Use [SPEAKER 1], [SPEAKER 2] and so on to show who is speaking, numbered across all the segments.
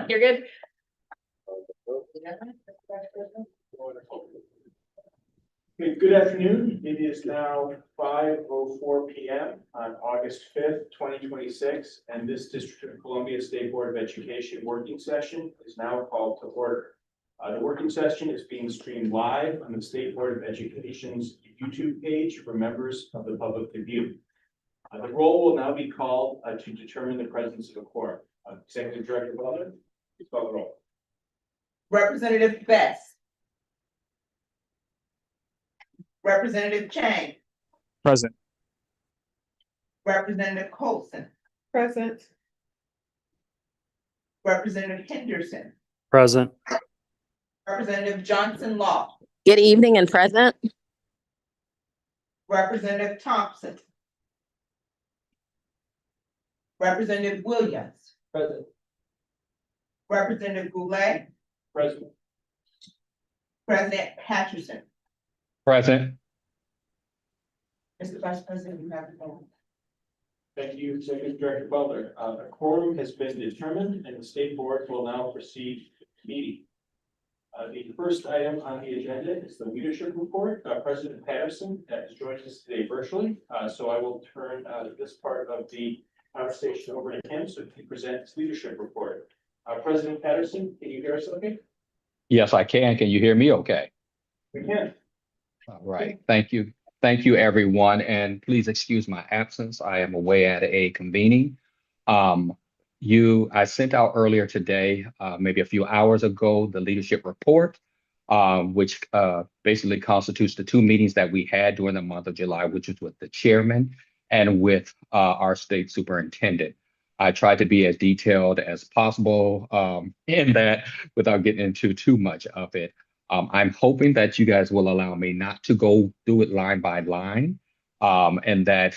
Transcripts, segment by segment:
[SPEAKER 1] You're good.
[SPEAKER 2] Okay, good afternoon. It is now 5:04 p.m. on August 5th, 2026, and this District of Columbia State Board of Education working session is now called to order. The working session is being streamed live on the State Board of Education's YouTube page for members of the public to view. The roll will now be called to determine the presence of a quorum. Executive Director Butler, please call the roll.
[SPEAKER 3] Representative Best. Representative Chang.
[SPEAKER 4] Present.
[SPEAKER 3] Representative Colson.
[SPEAKER 1] Present.
[SPEAKER 3] Representative Henderson.
[SPEAKER 4] Present.
[SPEAKER 3] Representative Johnson Law.
[SPEAKER 1] Good evening and present.
[SPEAKER 3] Representative Thompson. Representative Williams.
[SPEAKER 2] Present.
[SPEAKER 3] Representative Goulet.
[SPEAKER 2] Present.
[SPEAKER 3] President Patterson.
[SPEAKER 4] Present.
[SPEAKER 3] Mr. Vice President, you have the floor.
[SPEAKER 2] Thank you, Executive Director Butler. A quorum has been determined and the State Board will now proceed to meeting. The first item on the agenda is the leadership report. President Patterson has joined us today virtually, so I will turn this part of the conversation over to him so he can present his leadership report. President Patterson, can you hear us okay?
[SPEAKER 4] Yes, I can. Can you hear me okay?
[SPEAKER 2] We can.
[SPEAKER 4] All right. Thank you. Thank you, everyone. And please excuse my absence. I am away at a convening. I sent out earlier today, maybe a few hours ago, the leadership report, which basically constitutes the two meetings that we had during the month of July, which was with the chairman and with our state superintendent. I tried to be as detailed as possible in that without getting into too much of it. I'm hoping that you guys will allow me not to go through it line by line, and that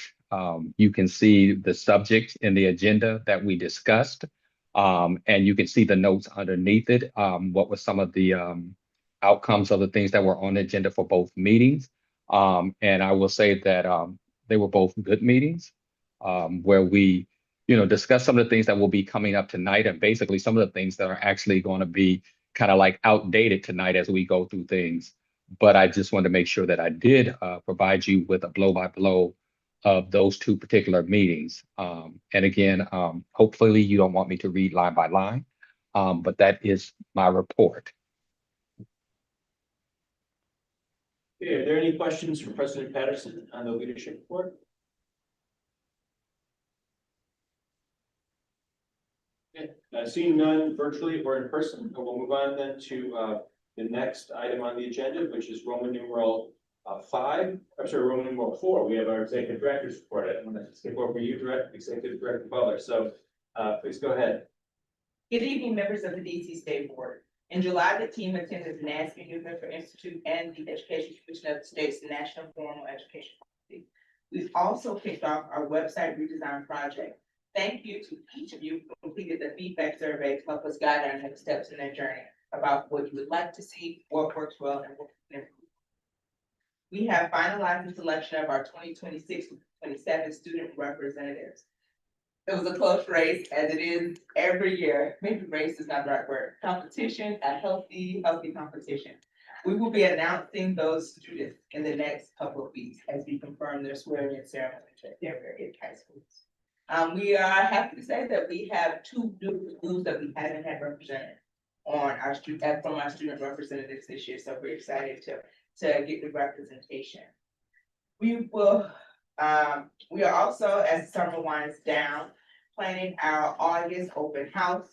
[SPEAKER 4] you can see the subject in the agenda that we discussed, and you can see the notes underneath it, what were some of the outcomes of the things that were on the agenda for both meetings. And I will say that they were both good meetings, where we discuss some of the things that will be coming up tonight, and basically some of the things that are actually going to be kind of like outdated tonight as we go through things. But I just wanted to make sure that I did provide you with a blow-by-blow of those two particular meetings. And again, hopefully you don't want me to read line by line, but that is my report.
[SPEAKER 2] Okay, are there any questions for President Patterson on the leadership report? Seeing none virtually or in person, we'll move on then to the next item on the agenda, which is Roman numeral 5. I'm sorry, Roman numeral 4. We have our executive director's report. I'm going to skip over you, Executive Director Butler. So please go ahead.
[SPEAKER 3] Good evening, members of the DC State Board. In July, the team attended the NASB Youth Member Institute and the Education Commission of the State's National Formal Education Policy. We've also kicked off our website redesign project. Thank you to each of you who completed the feedback survey to help us guide our next steps in that journey about what you would like to see, what works well, and what can improve. We have finalized the selection of our 2026-27 student representatives. It was a close race, as it is every year. Maybe race is not the right word. Competition, a healthy competition. We will be announcing those students in the next couple of weeks as we confirm their swearing-in ceremony at their various high schools. We are happy to say that we have two new schools that we haven't had represented on our from our student representatives this year. So we're excited to get the representation. We will. We are also, as the summer winds down, planning our August open house,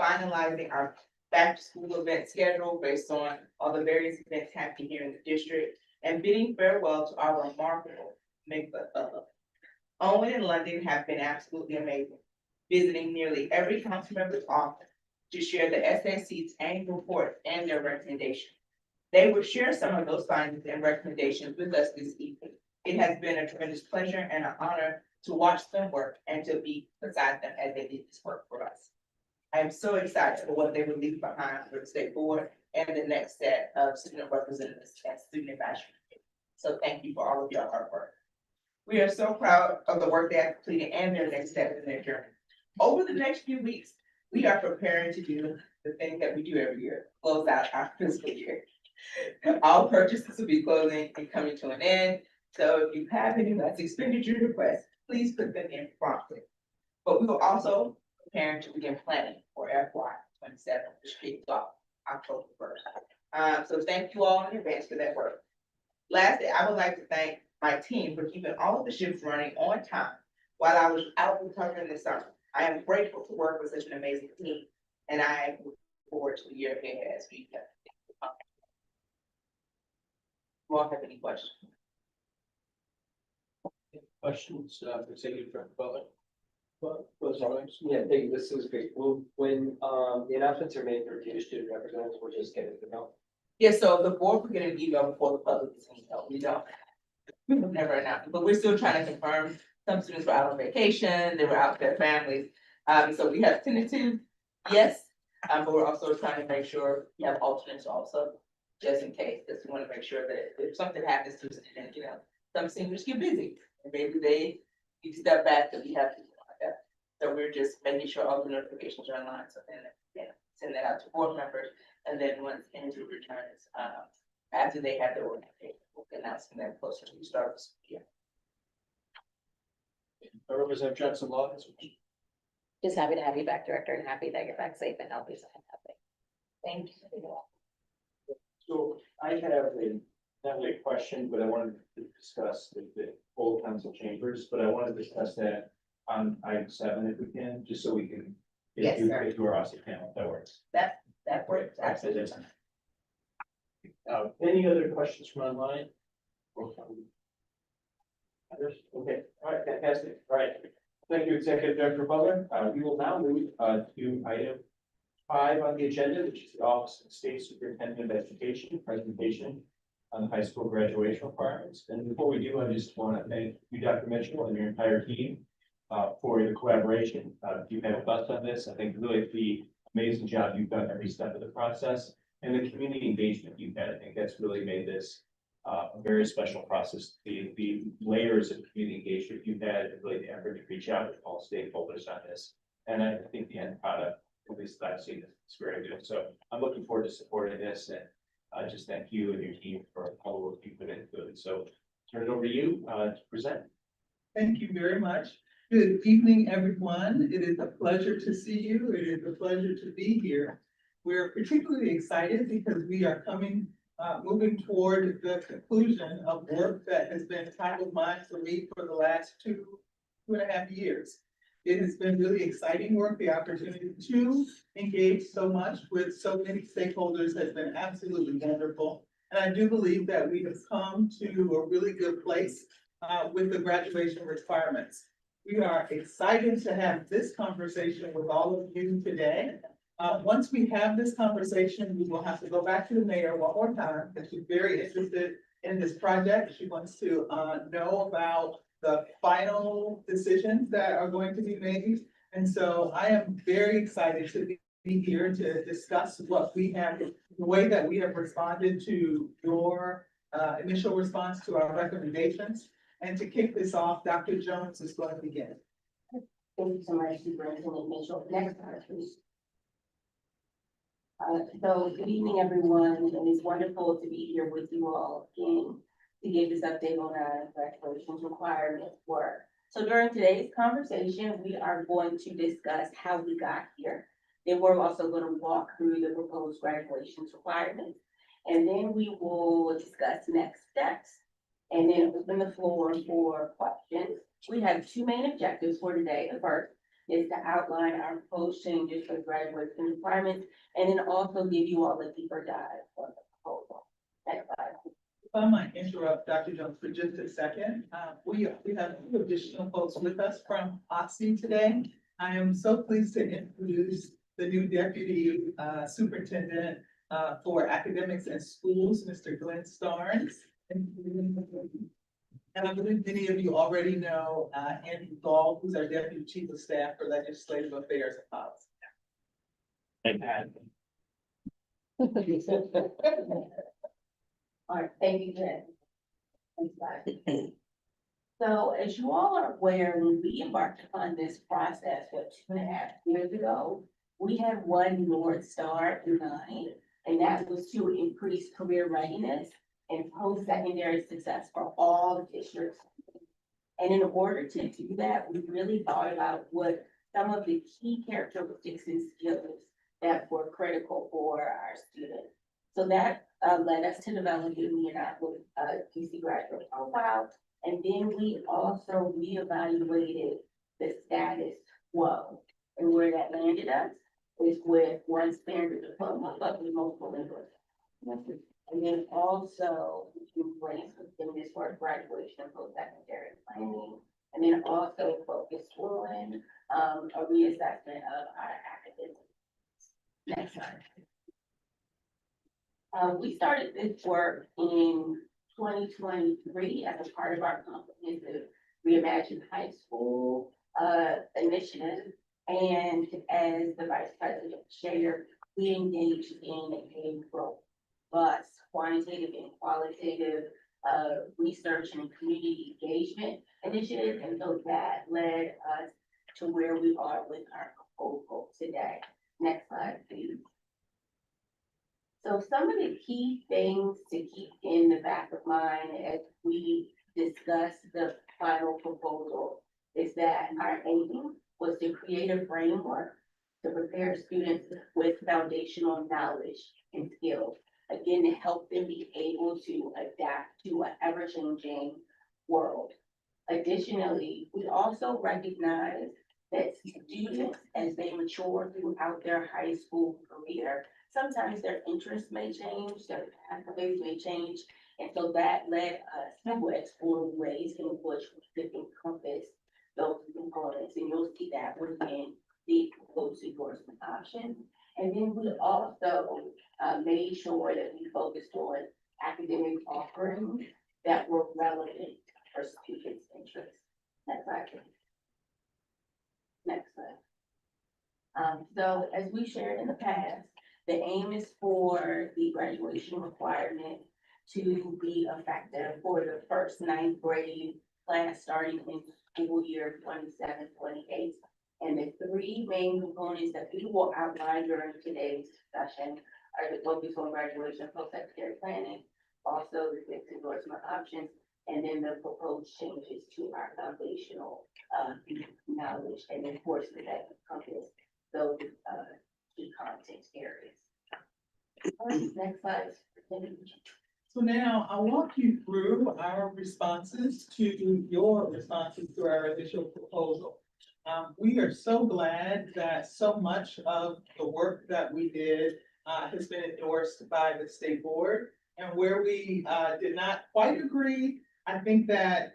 [SPEAKER 3] finalizing our back to school event schedule based on all the various events happening here in the district, and bidding farewell to our remarkable makeup of Owen and London have been absolutely amazing, visiting nearly every council member's office to share the SAC's annual report and their recommendations. They will share some of those findings and recommendations with us this evening. It has been a tremendous pleasure and an honor to watch them work and to be beside them as they did this work for us. I am so excited for what they will leave behind for the state board and the next set of student representatives and student advisory. So thank you for all of your hard work. We are so proud of the work they have completed and their next step in their journey. Over the next few weeks, we are preparing to do the thing that we do every year, close out our fiscal year. All purchases will be closing and coming to an end, so if you have any less expenditure requests, please put them in promptly. But we will also prepare to begin planning for FY 27, which kicks off October 1st. So thank you all in advance for that work. Lastly, I would like to thank my team for keeping all of the ships running on time while I was out recovering this summer. I am grateful to work with such an amazing team, and I look forward to the year ahead as we have. You all have any questions?
[SPEAKER 2] Questions, for Executive Director Butler?
[SPEAKER 5] Yeah, thank you. This is great. Well, when the announcements are made for future student representatives, we'll just get it to know.
[SPEAKER 3] Yeah, so the board will get an email before the public is emailed. We've never announced, it, but we're still trying to confirm. Some students were out on vacation, they were out with their families. So we have tentative, yes, but we're also trying to make sure we have alternates also, just in case, because we want to make sure that if something happens to a student, some seniors get busy, and maybe they need to step back, that we have people like that. So we're just making sure all the notifications are online, so then, send that out to board members, and then once energy returns, after they have their organization, we'll announce them closer to the start of the school year.
[SPEAKER 2] Representative Jackson Law.
[SPEAKER 1] Just happy to have you back, Director, and happy that you're back safe and healthy. So happy. Thank you.
[SPEAKER 2] So I have not really a question, but I wanted to discuss the full council chambers, but I want to discuss that on item 7 if we can, just so we can
[SPEAKER 3] Yes, sir.
[SPEAKER 2] get to our OSSE panel, if that works.
[SPEAKER 3] That works,
[SPEAKER 2] Absolutely.
[SPEAKER 3] absolutely.
[SPEAKER 2] Any other questions from online? Others? Okay, all right, fantastic, all right. Thank you, Executive Director Butler. We will now move to item 5 on the agenda, which is the Office of State Superintendent of Education presentation on the high school graduation requirements. And before we do, I just want to thank you, Dr. Mitchell, and your entire team for your collaboration. You've had with us on this. I think really the amazing job you've done every step of the process and the community engagement you've had. I think that's really made this a very special process. The layers of community engagement you've had, and really the effort to reach out to all stakeholders on this. And I think the end product, at least that I've seen, is very good. So I'm looking forward to supporting this, and just thank you and your team for all the work you put into it. So turn it over to you to present.
[SPEAKER 6] Thank you very much. Good evening, everyone. It is a pleasure to see you. It is a pleasure to be here. We're particularly excited because we are moving toward the conclusion of work that has been top of mind for me for the last two and a half years. It has been really exciting work. The opportunity to engage so much with so many stakeholders has been absolutely wonderful. And I do believe that we have come to a really good place with the graduation requirements. We are excited to have this conversation with all of you today. Once we have this conversation, we will have to go back to the mayor one more time, because she's very interested in this project. She wants to know about the final decisions that are going to be made. And so I am very excited to be here to discuss what we have, the way that we have responded to your initial response to our recommendations. And to kick this off, Dr. Jones is going to begin.
[SPEAKER 7] Thank you so much, Superintendent Mitchell. Next slide, please. So good evening, everyone. And it's wonderful to be here with you all again to give this update on our graduation requirement work. So during today's conversation, we are going to discuss how we got here. Then we're also going to walk through the proposed graduation requirements. And then we will discuss next steps. And then open the floor for questions. We have two main objectives for today. The first is to outline our proposed changes for graduation requirements, and then also give you all a deeper dive on the proposal. Next slide.
[SPEAKER 6] If I might interrupt Dr. Jones for just a second. We have two additional folks with us from OSSE today. I am so pleased to introduce the new Deputy Superintendent for Academics and Schools, Mr. Glenn Starnes. And I believe many of you already know Andrew Gall, who's our Deputy Chief of Staff for Legislative Affairs and Policy.
[SPEAKER 7] All right, thank you, Jen. Next slide. So as you all are aware, when we embarked upon this process, 2.5 years ago, we had one North Star in mind, and that was to increase career readiness and post-secondary success for all districts. And in order to do that, we really thought about what some of the key characteristics and skills that were critical for our students. So that led us to developing the Annapolis DC graduate profile. And then we also reevaluated the status quo. And where that landed us is with one standard diploma, but with multiple levels. And then also embrace within this work graduation and post-secondary planning. And then also focus on a reassessment of our academic. Next slide. We started this work in 2023 as a part of our comprehensive Reimagine High School initiative. And as the Vice President shared, we engaged in a robust quantitative and qualitative research and community engagement initiative. And so that led us to where we are with our proposal today. Next slide, please. So some of the key things to keep in the back of mind as we discuss the final proposal is that our aim was to create a framework to prepare students with foundational knowledge and skills, again, to help them be able to adapt to an ever-changing world. Additionally, we also recognize that students, as they mature throughout their high school career, sometimes their interests may change, their pathways may change. And so that led us to explore ways in which we could encompass those components. And you'll see that within the close endorsement option. And then we also made sure that we focused on academic offerings that were relevant for students' interests. Next slide, please. Next slide. So as we shared in the past, the aim is for the graduation requirement to be effective for the first 9th grade class starting in school year 27-28. And the three main components that we will outline during today's discussion are the focus on graduation post-secondary planning, also the 6 endorsement options, and then the proposed changes to our foundational knowledge and enforcement that encompass those key content areas. Next slide.
[SPEAKER 6] So now I'll walk you through our responses to your responses to our initial proposal. We are so glad that so much of the work that we did has been endorsed by the state board. And where we did not quite agree, I think that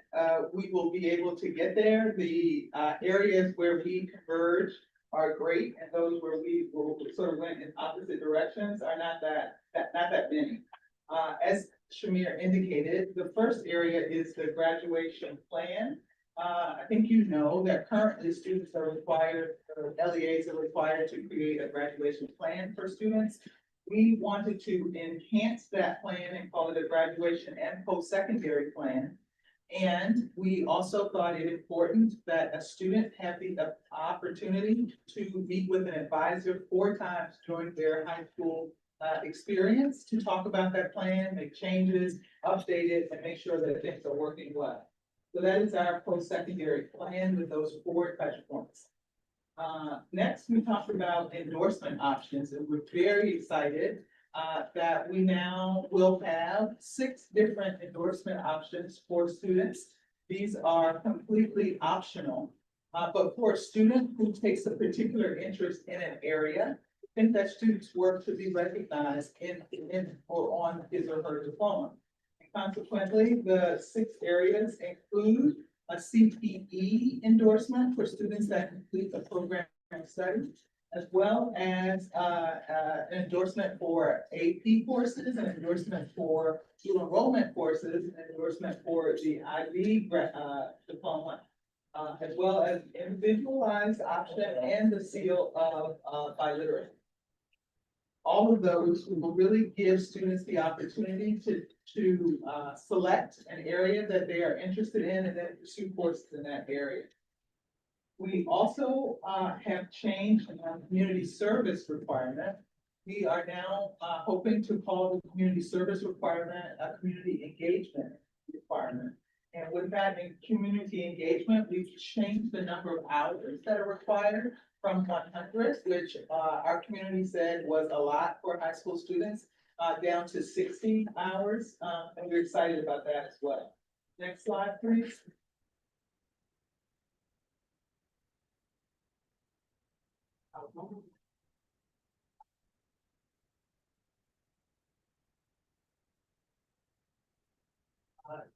[SPEAKER 6] we will be able to get there. The areas where we converge are great, and those where we sort of went in opposite directions are not that many. As Shamir indicated, the first area is the graduation plan. I think you know that currently students are required, or LEAs are required to create a graduation plan for students. We wanted to enhance that plan and call it a graduation and post-secondary plan. And we also thought it important that a student have the opportunity to meet with an advisor 4 times during their high school experience to talk about that plan, make changes, update it, and make sure that things are working well. So that is our post-secondary plan with those 4 touch points. Next, we talked about endorsement options, and we're very excited that we now will have 6 different endorsement options for students. These are completely optional, but for a student who takes a particular interest in an area, I think that student's work should be recognized in or on his or her diploma. And consequently, the 6 areas include a CPE endorsement for students that complete a program study, as well as an endorsement for AP courses, an endorsement for dual enrollment courses, an endorsement for the IB diploma, as well as individualized option and the seal of biliteracy. All of those will really give students the opportunity to select an area that they are interested in and then pursue courses in that area. We also have changed our community service requirement. We are now hoping to call the community service requirement a community engagement requirement. And with that in community engagement, we've changed the number of hours that are required from 100, which our community said was a lot for high school students, down to 60 hours. And we're excited about that as well. Next slide, please.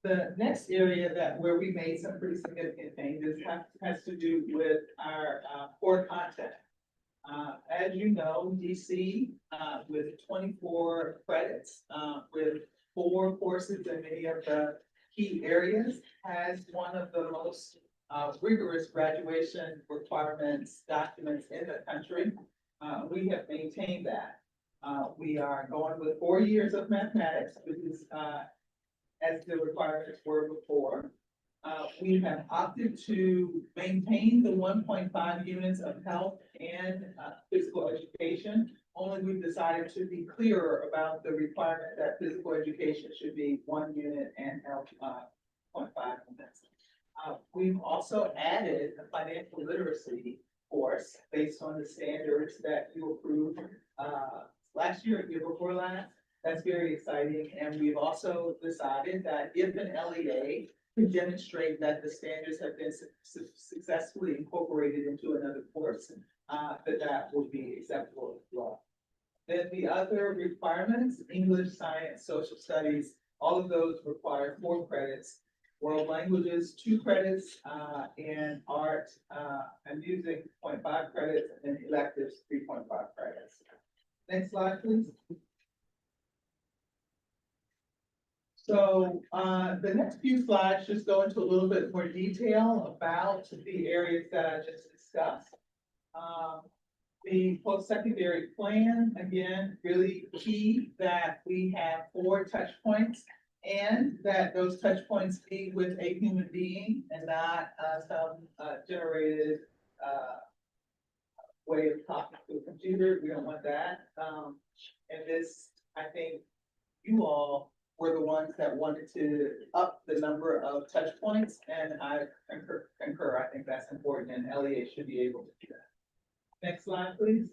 [SPEAKER 6] The next area where we made some pretty significant changes has to do with our core content. As you know, DC, with 24 credits, with 4 courses in many of the key areas, has one of the most rigorous graduation requirements documents in the country. We have maintained that. We are going with 4 years of mathematics, which is as the requirements were before. We have opted to maintain the 1.5 units of health and physical education. Only we've decided to be clearer about the requirement that physical education should be 1 unit and health 0.5 units. We've also added a financial literacy course based on the standards that you approved last year, year before last. That's very exciting. And we've also decided that if an LEA can demonstrate that the standards have been successfully incorporated into another course, that would be acceptable as well. Then the other requirements, English, science, social studies, all of those require 4 credits. World languages, 2 credits, and art and music, 0.5 credits, and electives, 3.5 credits. Next slide, please. So the next few slides just go into a little bit more detail about the areas that I just discussed. The post-secondary plan, again, really key that we have 4 touch points and that those touch points be with a human being and not some generated way of talking to a computer. We don't want that. And this, I think you all were the ones that wanted to up the number of touch points, and I concur. I think that's important, and LEA should be able to do that. Next slide, please.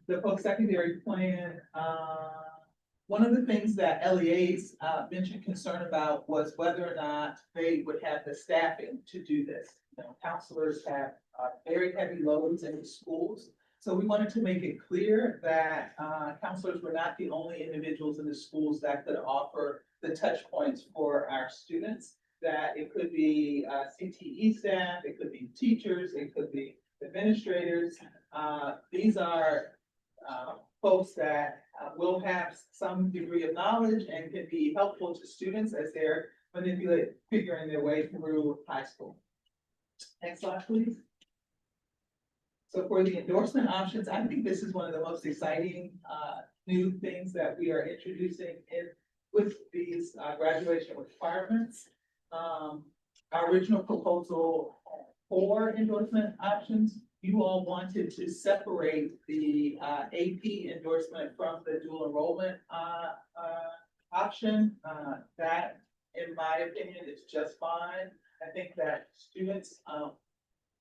[SPEAKER 6] The post-secondary plan, one of the things that LEAs mentioned concern about was whether or not they would have the staffing to do this. You know, counselors have very heavy loads in the schools. So we wanted to make it clear that counselors were not the only individuals in the schools that could offer the touch points for our students, that it could be CTE staff, it could be teachers, it could be administrators. These are folks that will have some degree of knowledge and can be helpful to students as they're figuring their way through high school. Next slide, please. So for the endorsement options, I think this is one of the most exciting new things that we are introducing with these graduation requirements. Our original proposal for endorsement options, you all wanted to separate the AP endorsement from the dual enrollment option. That, in my opinion, is just fine. I think that students,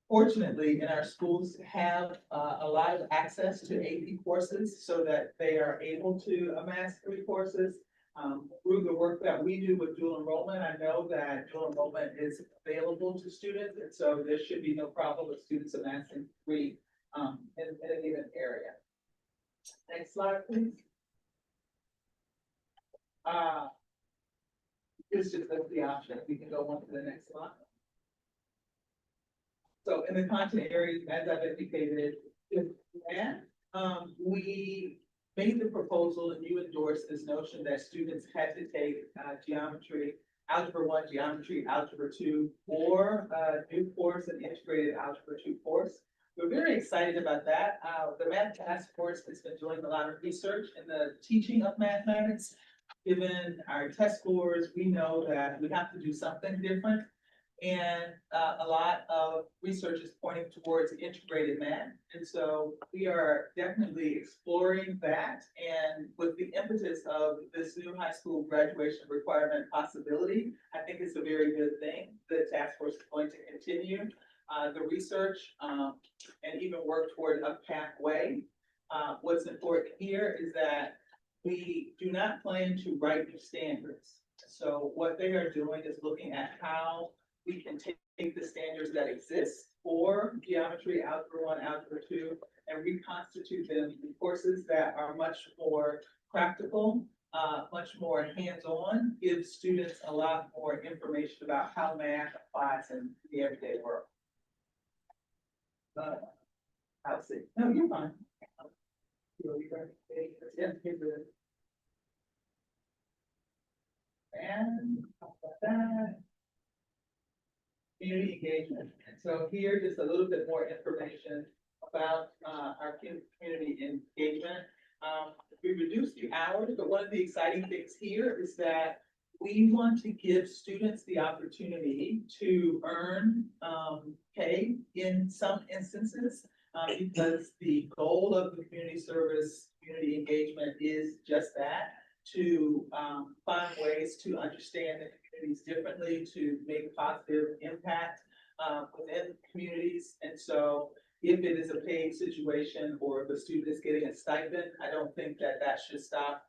[SPEAKER 6] fortunately, in our schools have a lot of access to AP courses so that they are able to amass 3 courses. Through the work that we do with dual enrollment, I know that dual enrollment is available to students, and so there should be no problem with students amassing 3 in a given area. Next slide, please. This just looks the option. We can go on to the next slide. So in the content areas, as I've indicated, we made the proposal and you endorsed this notion that students had to take geometry, algebra 1, geometry, algebra 2, or a new course, an integrated algebra 2 course. We're very excited about that. The Math Task Force has been doing a lot of research in the teaching of mathematics. Given our test scores, we know that we have to do something different. And a lot of research is pointing towards integrated math. And so we are definitely exploring that. And with the impetus of this new high school graduation requirement possibility, I think it's a very good thing. The task force is going to continue the research and even work toward a pathway. What's important here is that we do not plan to write new standards. So what they are doing is looking at how we can take the standards that exist for geometry, algebra 1, algebra 2, and reconstitute them in courses that are much more practical, much more hands-on, give students a lot more information about how math applies in the everyday world. I'll see. No, you're fine. Yeah, you're good. And how about that? Community engagement. And so here, just a little bit more information about our community engagement. We reduced the hours, but one of the exciting things here is that we want to give students the opportunity to earn pay in some instances, because the goal of the community service, community engagement is just that, to find ways to understand the communities differently, to make positive impact within communities. And so if it is a paid situation or if a student is getting a stipend, I don't think that that should stop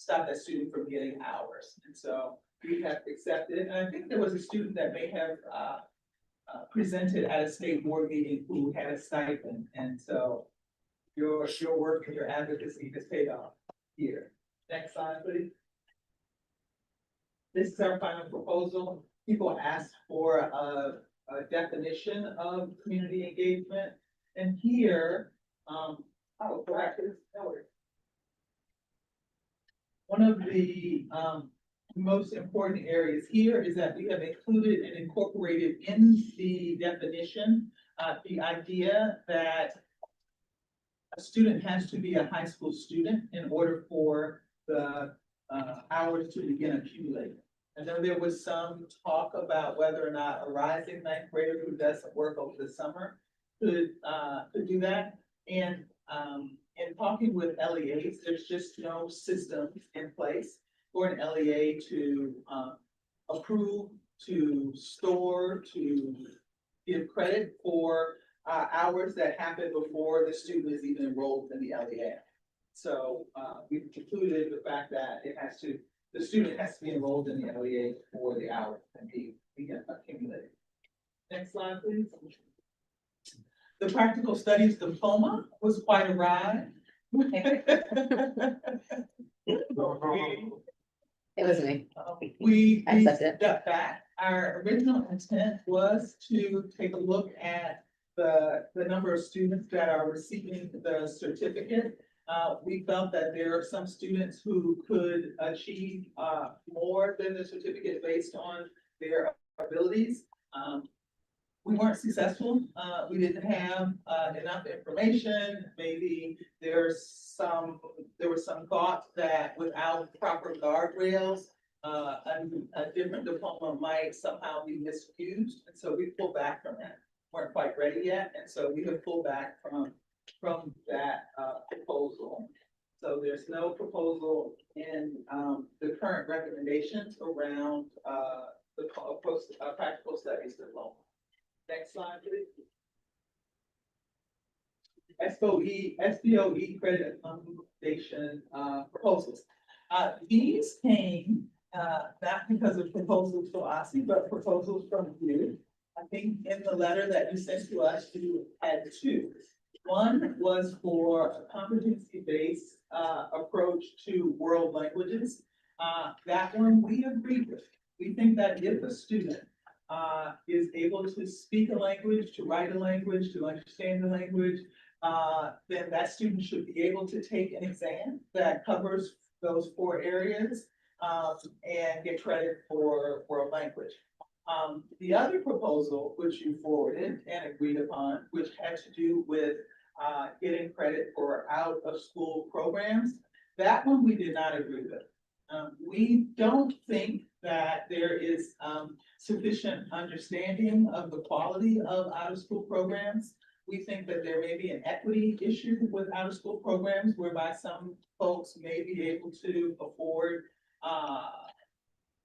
[SPEAKER 6] that student from getting hours. And so we have accepted, and I think there was a student that may have presented at a state board meeting who had a stipend. And so your work and your advocacy has paid off here. Next slide, please. This is our final proposal. People asked for a definition of community engagement. And here, one of the most important areas here is that we have included and incorporated in the definition the idea that a student has to be a high school student in order for the hours to begin accumulating. I know there was some talk about whether or not a rising ninth grader who doesn't work over the summer could do that. And in talking with LEAs, there's just no systems in place for an LEA to approve, to store, to give credit for hours that happen before the student is even enrolled in the LEA. So we've concluded the fact that the student has to be enrolled in the LEA for the hours and be accumulated. Next slide, please. The practical studies diploma was quite a ride.
[SPEAKER 1] It was me.
[SPEAKER 6] We
[SPEAKER 1] I accept it.
[SPEAKER 6] stepped back. Our original intent was to take a look at the number of students that are receiving the certificate. We felt that there are some students who could achieve more than the certificate based on their abilities. We weren't successful. We didn't have enough information. Maybe there was some thought that without proper guardrails, a different diploma might somehow be misused. And so we pulled back from that. Weren't quite ready yet. And so we have pulled back from that proposal. So there's no proposal in the current recommendations around the practical studies diploma. Next slide, please. SBOE credit accommodation proposals. These came not because of proposals from OSSI, but proposals from you. I think in the letter that you sent to us, you had two. One was for a competency-based approach to world languages. That one we agreed with. We think that if a student is able to speak a language, to write a language, to understand the language, then that student should be able to take an exam that covers those 4 areas and get credit for world language. The other proposal, which you forwarded and agreed upon, which had to do with getting credit for out-of-school programs, that one we did not agree with. We don't think that there is sufficient understanding of the quality of out-of-school programs. We think that there may be an equity issue with out-of-school programs whereby some folks may be able to afford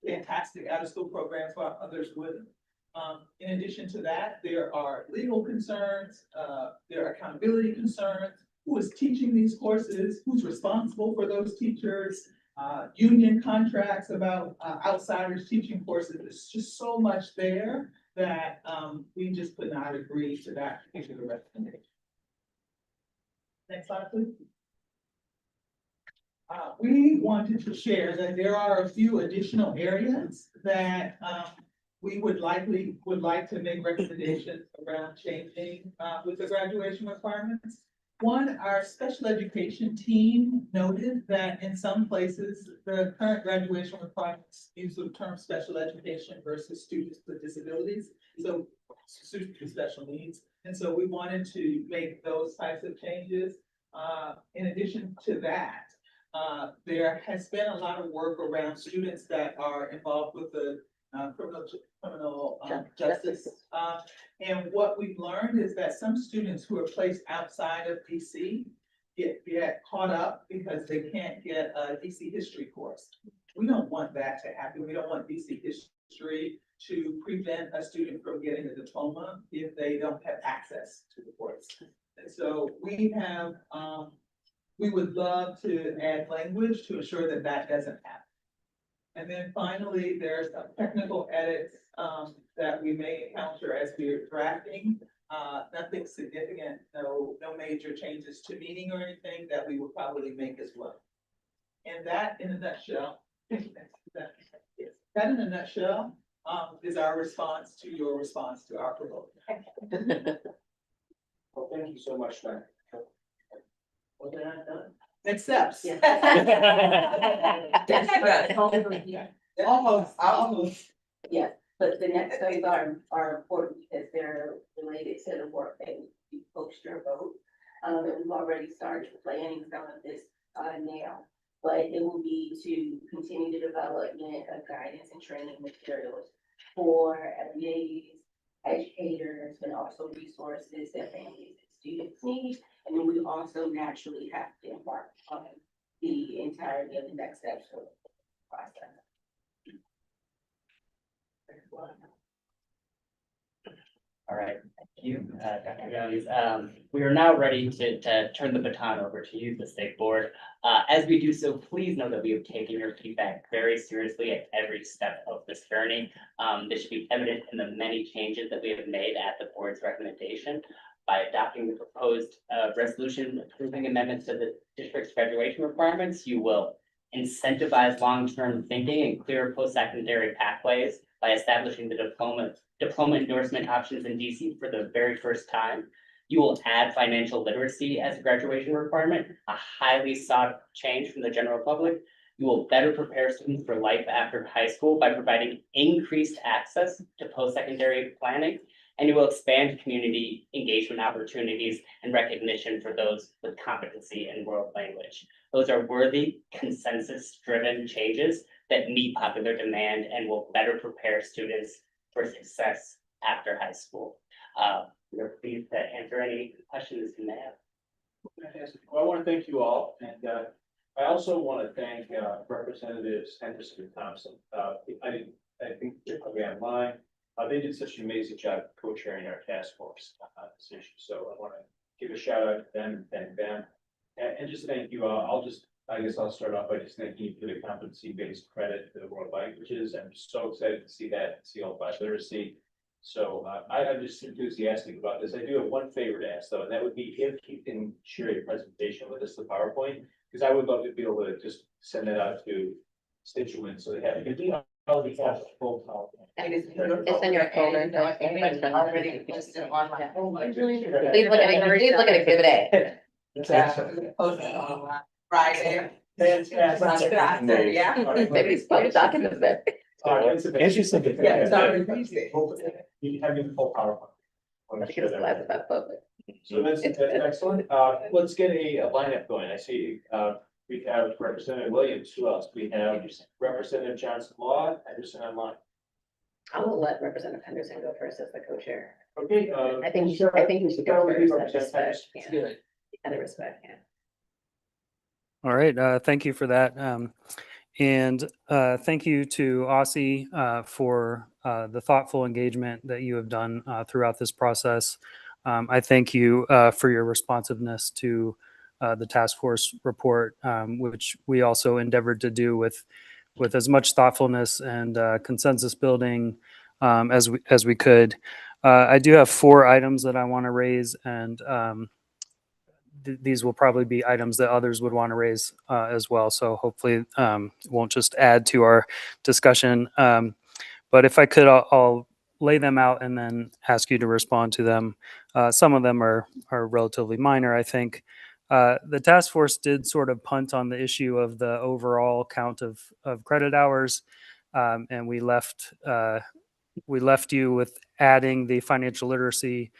[SPEAKER 6] fantastic out-of-school programs while others wouldn't. In addition to that, there are legal concerns, there are accountability concerns, who is teaching these courses, who's responsible for those teachers, union contracts about outsiders teaching courses. There's just so much there that we just could not agree to that particular recommendation. Next slide, please. We wanted to share that there are a few additional areas that we would like to make recommendations around changing with the graduation requirements. One, our special education team noted that in some places, the current graduation requirements use the term special education versus students with disabilities. So students with special needs. And so we wanted to make those types of changes. In addition to that, there has been a lot of work around students that are involved with the criminal justice. And what we've learned is that some students who are placed outside of DC get caught up because they can't get a DC history course. We don't want that to happen. We don't want DC history to prevent a student from getting a diploma if they don't have access to the course. And so we have, we would love to add language to ensure that that doesn't happen. And then finally, there's some technical edits that we may encounter as we're drafting. Nothing significant, no major changes to meaning or anything that we will probably make as well. And that in a nutshell, that in a nutshell is our response to your response to our proposal.
[SPEAKER 2] Well, thank you so much, Matt.
[SPEAKER 6] Well, then I'm done. Next steps. Almost.
[SPEAKER 7] Yeah, but the next steps are important because they're related to the work that we post your vote. And we've already started planning some of this now, but it will be to continue the development of guidance and training materials for FBAs, educators, and also resources that families and students need. And then we also naturally have to embark on the entirety of the next steps of the process.
[SPEAKER 8] All right, thank you, Dr. Jones. We are now ready to turn the baton over to you, the state board. As we do so, please know that we have taken your feedback very seriously at every step of this journey. This should be evident in the many changes that we have made at the board's recommendation. By adopting the proposed resolution approving amendments to the district's graduation requirements, you will incentivize long-term thinking and clear post-secondary pathways by establishing the diploma endorsement options in DC for the very first time. You will add financial literacy as a graduation requirement, a highly sought change from the general public. You will better prepare students for life after high school by providing increased access to post-secondary planning. And you will expand community engagement opportunities and recognition for those with competency in world language. Those are worthy, consensus-driven changes that meet popular demand and will better prepare students for success after high school. We're pleased to answer any questions you may have.
[SPEAKER 2] Fantastic. Well, I want to thank you all, and I also want to thank Representatives Henderson and Thompson. I think they're probably online. They did such an amazing job co-chairing our task force on this issue. So I want to give a shout out to them and thank them. And just thank you all. I guess I'll start off by just thanking you for the competency-based credit to the world languages. I'm just so excited to see that, see all about literacy. So I'm just enthusiastic about this. I do have one favor to ask though, and that would be if you can share your presentation with us, the PowerPoint, because I would love to be able to just send that out to constituents so they have. Already have a full PowerPoint.
[SPEAKER 1] It's in your folder.
[SPEAKER 3] Already posted online.
[SPEAKER 1] Please look at exhibit A.
[SPEAKER 3] Posted online Friday.
[SPEAKER 2] Fantastic.
[SPEAKER 3] Yeah.
[SPEAKER 1] Maybe it's public documents there.
[SPEAKER 2] As you said.
[SPEAKER 3] Yeah, it's already posted.
[SPEAKER 2] You have your full PowerPoint.
[SPEAKER 1] I think it's glad about public.
[SPEAKER 2] So that's excellent. Let's get a lineup going. I see, We have Representative Williams. Who else? We have Representative Johnson Law, Henderson online.
[SPEAKER 1] I'll let Representative Henderson go first as the co-chair.
[SPEAKER 2] Okay.
[SPEAKER 1] I think you should go first. Out of respect, yeah.
[SPEAKER 5] Good.
[SPEAKER 1] Out of respect, yeah.
[SPEAKER 9] All right, thank you for that. And thank you to Aussie for the thoughtful engagement that you have done throughout this process. I thank you for your responsiveness to the task force report, which we also endeavored to do with as much thoughtfulness and consensus building as we could. I do have 4 items that I want to raise, and these will probably be items that others would want to raise as well. So hopefully it won't just add to our discussion. But if I could, I'll lay them out and then ask you to respond to them. Some of them are relatively minor, I think. The task force did sort of punt on the issue of the overall count of credit hours, and we left you with adding the financial literacy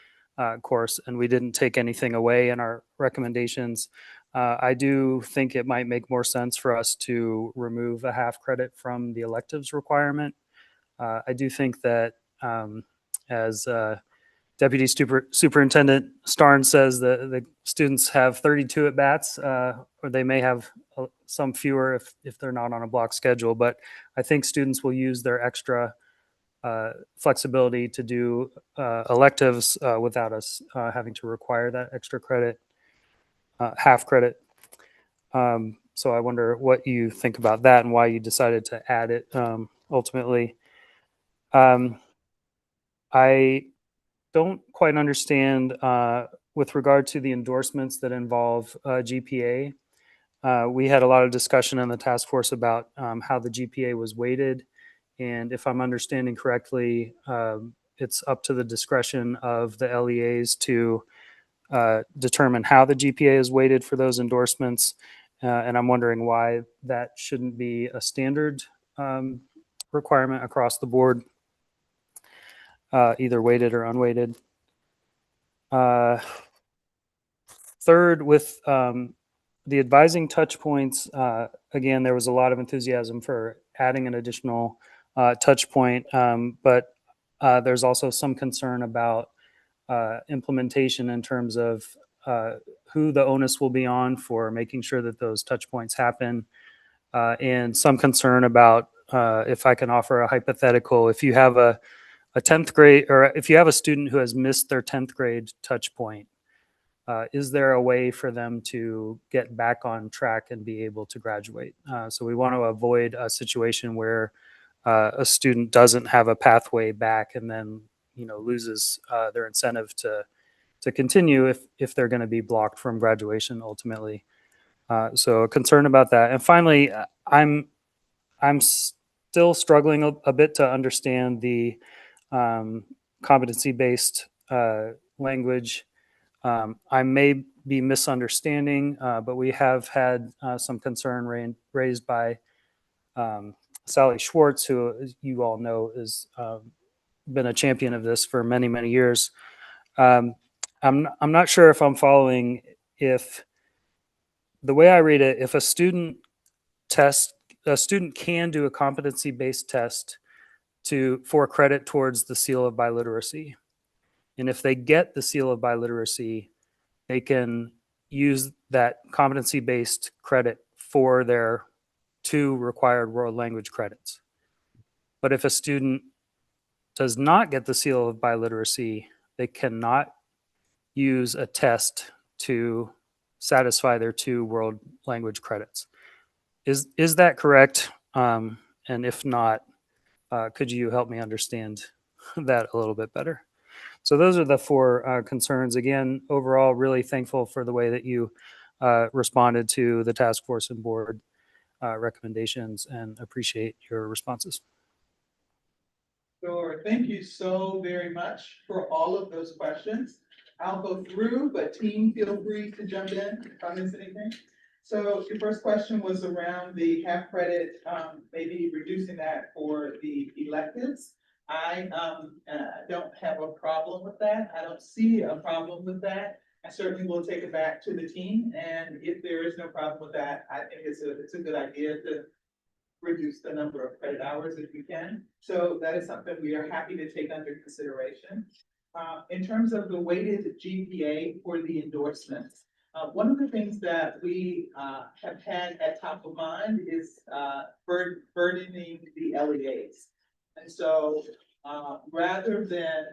[SPEAKER 9] course, and we didn't take anything away in our recommendations. I do think it might make more sense for us to remove a half credit from the electives requirement. I do think that as Deputy Superintendent Starn says, the students have 32 at bats, or they may have some fewer if they're not on a block schedule. But I think students will use their extra flexibility to do electives without us having to require that extra credit, half credit. So I wonder what you think about that and why you decided to add it ultimately. I don't quite understand with regard to the endorsements that involve GPA. We had a lot of discussion in the task force about how the GPA was weighted. And if I'm understanding correctly, it's up to the discretion of the LEAs to determine how the GPA is weighted for those endorsements. And I'm wondering why that shouldn't be a standard requirement across the board, either weighted or unweighted. Third, with the advising touch points, again, there was a lot of enthusiasm for adding an additional touch point, but there's also some concern about implementation in terms of who the onus will be on for making sure that those touch points happen, and some concern about, if I can offer a hypothetical, if you have a 10th grade, or if you have a student who has missed their 10th grade touch point, is there a way for them to get back on track and be able to graduate? So we want to avoid a situation where a student doesn't have a pathway back and then loses their incentive to continue if they're going to be blocked from graduation ultimately. So a concern about that. And finally, I'm still struggling a bit to understand the competency-based language. I may be misunderstanding, but we have had some concern raised by Sally Schwartz, who, as you all know, has been a champion of this for many, many years. I'm not sure if I'm following. If the way I read it, if a student can do a competency-based test for credit towards the seal of biliteracy, and if they get the seal of biliteracy, they can use that competency-based credit for their 2 required world language credits. But if a student does not get the seal of biliteracy, they cannot use a test to satisfy their 2 world language credits. Is that correct? And if not, could you help me understand that a little bit better? So those are the 4 concerns. Again, overall, really thankful for the way that you responded to the task force and board recommendations, and appreciate your responses.
[SPEAKER 6] Sure, thank you so very much for all of those questions. I'll go through, but team, feel free to jump in if I miss anything. So your first question was around the half credit, maybe reducing that for the electives. I don't have a problem with that. I don't see a problem with that. I certainly will take it back to the team, and if there is no problem with that, I think it's a good idea to reduce the number of credit hours if we can. So that is something we are happy to take under consideration. In terms of the weighted GPA for the endorsements, one of the things that we have had at top of mind is burdening the LEAs. And so rather than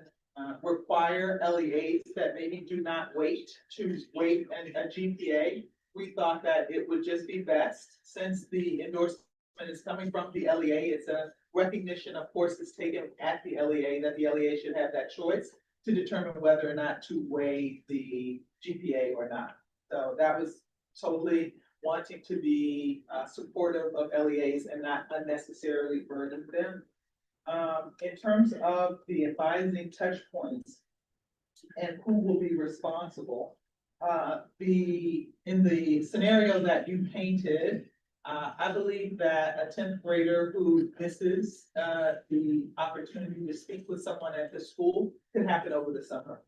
[SPEAKER 6] require LEAs that maybe do not wait to weight a GPA, we thought that it would just be best, since the endorsement is coming from the LEA, it's a recognition of courses taken at the LEA, that the LEA should have that choice to determine whether or not to weigh the GPA or not. So that was totally wanting to be supportive of LEAs and not unnecessarily burden them. In terms of the advising touch points and who will be responsible, in the scenario that you painted, I believe that a 10th grader who misses the opportunity to speak with someone at the school could happen over the summer.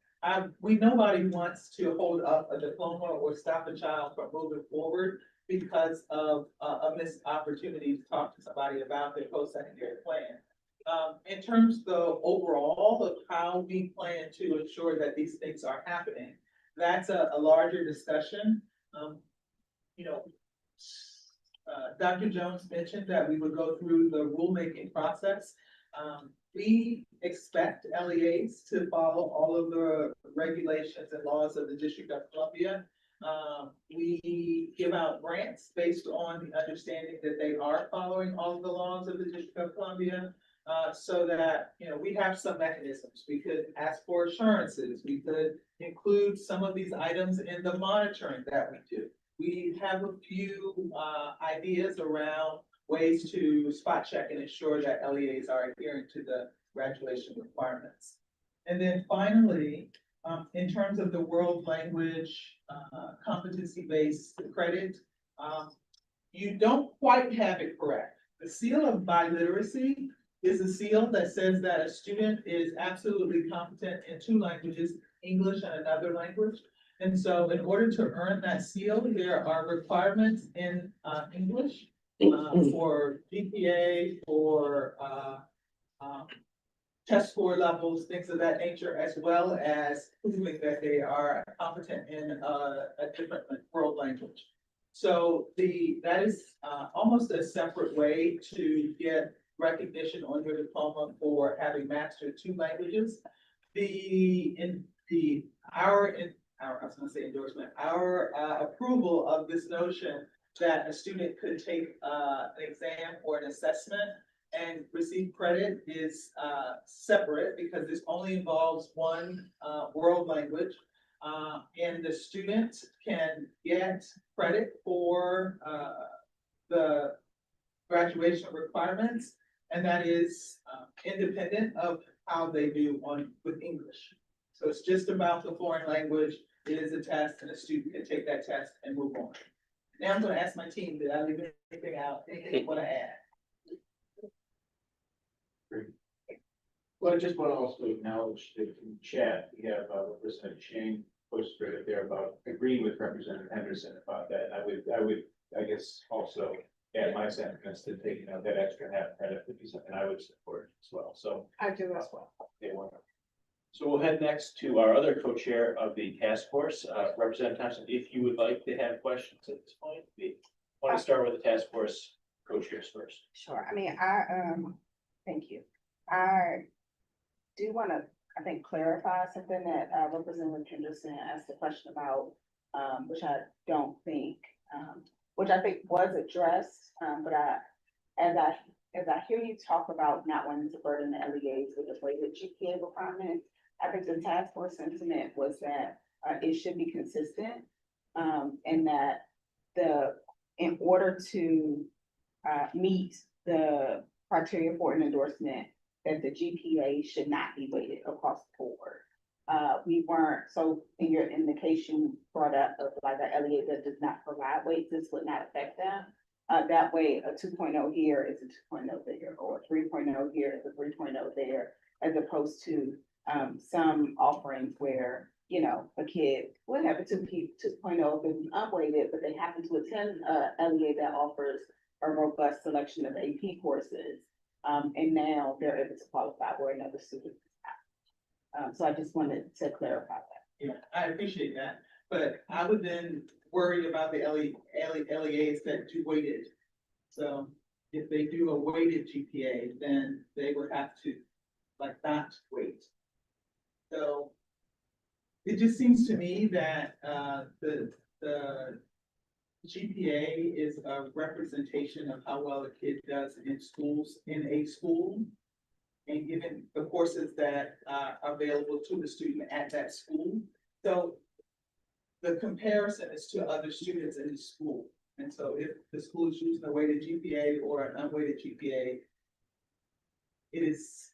[SPEAKER 6] Nobody wants to hold up a diploma or stop a child from moving forward because of a missed opportunity to talk to somebody about their post-secondary plan. In terms of overall of how we plan to ensure that these things are happening, that's a larger discussion. Dr. Jones mentioned that we would go through the rulemaking process. We expect LEAs to follow all of the regulations and laws of the District of Columbia. We give out grants based on the understanding that they are following all of the laws of the District of Columbia. So that, we have some mechanisms. We could ask for assurances. We could include some of these items in the monitoring that we do. We have a few ideas around ways to spot check and ensure that LEAs are adhering to the graduation requirements. And then finally, in terms of the world language competency-based credit, you don't quite have it correct. The seal of biliteracy is a seal that says that a student is absolutely competent in 2 languages, English and another language. And so in order to earn that seal, there are requirements in English for GPA, for test score levels, things of that nature, as well as proving that they are competent in a different world language. So that is almost a separate way to get recognition on your diploma for having mastered 2 languages. Our approval of this notion that a student could take an exam or an assessment and receive credit is separate, because this only involves 1 world language. And the student can get credit for the graduation requirements, and that is independent of how they do with English. So it's just about the foreign language. It is a test, and a student can take that test and move on. Now I'm going to ask my team, did I leave anything out? Anything you want to add?
[SPEAKER 2] Well, I just want to also acknowledge that in chat, we have Representative Shane posted it there about agreeing with Representative Henderson about that. I guess, also add my sentiments to taking out that extra half credit would be something I would support as well. So
[SPEAKER 3] I do as well.
[SPEAKER 2] they want to. So we'll head next to our other co-chair of the task force, Representative Thompson. If you would like to have questions at this point, we want to start with the task force co-chairs first.
[SPEAKER 10] Sure. I mean, thank you. I do want to, I think, clarify something that Representative Henderson asked a question about, which I don't think, which I think was addressed, but as I hear you talk about not wanting to burden the LEAs with the weighted GPA requirement, I think the task force sentiment was that it should be consistent, and that in order to meet the criteria for an endorsement, that the GPA should not be weighted across the board. We weren't, so in your indication brought up of like an LEA that does not provide weight, this would not affect them. That way, a 2.0 here is a 2.0 there, or a 3.0 here is a 3.0 there, as opposed to some offerings where you know, a kid, whatever, 2.0, been upgraded, but they happen to attend LEA that offers a robust selection of AP courses. And now they're able to qualify where another student is not. So I just wanted to clarify that.
[SPEAKER 6] Yeah, I appreciate that, but I would then worry about the LEAs that do weighted. So if they do a weighted GPA, then they would have to like not wait. So it just seems to me that the GPA is a representation of how well a kid does in schools, in a school. And given the courses that are available to the student at that school. So the comparison is to other students in the school. And so if the school is using a weighted GPA or an unweighted GPA, it is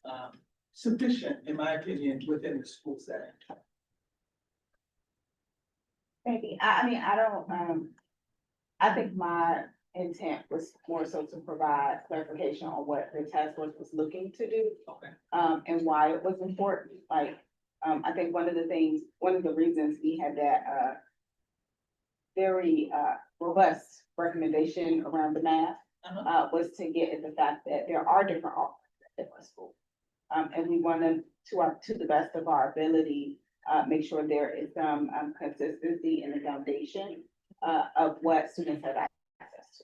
[SPEAKER 6] sufficient, in my opinion, within the school setting.
[SPEAKER 10] Maybe, I mean, I don't, I think my intent was more so to provide clarification on what the task force was looking to do.
[SPEAKER 6] Okay.
[SPEAKER 10] And why it was important, like, I think one of the reasons we had that, very, robust recommendation around the math, was to get at the fact that there are different offerings at different schools. And we wanted to the best of our ability, make sure there is some, consistency in the foundation, of what students have access to.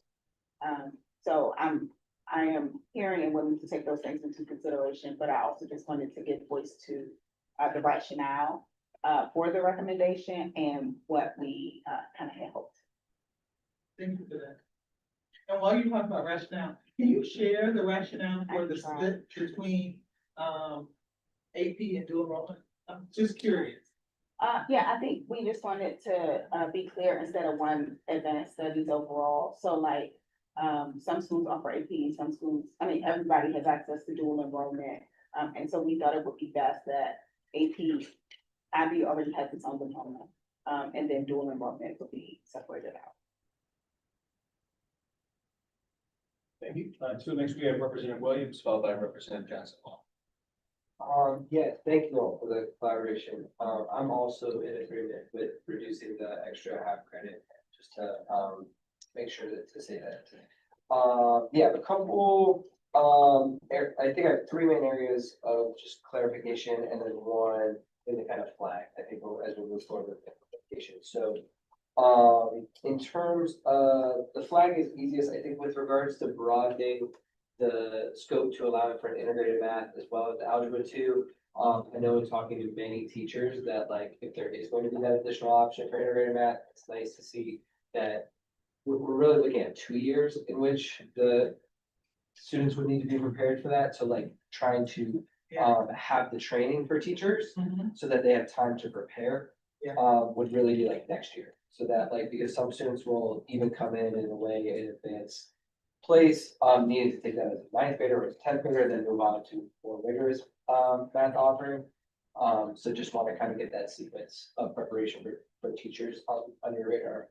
[SPEAKER 10] So I am hearing and willing to take those things into consideration, but I also just wanted to give voice to the rationale for the recommendation and what we kind of had hoped.
[SPEAKER 6] Thank you for that. And while you talk about rationale, can you share the rationale for the split between AP and dual enrollment? I'm just curious.
[SPEAKER 10] Yeah, I think we just wanted to be clear instead of one advanced studies overall. So like, some schools offer AP, some schools, I mean, everybody has access to dual enrollment. And so we thought it would be best that AP, IB already has its own component, and then dual enrollment would be separated out.
[SPEAKER 2] Thank you. So next we have Representative Williams, followed by Representative Johnson.
[SPEAKER 5] Yeah, thank you all for the collaboration. I'm also in agreement with reducing the extra half credit, just to, make sure to say that. Yeah, a couple, I think I have three main areas of just clarification and then one in the kind of flag, I think, as we move forward with implementation. So, in terms of the flag is easiest, I think, with regards to broadening the scope to allow for an integrated math as well as algebra 2. I know in talking to many teachers that like if there is going to be that additional option for integrated math, it's nice to see that we're really looking at 2 years in which the students would need to be prepared for that. So like trying to have the training for teachers so that they have time to prepare would really be like next year. So that like, because some students will even come in a way in advance place, needing to take that as a 9th grader or as a 10th grader, then move on to more rigorous math offering. So just want to kind of get that sequence of preparation for teachers on your radar.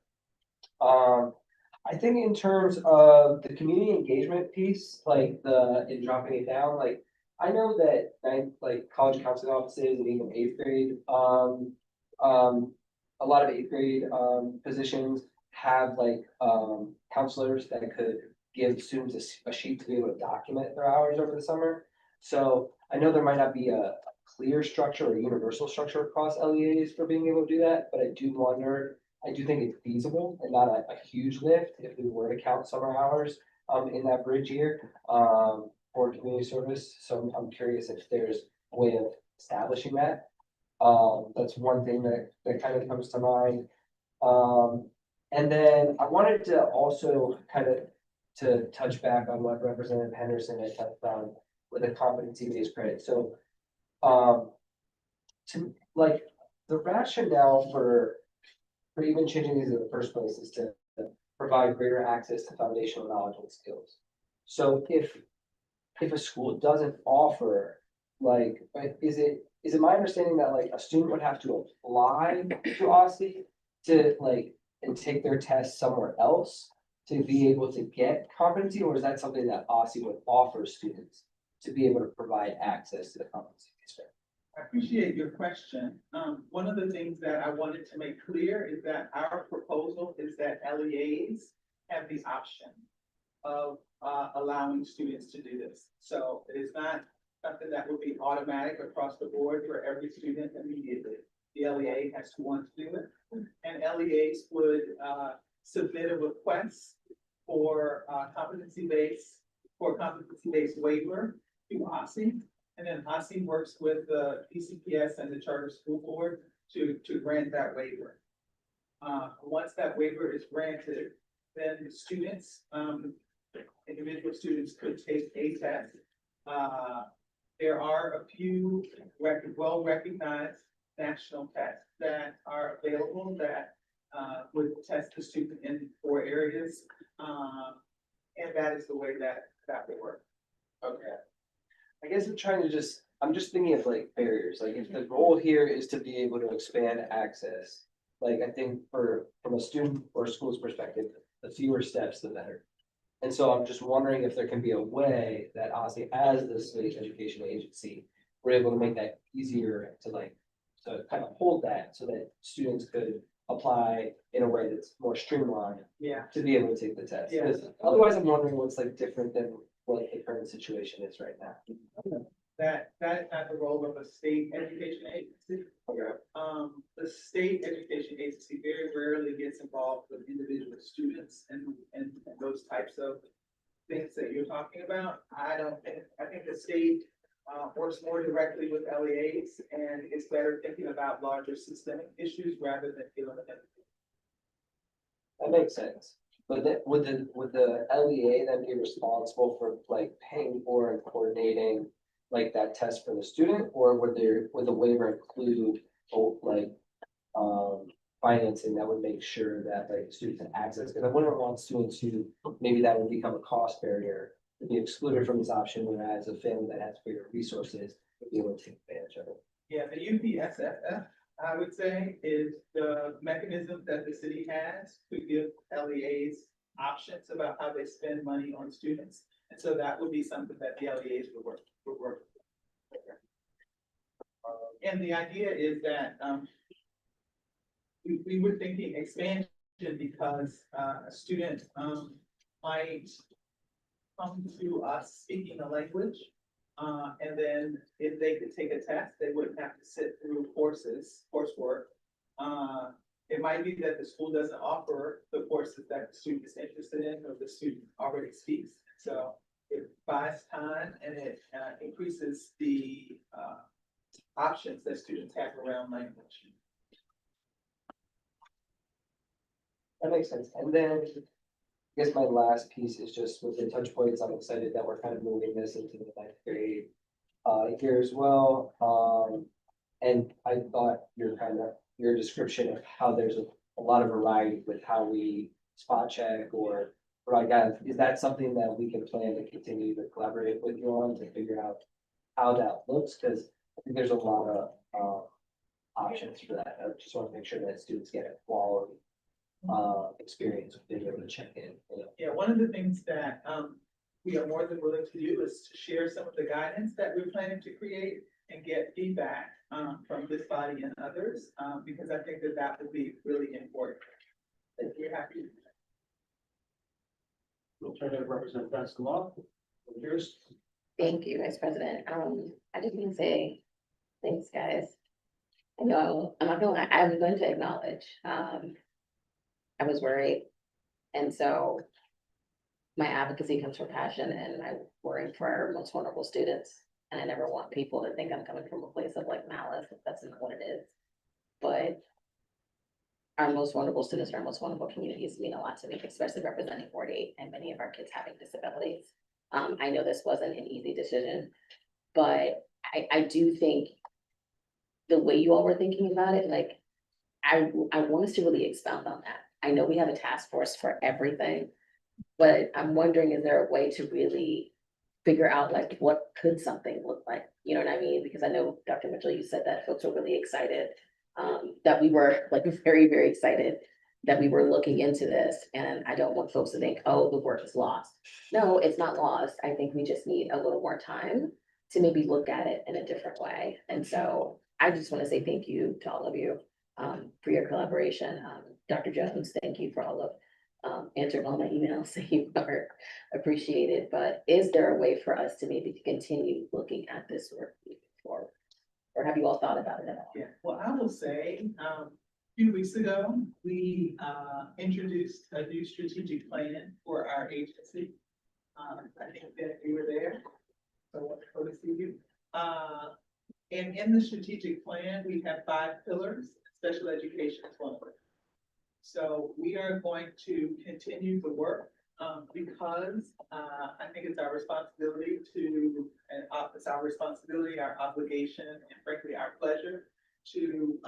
[SPEAKER 5] I think in terms of the community engagement piece, like in dropping it down, like I know that like college counseling offices and even 8th grade, a lot of 8th grade positions have like counselors that could give students a sheet to be able to document their hours over the summer. So I know there might not be a clear structure or universal structure across LEAs for being able to do that, but I do think it's feasible and not a huge lift if we were to count summer hours in that bridge year for community service. So I'm curious if there's a way of establishing that. That's one thing that kind of comes to mind. And then I wanted to also kind of to touch back on what Representative Henderson had touched on with a competency-based credit. So, to like the rationale for even changing these in the first place is to provide greater access to foundational knowledge and skills. So if a school doesn't offer, like, is it my understanding that like a student would have to apply to OSCE to like and take their test somewhere else to be able to get competency, or is that something that OSCE would offer students to be able to provide access to the competency?
[SPEAKER 6] I appreciate your question. One of the things that I wanted to make clear is that our proposal is that LEAs have the option of allowing students to do this. So it is not something that would be automatic across the board for every student immediately. The LEA has to want to do it. And LEAs would submit a request for competency-based waiver to OSSI. And then OSSI works with the PCPS and the charter school board to grant that waiver. Once that waiver is granted, then the students, individual students could take a test. There are a few well-recognized national tests that are available that would test the student in 4 areas. And that is the way that would work.
[SPEAKER 5] Okay. I guess I'm just thinking of like barriers, like if the goal here is to be able to expand access. Like I think from a student or school's perspective, the fewer steps, the better. And so I'm just wondering if there can be a way that OSSI, as the state education agency, we're able to make that easier to kind of hold that so that students could apply in a way that's more streamlined
[SPEAKER 6] Yeah.
[SPEAKER 5] to be able to take the test.
[SPEAKER 6] Yeah.
[SPEAKER 5] 'Cause otherwise, I'm wondering what's like different than what the current situation is right now.
[SPEAKER 6] That is not the role of a state education agency.
[SPEAKER 5] Okay.
[SPEAKER 6] The state education agency very rarely gets involved with individual students and those types of things that you're talking about. I think the state works more directly with LEAs and is better thinking about larger systemic issues rather than dealing with it.
[SPEAKER 5] That makes sense. But then would the LEA then be responsible for like paying for and coordinating like that test for the student, or would the waiver include like financing that would make sure that like students have access? Because I wouldn't want students who maybe that would become a cost barrier to be excluded from this option, whereas a family that has bigger resources would be able to take advantage of it.
[SPEAKER 6] Yeah, the UPSFF, I would say, is the mechanism that the city has to give LEAs options about how they spend money on students. And so that would be something that the LEAs would work. And the idea is that we were thinking expansion because a student might come to us speaking a language. And then if they could take a test, they wouldn't have to sit through coursework. It might be that the school doesn't offer the courses that the student is interested in or the student already speaks. So it buys time and it increases the options that students have around language.
[SPEAKER 5] That makes sense. And then I guess my last piece is just with the touch points. I'm excited that we're kind of moving this into the 9th grade here as well. And I thought your description of how there's a lot of variety with how we spot check or provide guidance, is that something that we can plan to continue to collaborate with you on to figure out how that looks? Because I think there's a lot of options for that. I just want to make sure that students get a quality experience of being able to check in. You know.
[SPEAKER 6] Yeah, one of the things that we are more than willing to do is to share some of the guidance that we're planning to create and get feedback from this body and others, because I think that would be really important. If you're happy.
[SPEAKER 2] We'll turn to Representative Baskin. Here's.
[SPEAKER 1] Thank you, Vice President. I just want to say, thanks, guys. I know, I'm not gonna lie, I'm going to acknowledge, I was worried. And so my advocacy comes from passion and I'm worrying for our most vulnerable students. And I never want people to think I'm coming from a place of like malice, if that's not what it is. But our most vulnerable students, our most vulnerable communities mean a lot to me, especially representing 48 and many of our kids having disabilities. I know this wasn't an easy decision, but I do think the way you all were thinking about it, like, I want us to really expound on that. I know we have a task force for everything, but I'm wondering, is there a way to really figure out like, what could something look like? You know what I mean? Because I know, Dr. Mitchell, you said that folks were really excited, that we were like very, very excited that we were looking into this. And I don't want folks to think, oh, the work is lost. No, it's not lost. I think we just need a little more time to maybe look at it in a different way. And so I just want to say thank you to all of you for your collaboration. Dr. Jones, thank you for all of answering all my emails. You are appreciated. But is there a way for us to maybe continue looking at this work moving forward? Or have you all thought about it at all?
[SPEAKER 6] Yeah, well, I will say, a few weeks ago, we introduced a new strategic plan for our agency. I think that you were there, so wonderful to see you. And in the strategic plan, we have 5 pillars, special education is one of them. So we are going to continue the work, because I think it's our responsibility it's our responsibility, our obligation, and frankly, our pleasure to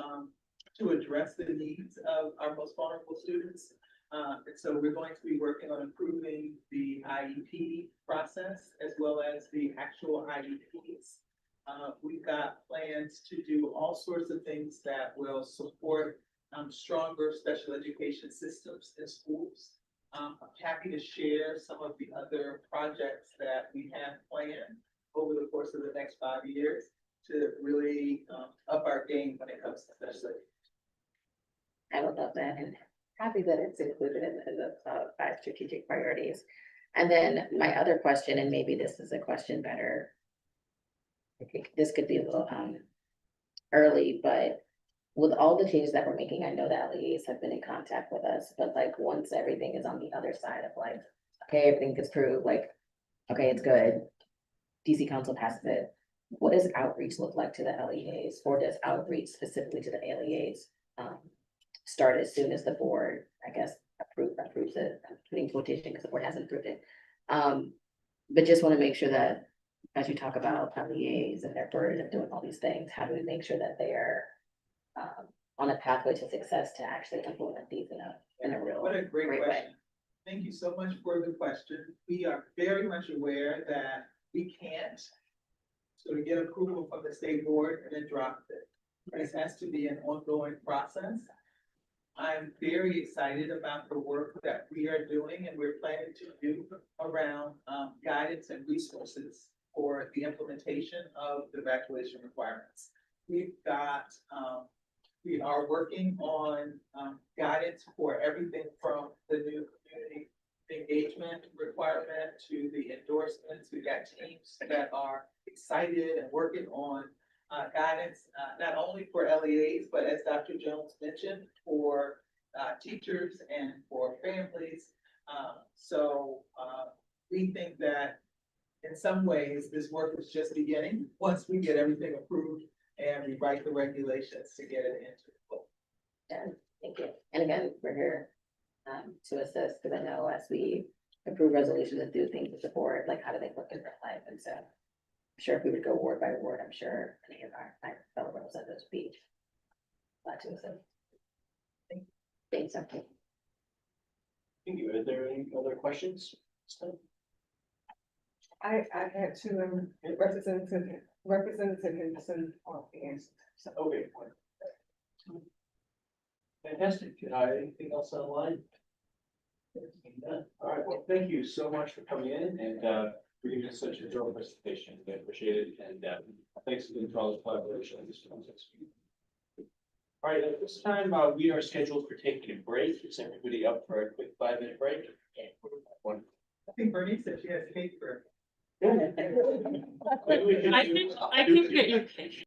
[SPEAKER 6] address the needs of our most vulnerable students. And so we're going to be working on improving the IEP process as well as the actual IEPs. We've got plans to do all sorts of things that will support stronger special education systems in schools. I'm happy to share some of the other projects that we have planned over the course of the next 5 years to really up our game when it comes to special education.
[SPEAKER 1] I would love that, and happy that it's included in the 5 strategic priorities. And then my other question, and maybe this is a question better. I think this could be a little early, but with all the changes that we're making, I know that LEAs have been in contact with us, but like once everything is on the other side of like, okay, everything gets approved, like, okay, it's good. DC Council passes it. What does outreach look like to the LEAs, or does outreach specifically to the LEAs start as soon as the board, I guess, approves it? I'm putting quotation because the board hasn't approved it. But just want to make sure that as you talk about LEAs and their burden of doing all these things, how do we make sure that they are on a pathway to success to actually implement these in a real
[SPEAKER 6] What a great
[SPEAKER 1] way?
[SPEAKER 6] question. Thank you so much for the question. We are very much aware that we can't sort of get approval from the state board and then drop it. This has to be an ongoing process. I'm very excited about the work that we are doing and we're planning to do around guidance and resources for the implementation of the graduation requirements. We've got, we are working on guidance for everything from the new community engagement requirement to the endorsements. We've got teams that are excited and working on guidance, not only for LEAs, but as Dr. Jones mentioned, for teachers and for families. So we think that in some ways, this work is just beginning once we get everything approved and we write the regulations to get it into the book.
[SPEAKER 1] Yeah, thank you. And again, we're here to assist, because I know as we approve resolutions and do things with the board, like how do they look in real life? And so I'm sure if we would go ward by ward, I'm sure any of my fellow representatives would be glad to assist. Thanks, okay.
[SPEAKER 2] Thank you. Are there any other questions?
[SPEAKER 10] I had to Representative Henderson on the answer. So
[SPEAKER 2] Okay. Fantastic. Anything else online? All right. Well, thank you so much for coming in and for giving us such a thorough presentation. I appreciate it. And thanks again for all the collaboration on this process. All right. At this time, we are scheduled for taking a break. Is everybody up for a quick 5-minute break? One.
[SPEAKER 6] I think Bernice said she has cake for.
[SPEAKER 8] I can get your picture.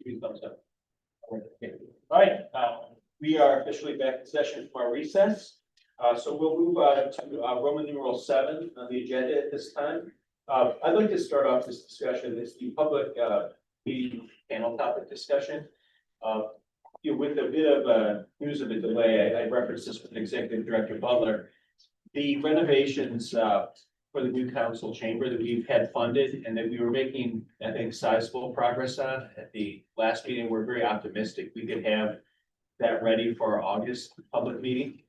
[SPEAKER 2] Give me a thumbs up. All right, we are officially back in session from our recess. So we'll move to Roman numeral 7 on the agenda at this time. I'd like to start off this discussion, this the public meeting panel topic discussion. With a bit of news of a delay, I referenced this with Executive Director Butler. The renovations for the new council chamber that we've had funded and that we were making, I think, sizable progress on at the last meeting, we're very optimistic we could have that ready for our August public meeting.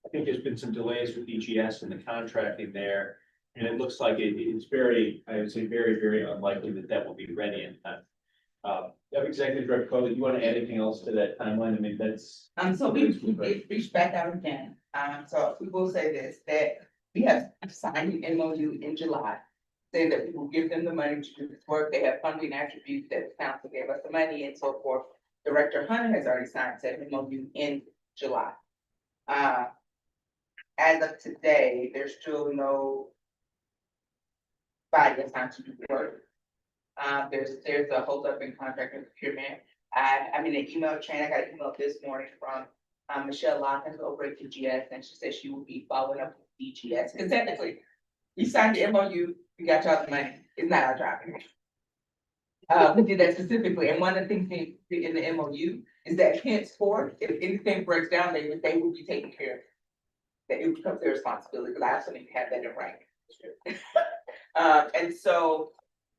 [SPEAKER 2] I think there's been some delays with EGS and the contracting there, and it looks like it's very, I would say, very, very unlikely that that will be ready in time. Executive Director Cole, do you want to add anything else to that timeline? I mean, that's.
[SPEAKER 3] So we've reached back out again. So we will say this, that we have signed an MOU in July, saying that we will give them the money to do this work. They have funding attributes that the council gave us the money and so forth. Director Hunter has already signed said MOU in July. As of today, there's still no body assigned to do the work. There's a hold up in contract and procurement. I'm in an email chain. I got an email this morning from Michelle Lockins over at DGS, and she said she will be following up with DGS. Because technically, we signed the MOU, we got y'all the money. It's not our job anymore. We did that specifically, and one of the things in the MOU is that henceforth, if anything breaks down, they will be taken care of. That it becomes their responsibility, because I also need to have that in writing. And so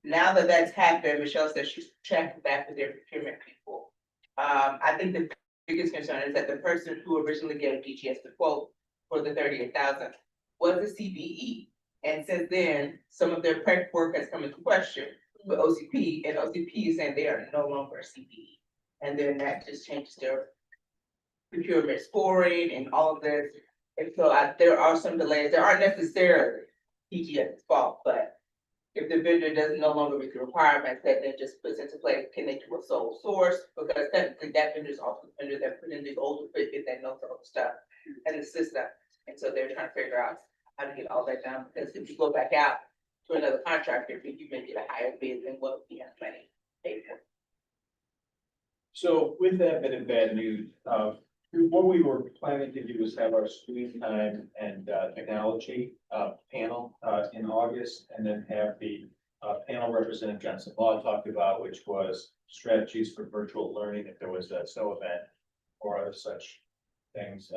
[SPEAKER 3] now that that's happened, Michelle says she's checking back with their procurement people. I think the biggest concern is that the person who originally gave DGS the quote for the 38,000 was a CBE. And since then, some of their prep work has come into question with OCP, and OCP is saying they are no longer a CBE. And then that just changes their procurement scoring and all of this. And so there are some delays. There aren't necessarily DGS's fault, but if the vendor doesn't no longer meet the requirements, that then just puts into place, can they do a sole source? Because technically that vendor is also the vendor that put in the old equipment that knows all the stuff and the system. And so they're trying to figure out how to get all that done, because if you go back out to another contractor, you may get a higher bid than what we have planning paid for.
[SPEAKER 2] So with that bit of bad news, what we were planning to do was have our screen time and technology panel in August, and then have the panel Representative Johnson Law talked about, which was strategies for virtual learning if there was a snow event or other such things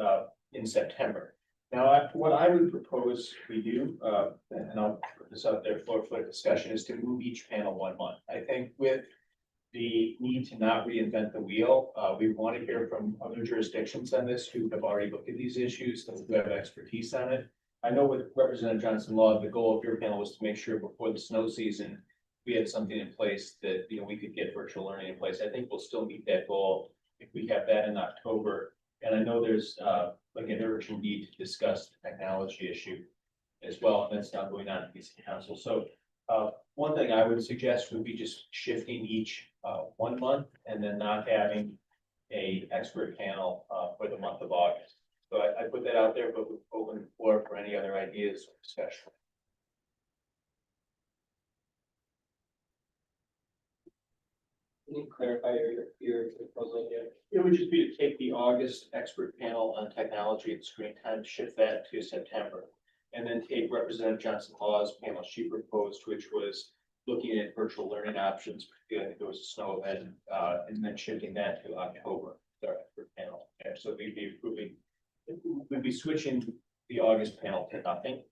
[SPEAKER 2] in September. Now, what I would propose we do, and I'll put this out there for discussion, is to move each panel 1 month. I think with the need to not reinvent the wheel, we want to hear from other jurisdictions on this who have already looked at these issues, who have expertise on it. I know with Representative Johnson Law, the goal of your panel was to make sure before the snow season, we had something in place that, we could get virtual learning in place. I think we'll still meet that goal if we have that in October. And I know there's like an urgent need to discuss the technology issue as well, and that's now going on at the council. So one thing I would suggest would be just shifting each 1 month and then not having a expert panel for the month of August. So I put that out there, but we'll open the floor for any other ideas or discussion.
[SPEAKER 5] Can you clarify your proposal here?
[SPEAKER 2] It would just be to take the August expert panel on technology and screen time, shift that to September. And then take Representative Johnson Law's panel she proposed, which was looking at virtual learning options. I think there was a snow event, and then shifting that to October, the expert panel. And so we'd be switching the August panel to nothing.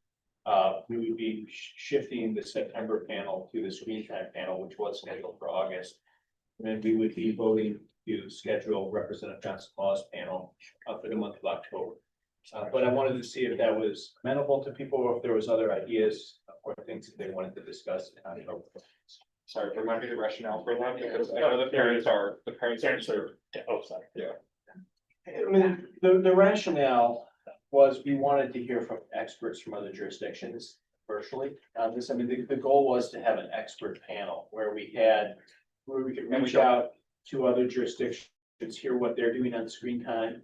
[SPEAKER 2] We would be shifting the September panel to the screen time panel, which was scheduled for August. And then we would be voting to schedule Representative Johnson Law's panel for the month of October. But I wanted to see if that was amenable to people, or if there was other ideas or things that they wanted to discuss in October.
[SPEAKER 11] Sorry, remind me the rationale for that, because I know the parents are sort of, oh, sorry. Yeah.
[SPEAKER 2] I mean, the rationale was we wanted to hear from experts from other jurisdictions virtually. The goal was to have an expert panel where we could reach out to other jurisdictions, hear what they're doing on screen time.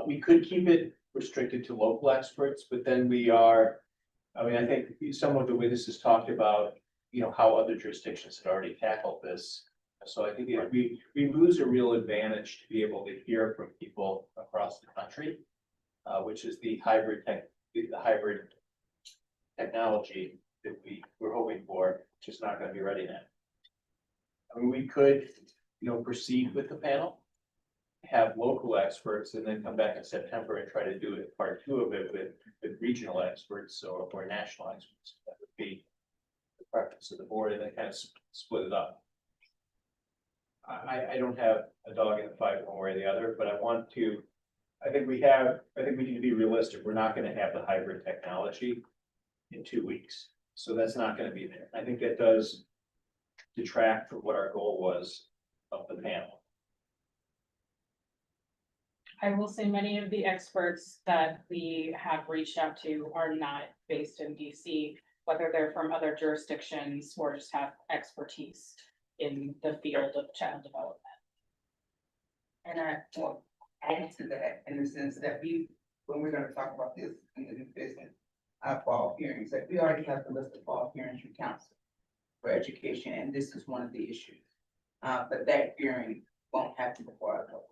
[SPEAKER 2] We could keep it restricted to local experts, but then I think some of the way this is talked about, how other jurisdictions had already tackled this So I think we lose a real advantage to be able to hear from people across the country, which is the hybrid technology that we're hoping for, which is not gonna be ready now. I mean, we could, proceed with the panel, have local experts, and then come back in September and try to do it, part two of it with regional experts or national experts. That would be the preference of the board, and then kind of split it up. I don't have a dog in the fight one way or the other, but I think we need to be realistic. We're not gonna have the hybrid technology in 2 weeks. So that's not gonna be there. I think that does detract from what our goal was of the panel.
[SPEAKER 12] I will say many of the experts that we have reached out to are not based in DC, whether they're from other jurisdictions or just have expertise in the field of child development.
[SPEAKER 3] And I will add to that in the sense that when we're gonna talk about this in the new business, fall hearings, that we already have the list of fall hearings from council for education, and this is one of the issues. But that hearing won't happen before October.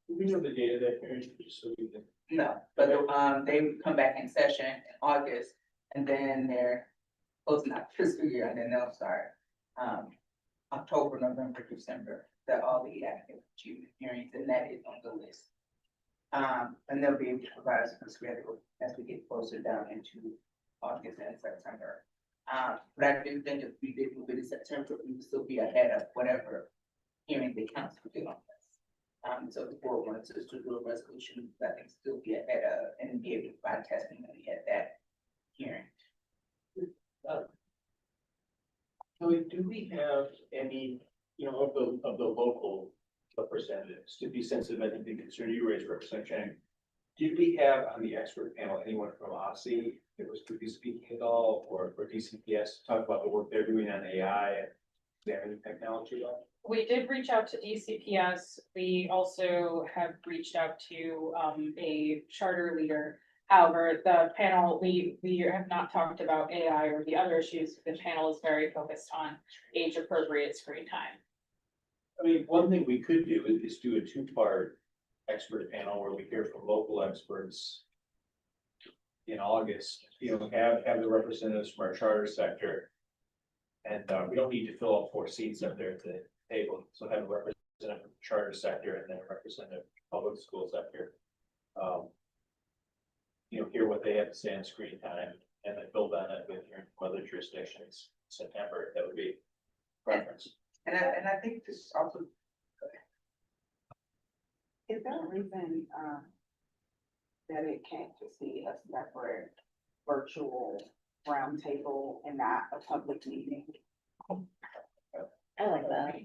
[SPEAKER 2] Do we know the date of that hearing, just so we can?
[SPEAKER 3] No, but they would come back in session in August, and then they're closing out fiscal year, and then they'll start October, November, December, all the active achievement hearings, and that is on the list. And they'll be able to provide us with schedule as we get closer down into August and September. But I do think if we did move it in September, we would still be ahead of whatever hearing the council did on this. So the board wants us to do a resolution that can still be ahead of and be able to provide testimony at that hearing.
[SPEAKER 2] Kelly, do we have any, of the local representatives, to be sensitive, I think the concern you raised, Representative Chang, did we have on the expert panel anyone from OSSI that was to be speaking at all, or DCPS, talk about the work they're doing on AI and examining technology at all?
[SPEAKER 12] We did reach out to DCPS. We also have reached out to a charter leader. However, the panel, we have not talked about AI or the other issues. The panel is very focused on age appropriate screen time.
[SPEAKER 2] I mean, one thing we could do is do a two-part expert panel where we hear from local experts in August, have the representatives from our charter sector. And we don't need to fill all 4 seats up there at the table, so have a representative from the charter sector and then a representative from public school sector. Hear what they have to say on screen time, and then build on that with hearing from other jurisdictions in September. That would be preference.
[SPEAKER 3] And I think this is also.
[SPEAKER 10] Is there a reason, that it can't just be a separate virtual roundtable and not a public meeting?
[SPEAKER 1] I like that.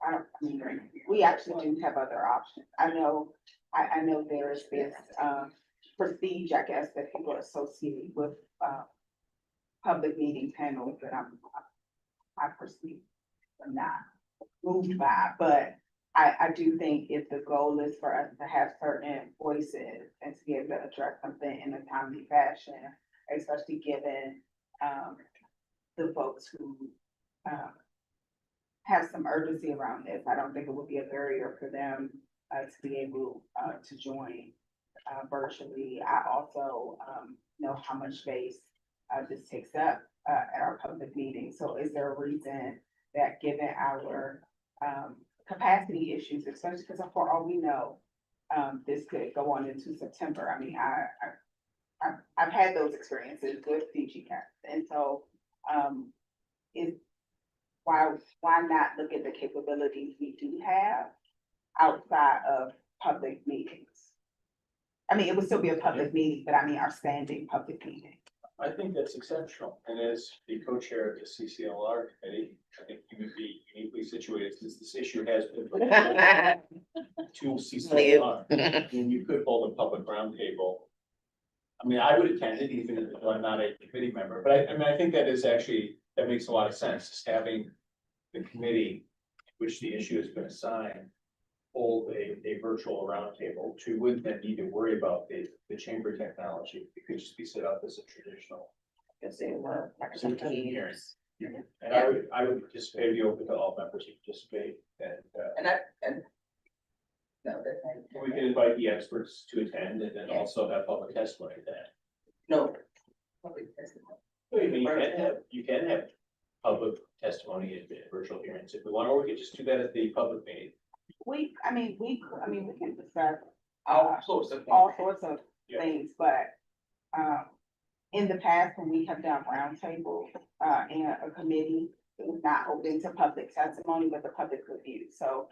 [SPEAKER 10] I mean, we actually do have other options. I know there is this, prestige, I guess, that people associate with, public meeting panels that I perceive am not moved by, but I do think if the goal is for us to have certain voices and to be able to address something in a timely fashion, especially given, the folks who, have some urgency around this, I don't think it would be a barrier for them, to be able, to join, virtually. I also, know how much space, this takes up, at our public meetings. So is there a reason that given our, capacity issues, especially because for all we know, this could go on into September. I mean, I've had those experiences with DG Cats, and so, why not look at the capabilities we do have outside of public meetings? I mean, it would still be a public meeting, but I mean, our standing public meeting.
[SPEAKER 2] I think that's exceptional, and as the co-chair of the CCLR committee, I think you would be uniquely situated since this issue has been to CCLR. And you could hold a public roundtable. I mean, I would attend it even if I'm not a committee member, but I think that makes a lot of sense, just having the committee, which the issue has been assigned, hold a virtual roundtable to wouldn't then need to worry about the chamber technology. It could just be set up as a traditional.
[SPEAKER 1] Because they were
[SPEAKER 2] Zoom hearing. And I would participate, be open to all members who participate, and
[SPEAKER 3] No, that's not.
[SPEAKER 2] we can invite the experts to attend and then also have public testimony at that.
[SPEAKER 3] No. Public testimony.
[SPEAKER 2] Well, you can have public testimony in virtual hearings if we want, or we could just do that at the public meeting.
[SPEAKER 10] We can discuss
[SPEAKER 3] All sorts of.
[SPEAKER 10] all sorts of
[SPEAKER 2] Yeah.
[SPEAKER 10] things, but, in the past, when we have done roundtables, in a committee, it was not open to public testimony, but the public review. So,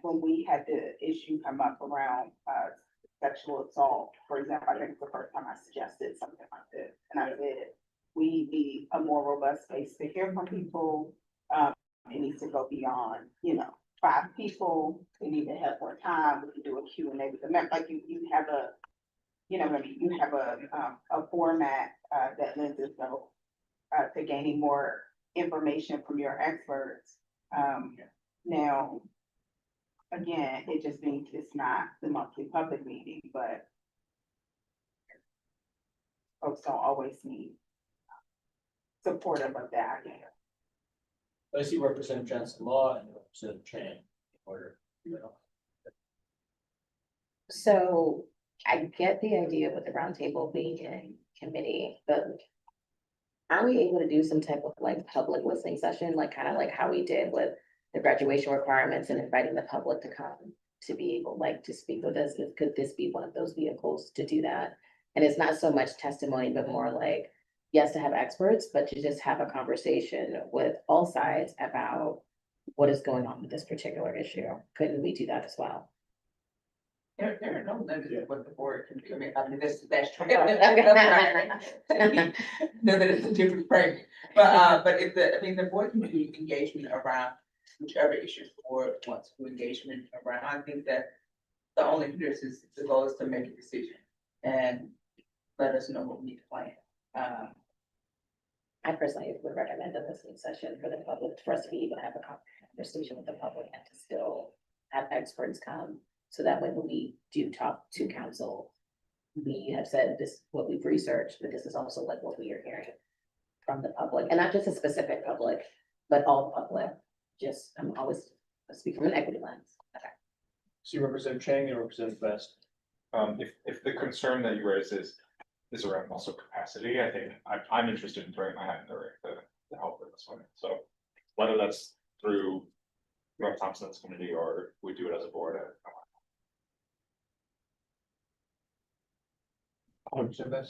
[SPEAKER 10] when we had the issue come up around, sexual assault, for example, I think it's the first time I suggested something like this. And I said, we need a more robust space to hear from people. It needs to go beyond, 5 people. We need to have more time. We can do a Q&A with the member, like you have a, you have a format, that lends itself, to gaining more information from your experts. Now, again, it just means it's not the monthly public meeting, but folks don't always need supportive of that idea.
[SPEAKER 2] I see Representative Johnson Law and Representative Tran. Order,
[SPEAKER 1] So I get the idea with the roundtable being in committee, but are we able to do some type of like public listening session, like kind of like how we did with the graduation requirements and inviting the public to come to be able like to speak with us? Could this be one of those vehicles to do that? And it's not so much testimony, but more like, yes, to have experts, but to just have a conversation with all sides about what is going on with this particular issue. Couldn't we do that as well?
[SPEAKER 3] There are no limits to what the board can do. I mean, that's true. No, that is a different frame. But if the board can do engagement around whichever issues the board wants to engagement around. I think that the only difference is the goal is to make a decision and let us know what we need to plan.
[SPEAKER 1] I personally would recommend a listening session for the public, for us to be able to have a conversation with the public and to still have experts come. So that when we do talk to council, we have said this, what we've researched, but this is also like what we are hearing from the public, and not just a specific public, but all public. Just, I'm always speaking from an equity lens. Okay.
[SPEAKER 2] See Representative Chang and Representative Best.
[SPEAKER 11] If the concern that you raise is around also capacity, I think I'm interested in throwing my hat in the ring to help with this one. So whether that's through Rep. Thompson's committee or we do it as a board.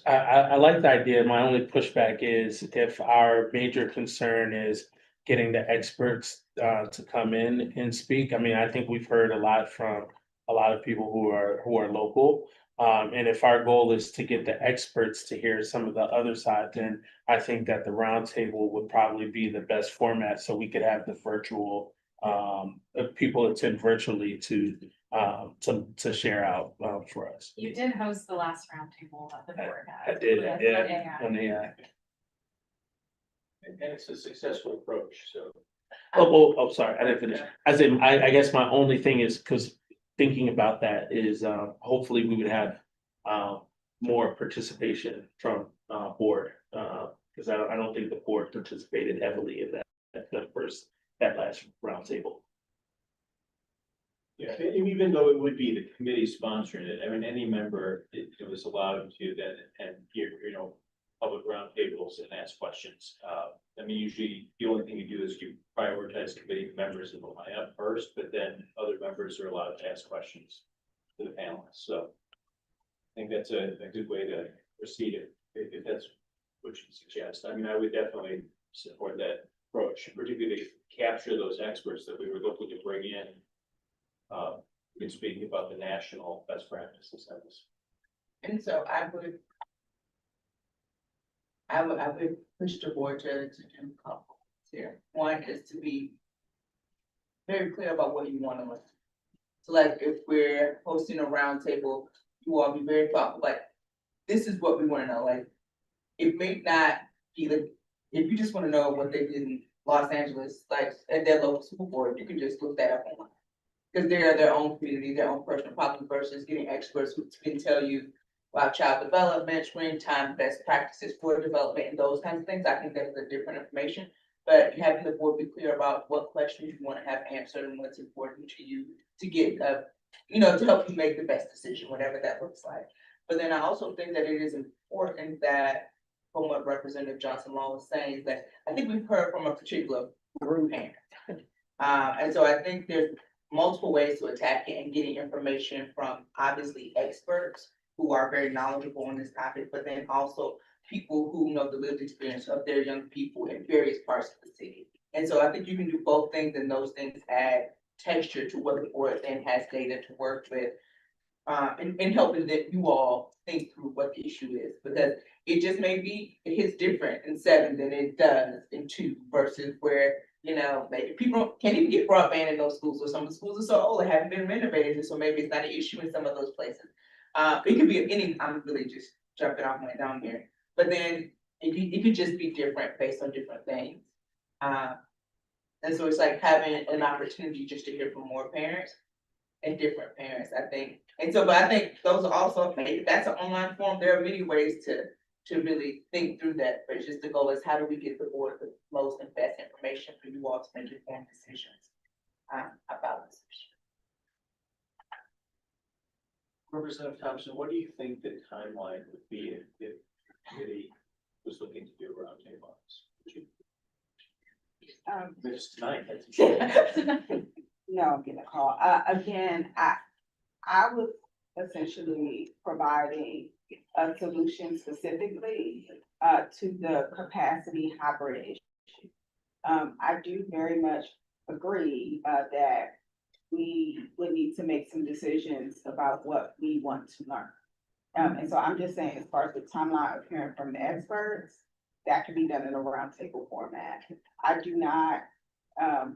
[SPEAKER 13] I like the idea. My only pushback is if our major concern is getting the experts to come in and speak. I mean, I think we've heard a lot from a lot of people who are local. And if our goal is to get the experts to hear some of the other side, then I think that the roundtable would probably be the best format, so we could have the virtual people attend virtually to share out for us.
[SPEAKER 12] You did host the last roundtable that the board had.
[SPEAKER 13] I did,
[SPEAKER 12] Yes,
[SPEAKER 13] yeah,
[SPEAKER 12] on AI.
[SPEAKER 13] on AI.
[SPEAKER 2] And it's a successful approach, so.
[SPEAKER 13] Oh, sorry, I didn't finish. As in, I guess my only thing is, because thinking about that is, hopefully we would have more participation from board. Because I don't think the board participated heavily in that last roundtable.
[SPEAKER 2] Yeah, and even though it would be the committee sponsoring it, I mean, any member, it was allowed to then, and public roundtables and ask questions. I mean, usually the only thing you do is you prioritize committee members in the lineup first, but then other members are allowed to ask questions to the panelists. So I think that's a good way to proceed if that's what you suggest. I mean, I would definitely support that approach, particularly to capture those experts that we were looking to bring in. In speaking about the national best practices on this.
[SPEAKER 3] And so I would push the board to do a couple here. One is to be very clear about what you want to learn. So like if we're hosting a roundtable, you all be very thoughtful, like, this is what we want to know. Like, it may not be like, if you just want to know what they did in Los Angeles, like at their local school board, you can just look that up online. Because they are their own community, their own personal problem versus getting experts who can tell you about child development, screen time, best practices for development, and those kinds of things. I think that's the different information. But having the board be clear about what questions you want to have answered and what's important to you to get, to help you make the best decision, whatever that looks like. But then I also think that it is important that, from what Representative Johnson Law was saying, that I think we've heard from a particular group parent. And so I think there's multiple ways to attack it and getting information from obviously experts who are very knowledgeable on this topic, but then also people who know the lived experience of their young people in various parts of the city. And so I think you can do both things, and those things add texture to what the board then has data to work with. And helping that you all think through what the issue is, because it just may be, it hits different in 7 than it does in 2 versus where, maybe people can't even get broadband in those schools, or some of the schools are so old, they haven't been renovated, and so maybe it's not an issue in some of those places. It could be any, I'm really just jumping off my down here, but then it could just be different based on different things. And so it's like having an opportunity just to hear from more parents and different parents, I think. And so, but I think those are also, maybe that's an online form. There are many ways to really think through that, but it's just the goal is how do we get the board the most and best information for you all to make informed decisions about this issue.
[SPEAKER 2] Representative Thompson, what do you think the timeline would be if the committee was looking to do a roundtable on this? It's tonight.
[SPEAKER 10] No, I'm getting a call. Again, I was essentially providing a solution specifically to the capacity hybrid issue. I do very much agree that we would need to make some decisions about what we want to learn. And so I'm just saying, as far as the timeline of hearing from the experts, that can be done in a roundtable format. I do not,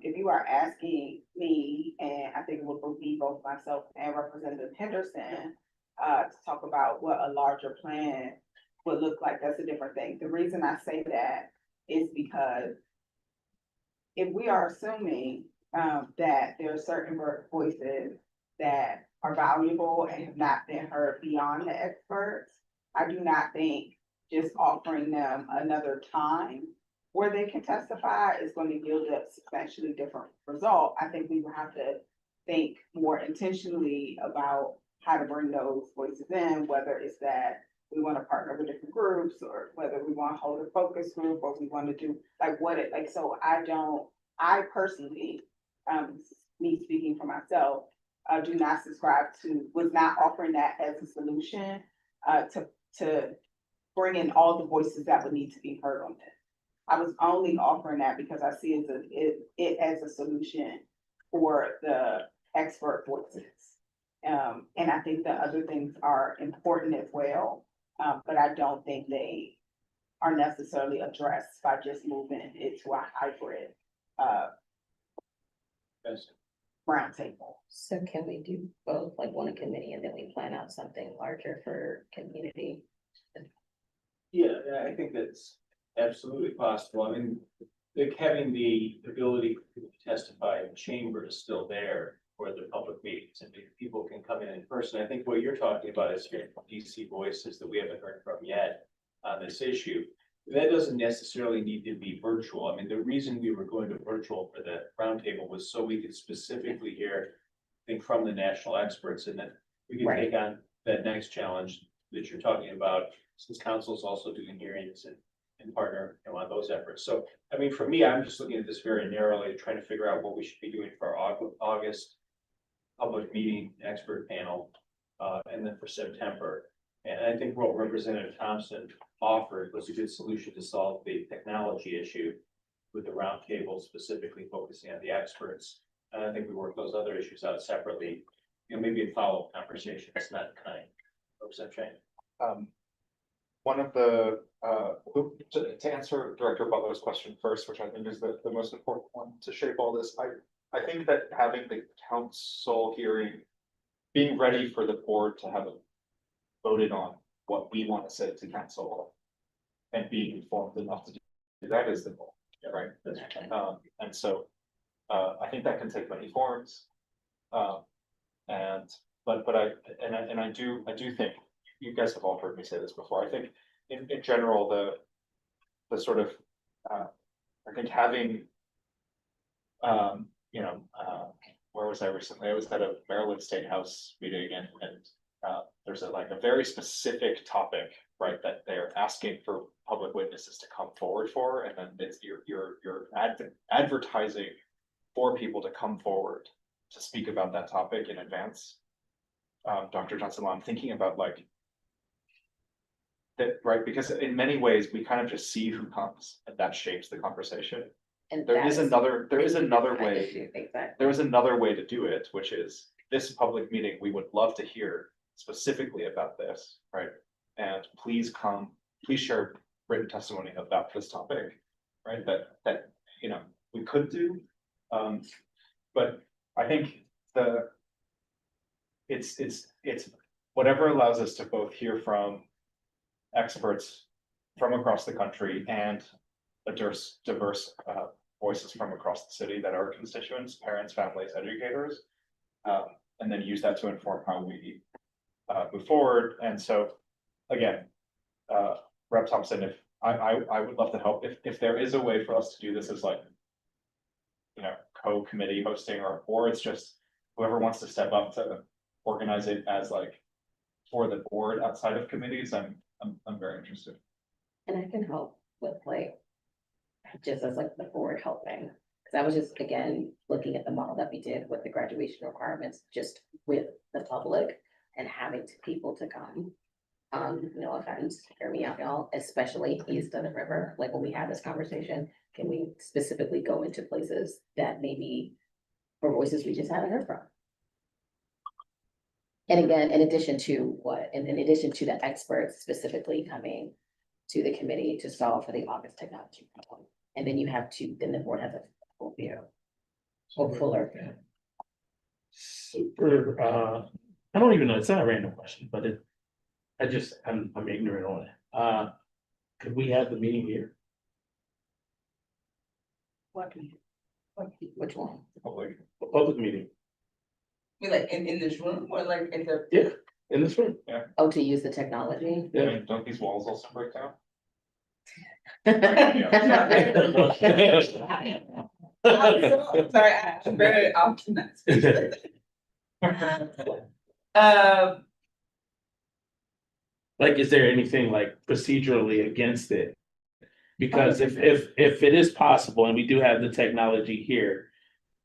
[SPEAKER 10] if you are asking me, and I think it will be both myself and Representative Henderson, to talk about what a larger plan would look like, that's a different thing. The reason I say that is because if we are assuming that there are certain voices that are valuable and have not been heard beyond the experts, I do not think just offering them another time where they can testify is going to yield a substantially different result. I think we will have to think more intentionally about how to bring those voices in, whether it's that we want to partner with different groups, or whether we want to hold a focus group, or we want to do so I personally, me speaking for myself, do not subscribe to, was not offering that as a solution to bring in all the voices that would need to be heard on this. I was only offering that because I see it as a solution for the expert voices. And I think the other things are important as well, but I don't think they are necessarily addressed by just moving it to a hybrid roundtable.
[SPEAKER 1] So can we do both, like one committee and then we plan out something larger for community?
[SPEAKER 2] Yeah, I think that's absolutely possible. I mean, like having the ability to testify in chamber is still there for the public meetings, and people can come in person. I think what you're talking about is hearing from DC voices that we haven't heard from yet on this issue. That doesn't necessarily need to be virtual. I mean, the reason we were going to virtual for the roundtable was so we could specifically hear, I think, from the national experts, and then we could take on that next challenge that you're talking about, since council is also doing hearings and partner on those efforts. So, I mean, for me, I'm just looking at this very narrowly, trying to figure out what we should be doing for our August public meeting expert panel, and then for September. And I think what Representative Thompson offered was a good solution to solve the technology issue with the roundtable specifically focusing on the experts. And I think we work those other issues out separately, maybe in follow-up conversations, not kind of.
[SPEAKER 11] One of the, to answer Director Butler's question first, which I think is the most important one to shape all this, I think that having the council hearing, being ready for the board to have voted on what we want to say to council and being informed enough to do that is the goal, right? And so I think that can take many forms. But I do think you guys have all heard me say this before, I think in general, the sort of, I think having, you know, where was I recently? I was at a Maryland State House meeting and there's like a very specific topic, right, that they're asking for public witnesses to come forward for, and then it's you're advertising for people to come forward to speak about that topic in advance. Dr. Johnson, I'm thinking about like that, right? Because in many ways we kind of just see who comes and that shapes the conversation.
[SPEAKER 1] And
[SPEAKER 11] There
[SPEAKER 1] that
[SPEAKER 11] is another
[SPEAKER 1] kind
[SPEAKER 11] way.
[SPEAKER 1] of issue, exactly.
[SPEAKER 11] There is another way to do it, which is this public meeting, we would love to hear specifically about this, right? And please come, please share written testimony about this topic, right? That, you know, we could do. But I think it's whatever allows us to both hear from experts from across the country and a diverse voices from across the city that are constituents, parents, families, educators, and then use that to inform how we move forward. And so, again, Rep. Thompson, if I would love to help if there is a way for us to do this as like, you know, co-committee hosting, or it's just whoever wants to step up to organize it as like for the board outside of committees, I'm very interested.
[SPEAKER 1] And I can help with like, just as like the board helping. Cause I was just, again, looking at the model that we did with the graduation requirements, just with the public and having people to come. No offense, hear me out, y'all, especially east of the river, like when we had this conversation, can we specifically go into places that maybe for voices we just haven't heard from? And again, in addition to what, and in addition to the experts specifically coming to the committee to solve for the August technology problem. And then you have to, then the board has a full view. Or fuller.
[SPEAKER 13] Super, I don't even know, it's not a random question, but I'm ignorant on it. Could we have the meeting here?
[SPEAKER 1] Which one?
[SPEAKER 13] A public meeting,
[SPEAKER 3] I mean, like in this room or like in the.
[SPEAKER 13] yeah, in this room,
[SPEAKER 1] Oh, to use the technology?
[SPEAKER 11] I mean, don't these walls also break down?
[SPEAKER 3] Sorry, I'm very optimistic.
[SPEAKER 13] like, is there anything like procedurally against it? Because if it is possible and we do have the technology here,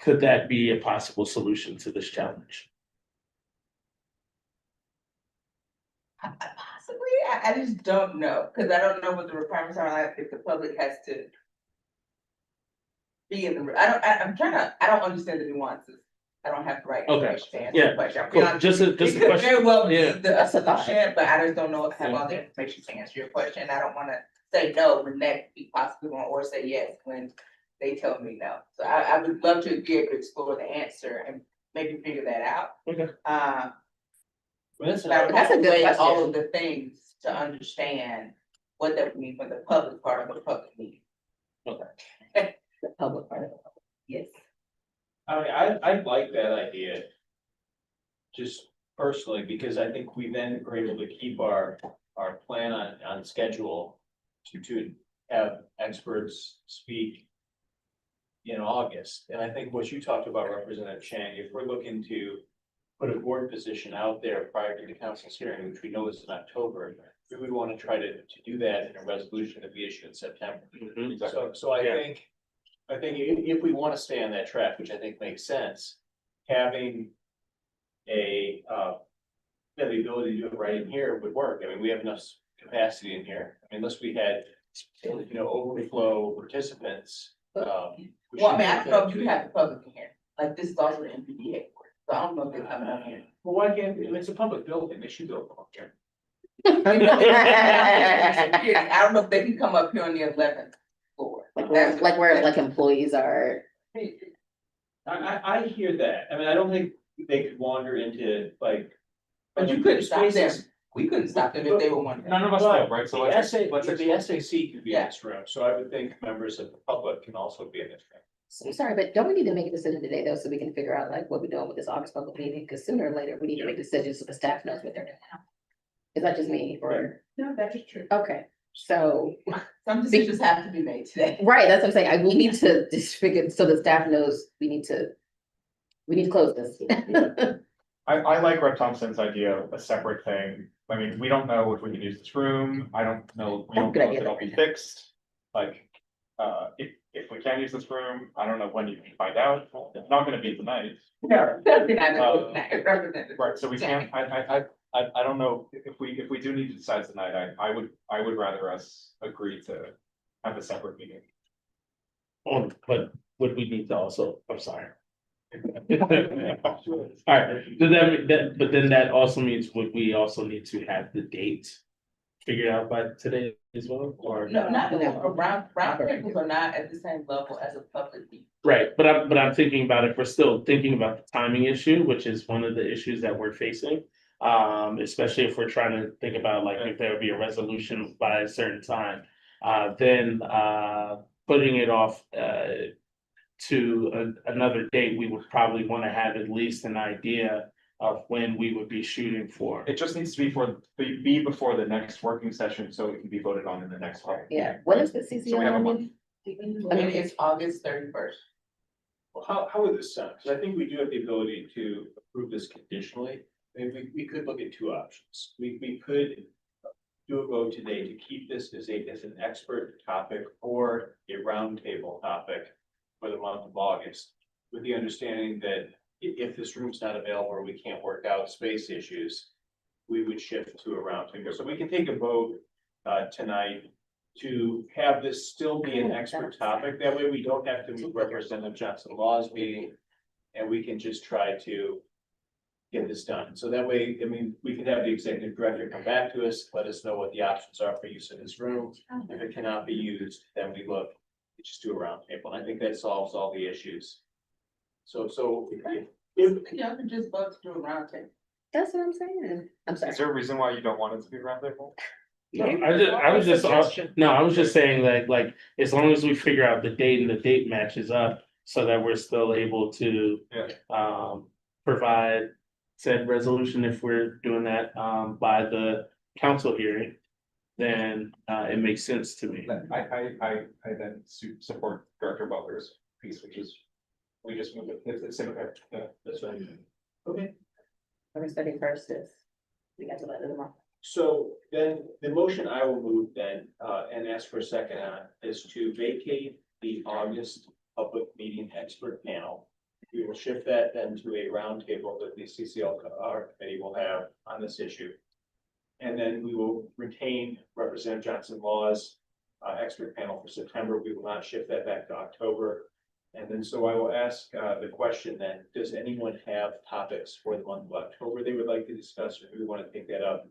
[SPEAKER 13] could that be a possible solution to this challenge?
[SPEAKER 3] Possibly, I just don't know, because I don't know what the requirements are, like if the public has to be in the room. I don't understand the nuances. I don't have the right information to answer the question.
[SPEAKER 13] Cool. Just a
[SPEAKER 3] It could
[SPEAKER 13] question.
[SPEAKER 3] very well be
[SPEAKER 13] Yeah.
[SPEAKER 3] the solution, but I just don't know if I have all the information to answer your question. I don't wanna say no when that could be possible, or say yes when they tell me no. So I would love to be able to explore the answer and maybe figure that out.
[SPEAKER 13] Okay.
[SPEAKER 2] Well, that's
[SPEAKER 3] But I would
[SPEAKER 1] That's
[SPEAKER 3] have
[SPEAKER 1] a
[SPEAKER 3] to
[SPEAKER 1] good
[SPEAKER 3] weigh all
[SPEAKER 1] question.
[SPEAKER 3] of the things to understand what that would mean for the public part of the public meeting.
[SPEAKER 1] The public part of it.
[SPEAKER 3] Yes.
[SPEAKER 2] I mean, I like that idea. Just personally, because I think we then are able to keep our plan on schedule to have experts speak in August. And I think what you talked about, Representative Chang, if we're looking to put a board position out there prior to the council's hearing, which we know is in October, we would want to try to do that in a resolution that we issue in September. So I think if we want to stay on that track, which I think makes sense, having the ability to do it right in here would work. I mean, we have enough capacity in here. I mean, unless we had, overflow participants.
[SPEAKER 3] Well, I mean, I don't know if you have the public in here, like this is also the MPDA, so I don't know if they're coming up here.
[SPEAKER 2] Well, why can't, it's a public building, they should go up here.
[SPEAKER 3] I don't know if they can come up here on the 11th floor.
[SPEAKER 1] Like where like employees are.
[SPEAKER 2] I hear that. I mean, I don't think they could wander into like.
[SPEAKER 3] But you couldn't stop them. We couldn't stop them if they were wondering.
[SPEAKER 11] None of us know, right? So
[SPEAKER 2] The
[SPEAKER 11] let's
[SPEAKER 2] SAC could be in
[SPEAKER 3] Yeah.
[SPEAKER 2] this room, so I would think members of the public can also be in this room.
[SPEAKER 1] So sorry, but don't we need to make a decision today though, so we can figure out like what we're doing with this August public meeting? Because sooner or later, we need to make decisions so the staff knows what they're doing. Is that just me or,
[SPEAKER 3] No, that is true.
[SPEAKER 1] okay, so,
[SPEAKER 3] Some decisions have to be made today.
[SPEAKER 1] right, that's what I'm saying. We need to just figure, so the staff knows we need to close this.
[SPEAKER 11] I like Rep. Thompson's idea of a separate thing. I mean, we don't know if we can use this room. I don't know, we
[SPEAKER 1] That's a
[SPEAKER 11] don't
[SPEAKER 1] good
[SPEAKER 11] know if
[SPEAKER 1] idea,
[SPEAKER 11] it'll
[SPEAKER 1] though,
[SPEAKER 11] be
[SPEAKER 1] right?
[SPEAKER 11] fixed. Like, if we can use this room, I don't know when you can find out. It's not gonna be tonight.
[SPEAKER 3] No, definitely not,
[SPEAKER 11] Uh,
[SPEAKER 3] Representative.
[SPEAKER 11] Right, so we can't, I don't know, if we do need to decide tonight, I would rather us agree to have a separate meeting.
[SPEAKER 13] Oh, but would we need to also, I'm sorry. Alright, does that, but then that also means would we also need to have the date figured out by today as well, or?
[SPEAKER 3] No, not,
[SPEAKER 1] No.
[SPEAKER 3] round tables are not at the same level as a public meeting.
[SPEAKER 13] Right, but I'm thinking about it, we're still thinking about the timing issue, which is one of the issues that we're facing. Especially if we're trying to think about like if there would be a resolution by a certain time, then putting it off to another date, we would probably want to have at least an idea of when we would be shooting for.
[SPEAKER 11] It just needs to be before the next working session, so it can be voted on in the next one.
[SPEAKER 1] Yeah, when is the
[SPEAKER 11] So we have a
[SPEAKER 1] CCL
[SPEAKER 11] month.
[SPEAKER 1] meeting?
[SPEAKER 3] I mean, it's August 31st.
[SPEAKER 2] Well, how would this sound? Because I think we do have the ability to approve this conditionally. I mean, we could look at two options. We could do a vote today to keep this as an expert topic or a roundtable topic for the month of August, with the understanding that if this room's not available or we can't work out space issues, we would shift to a roundtable. So we can take a vote tonight to have this still be an expert topic. That way we don't have to move Representative Johnson Law's meeting, and we can just try to get this done. So that way, I mean, we can have the executive director come back to us, let us know what the options are for use of this room. If it cannot be used, then we just do a roundtable. And I think that solves all the issues. So if
[SPEAKER 3] Y'all can just vote to do a round table.
[SPEAKER 1] That's what I'm saying. I'm sorry.
[SPEAKER 11] Is there a reason why you don't want it to be roundtable?
[SPEAKER 13] No, I was just saying that, like, as long as we figure out the date and the date matches up, so that we're still able to.
[SPEAKER 11] Yeah.
[SPEAKER 13] Provide said resolution if we're doing that, by the council hearing. Then, it makes sense to me.
[SPEAKER 11] I then support Director Butler's piece, which is, we just move it, it's similar, that's right.
[SPEAKER 2] okay.
[SPEAKER 1] August 31st is, we got to let them know.
[SPEAKER 2] So then the motion I will move then, and ask for a second on, is to vacate the August public meeting expert panel. We will shift that then to a roundtable that the CCL committee will have on this issue. And then we will retain Representative Johnson Law's expert panel for September. We will not shift that back to October. And then, so I will ask the question then, does anyone have topics for the month of October they would like to discuss, or do we want to take that up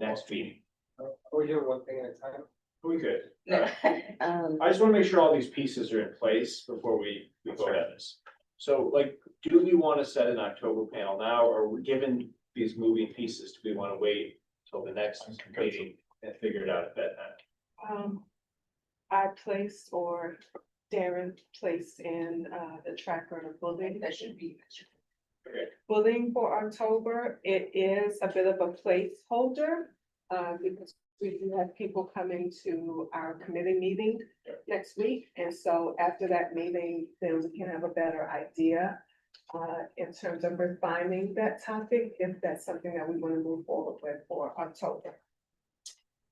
[SPEAKER 2] next meeting?
[SPEAKER 5] Are we doing one thing at a time?
[SPEAKER 2] We could.
[SPEAKER 1] Um,
[SPEAKER 2] I just want to make sure all these pieces are in place before we vote on this. So like, do we want to set an October panel now, or we given these moving pieces, do we want to wait till the next meeting and figure it out at that time?
[SPEAKER 14] I placed, or Darren placed in the tracker of bullying.
[SPEAKER 3] That should be.
[SPEAKER 2] Okay.
[SPEAKER 14] Bullying for October, it is a bit of a placeholder, because we do have people coming to our committee meeting next week. And so after that meeting, then we can have a better idea in terms of refining that topic, if that's something that we want to move forward with for October.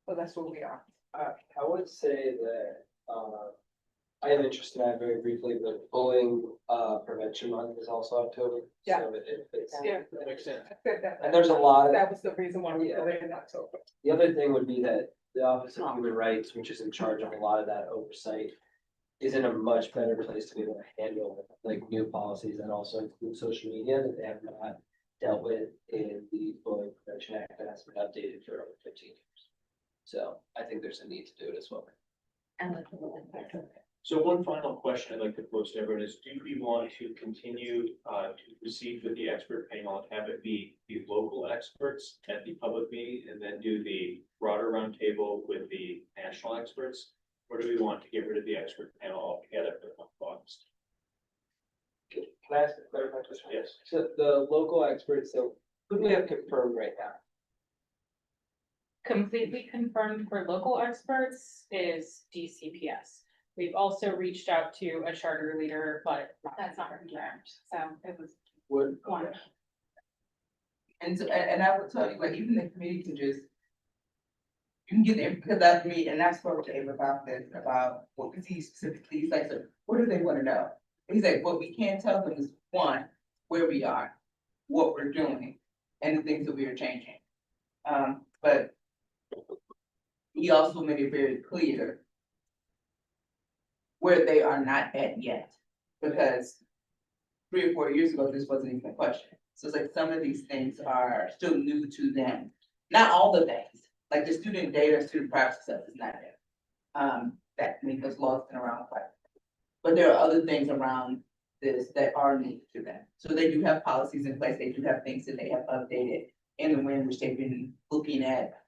[SPEAKER 14] So that's where we are.
[SPEAKER 5] I would say that, I am interested in that very briefly, but bullying, prevention month is also October.
[SPEAKER 14] Yeah.
[SPEAKER 5] So it's,
[SPEAKER 14] Yeah.
[SPEAKER 2] That makes sense.
[SPEAKER 14] I said that.
[SPEAKER 5] and there's a lot of.
[SPEAKER 14] That was the reason why we put it in October.
[SPEAKER 5] The other thing would be that the Office of Human Rights, which is in charge of a lot of that oversight, is in a much better place to be able to handle like new policies that also include social media that they have not dealt with in the Bullying Prevention Act that has been updated for over 15 years. So I think there's a need to do it as well.
[SPEAKER 2] So one final question I'd like to pose to everyone is, do we want to continue to proceed with the expert panel and have it be the local experts at the public meeting and then do the broader roundtable with the national experts? Or do we want to get rid of the expert panel altogether for the month of August?
[SPEAKER 5] Can I ask a clarifying question?
[SPEAKER 2] Yes.
[SPEAKER 5] So the local experts, so who do we have confirmed right now?
[SPEAKER 12] completely confirmed for local experts is DCPS. We've also reached out to a charter leader, but that's not confirmed, so it was one.
[SPEAKER 3] And so, and I would tell you, like, even the committee can just. You can get there, because that's me, and I spoke to Abe about this, about, well, because he specifically, he's like, so what do they wanna know? He's like, what we can tell them is, one, where we are, what we're doing, and the things that we are changing. But he also made it very clear where they are not at yet, because 3 or 4 years ago, this wasn't even a question. So it's like some of these things are still new to them. Not all the things, like the student data, student privacy stuff is not there. That, I mean, those laws been around quite. But there are other things around this that are new to them. So they do have policies in place, they do have things that they have updated in the way in which they've been looking at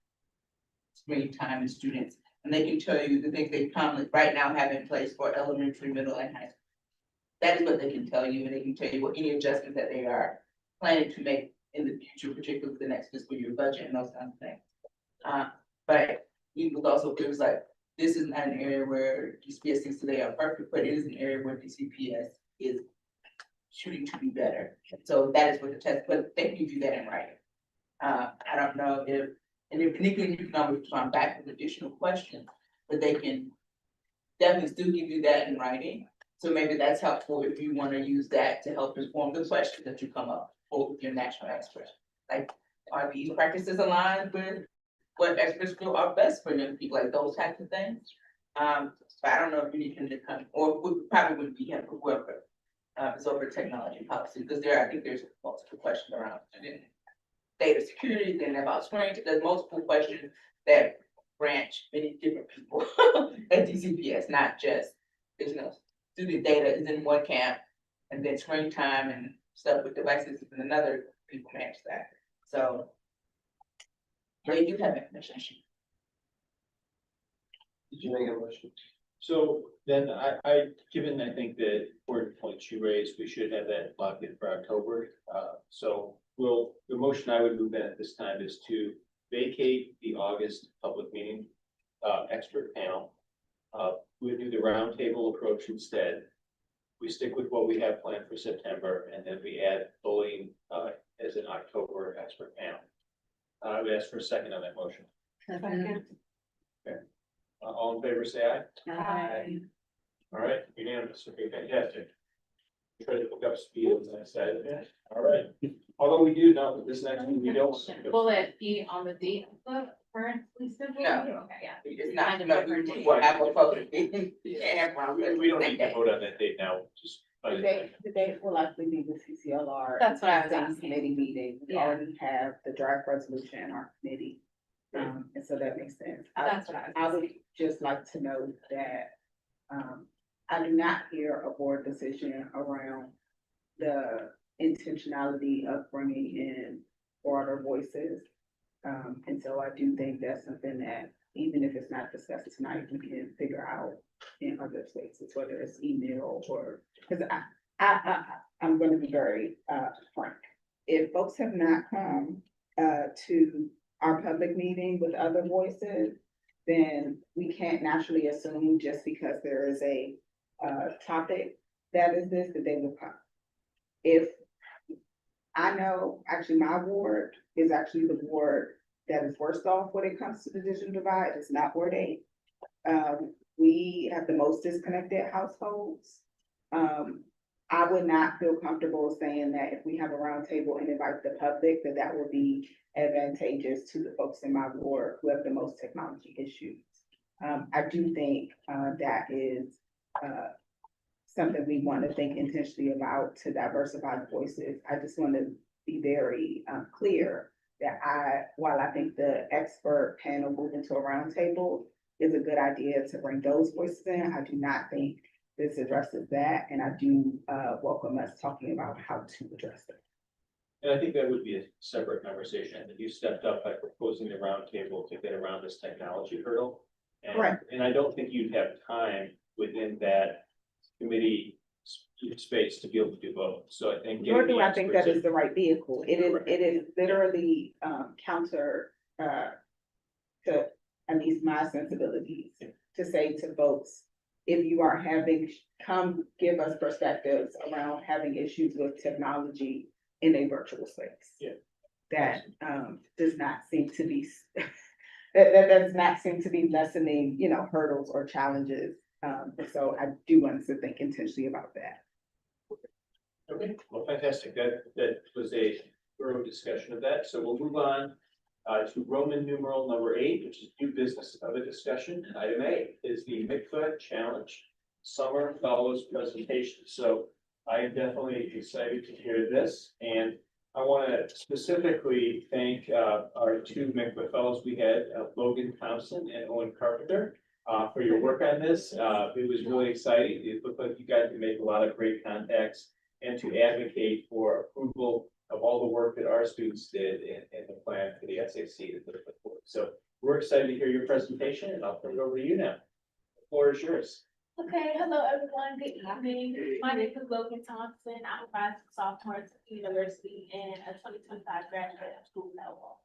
[SPEAKER 3] screen time and students. And they can tell you the things they currently right now have in place for elementary, middle, and high school. That is what they can tell you, and they can tell you what any adjustments that they are planning to make in the future, particularly the next fiscal year budget and those kinds of things. But he was also, it was like, this is not an area where DCPS thinks they are perfect, but it is an area where DCPS is shooting to be better. So that is what the test, but they can do that in writing. I don't know if, and if particularly you can always come back with additional questions, but they can definitely still give you that in writing. So maybe that's helpful if you want to use that to help inform the questions that you come up with your national experts. Like, are these practices aligned with what experts feel are best for young people, like those types of things? So I don't know if you need him to come, or would probably would be him, whoever is over technology policy, because I think there's multiple questions around student data security, then about screen, there's multiple questions that branch many different people at DCPS, not just, there's no student data is in one camp, and then screen time and stuff with devices is in another, people manage that. So they do have information.
[SPEAKER 5] Did you make a motion?
[SPEAKER 2] So then given I think the important points you raised, we should have that locked in for October. So the motion I would move in at this time is to vacate the August public meeting, expert panel. We do the roundtable approach instead. We stick with what we have planned for September, and then we add bullying, as an October expert panel. I would ask for a second on that motion. Okay. All in favor, say aye. All right, unanimous. Okay, fantastic. Try to pick up speed as I said. All right. Although we do know that this next week we don't.
[SPEAKER 12] Will it be on the date of the currently scheduled?
[SPEAKER 3] No.
[SPEAKER 12] Okay, yeah.
[SPEAKER 3] It's not, no, we will have a public meeting.
[SPEAKER 2] We don't need to vote on that date now, just.
[SPEAKER 10] The date will likely be the CCLR.
[SPEAKER 12] That's what I was
[SPEAKER 10] same
[SPEAKER 12] asking.
[SPEAKER 10] Committee meeting, we
[SPEAKER 12] Yeah.
[SPEAKER 10] already have the draft resolution in our committee. And so that makes sense.
[SPEAKER 12] That's what I was
[SPEAKER 10] I would just like to note that, I do not hear a board decision around the intentionality of bringing in broader voices. And so I do think that's something that, even if it's not discussed tonight, we can figure out in other spaces, whether it's email or, because I'm gonna be very, frank. If folks have not come, to our public meeting with other voices, then we can't naturally assume just because there is a, topic that is this, that they will come. If I know, actually, my ward is actually the ward that is worst off when it comes to the digital divide. It's not Ward 8. We have the most disconnected households. I would not feel comfortable saying that if we have a roundtable and invite the public, that will be advantageous to the folks in my ward who have the most technology issues. I do think that is something we want to think intentionally about to diversify the voices. I just want to be very clear that while I think the expert panel moving to a roundtable is a good idea to bring those voices in, I do not think this addresses that, and I do welcome us talking about how to address it.
[SPEAKER 2] And I think that would be a separate conversation, that you stepped up by proposing the roundtable to get around this technology hurdle.
[SPEAKER 10] Correct.
[SPEAKER 2] And I don't think you'd have time within that committee space to be able to do both, so I think.
[SPEAKER 10] Nor do
[SPEAKER 2] getting the
[SPEAKER 10] I think that
[SPEAKER 2] experts
[SPEAKER 10] is the right vehicle. It is literally counter to, at least my sensibilities, to say to folks, if you are having, come give us perspectives around having issues with technology in a virtual space.
[SPEAKER 2] Yeah.
[SPEAKER 10] That does not seem to be, that does not seem to be lessening, you know, hurdles or challenges. So I do want us to think intentionally about that.
[SPEAKER 2] Okay, well, fantastic. That was a thorough discussion of that. So we'll move on to Roman numeral number 8, which is new business and other discussion. And item A is the Mikvah Challenge Summer Fellows presentation. So I am definitely excited to hear this. And I want to specifically thank our 2 Mikvah Fellows we had, Logan Thompson and Owen Carpenter, for your work on this. It was really exciting. It looked like you guys could make a lot of great contacts and to advocate for approval of all the work that our students did and the plan for the SAC that they're put forward. So we're excited to hear your presentation, and I'll turn it over to you now. The floor is yours.
[SPEAKER 15] Okay, hello everyone, good evening. My name is Logan Thompson. I'm a rising sophomore at the university and a 2025 graduate of school level.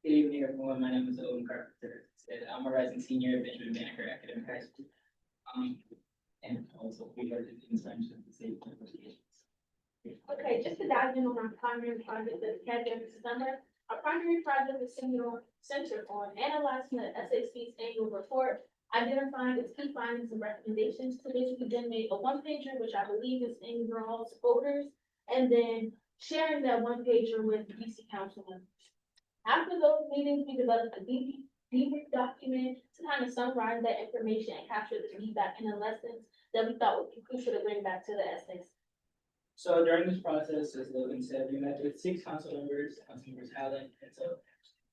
[SPEAKER 8] Good evening, everyone. My name is Owen Carpenter. I'm a rising senior at Benjamin Banneker Academic High School. And also we are the instructions of the state negotiations.
[SPEAKER 15] Okay, just to dive in on our primary project this academic summer, our primary project is centered on analyzing the SAC's annual report, identifying its key findings and recommendations, to which we then made a one-pager, which I believe is in your all's folders, and then sharing that one-pager with DC council members. After those meetings, we developed a debrief document to kind of summarize that information and capture the feedback and the lessons that we thought would be crucial to bring back to the SAC.
[SPEAKER 8] So during this process, as Logan said, we met with 6 council members Allen, Pinto,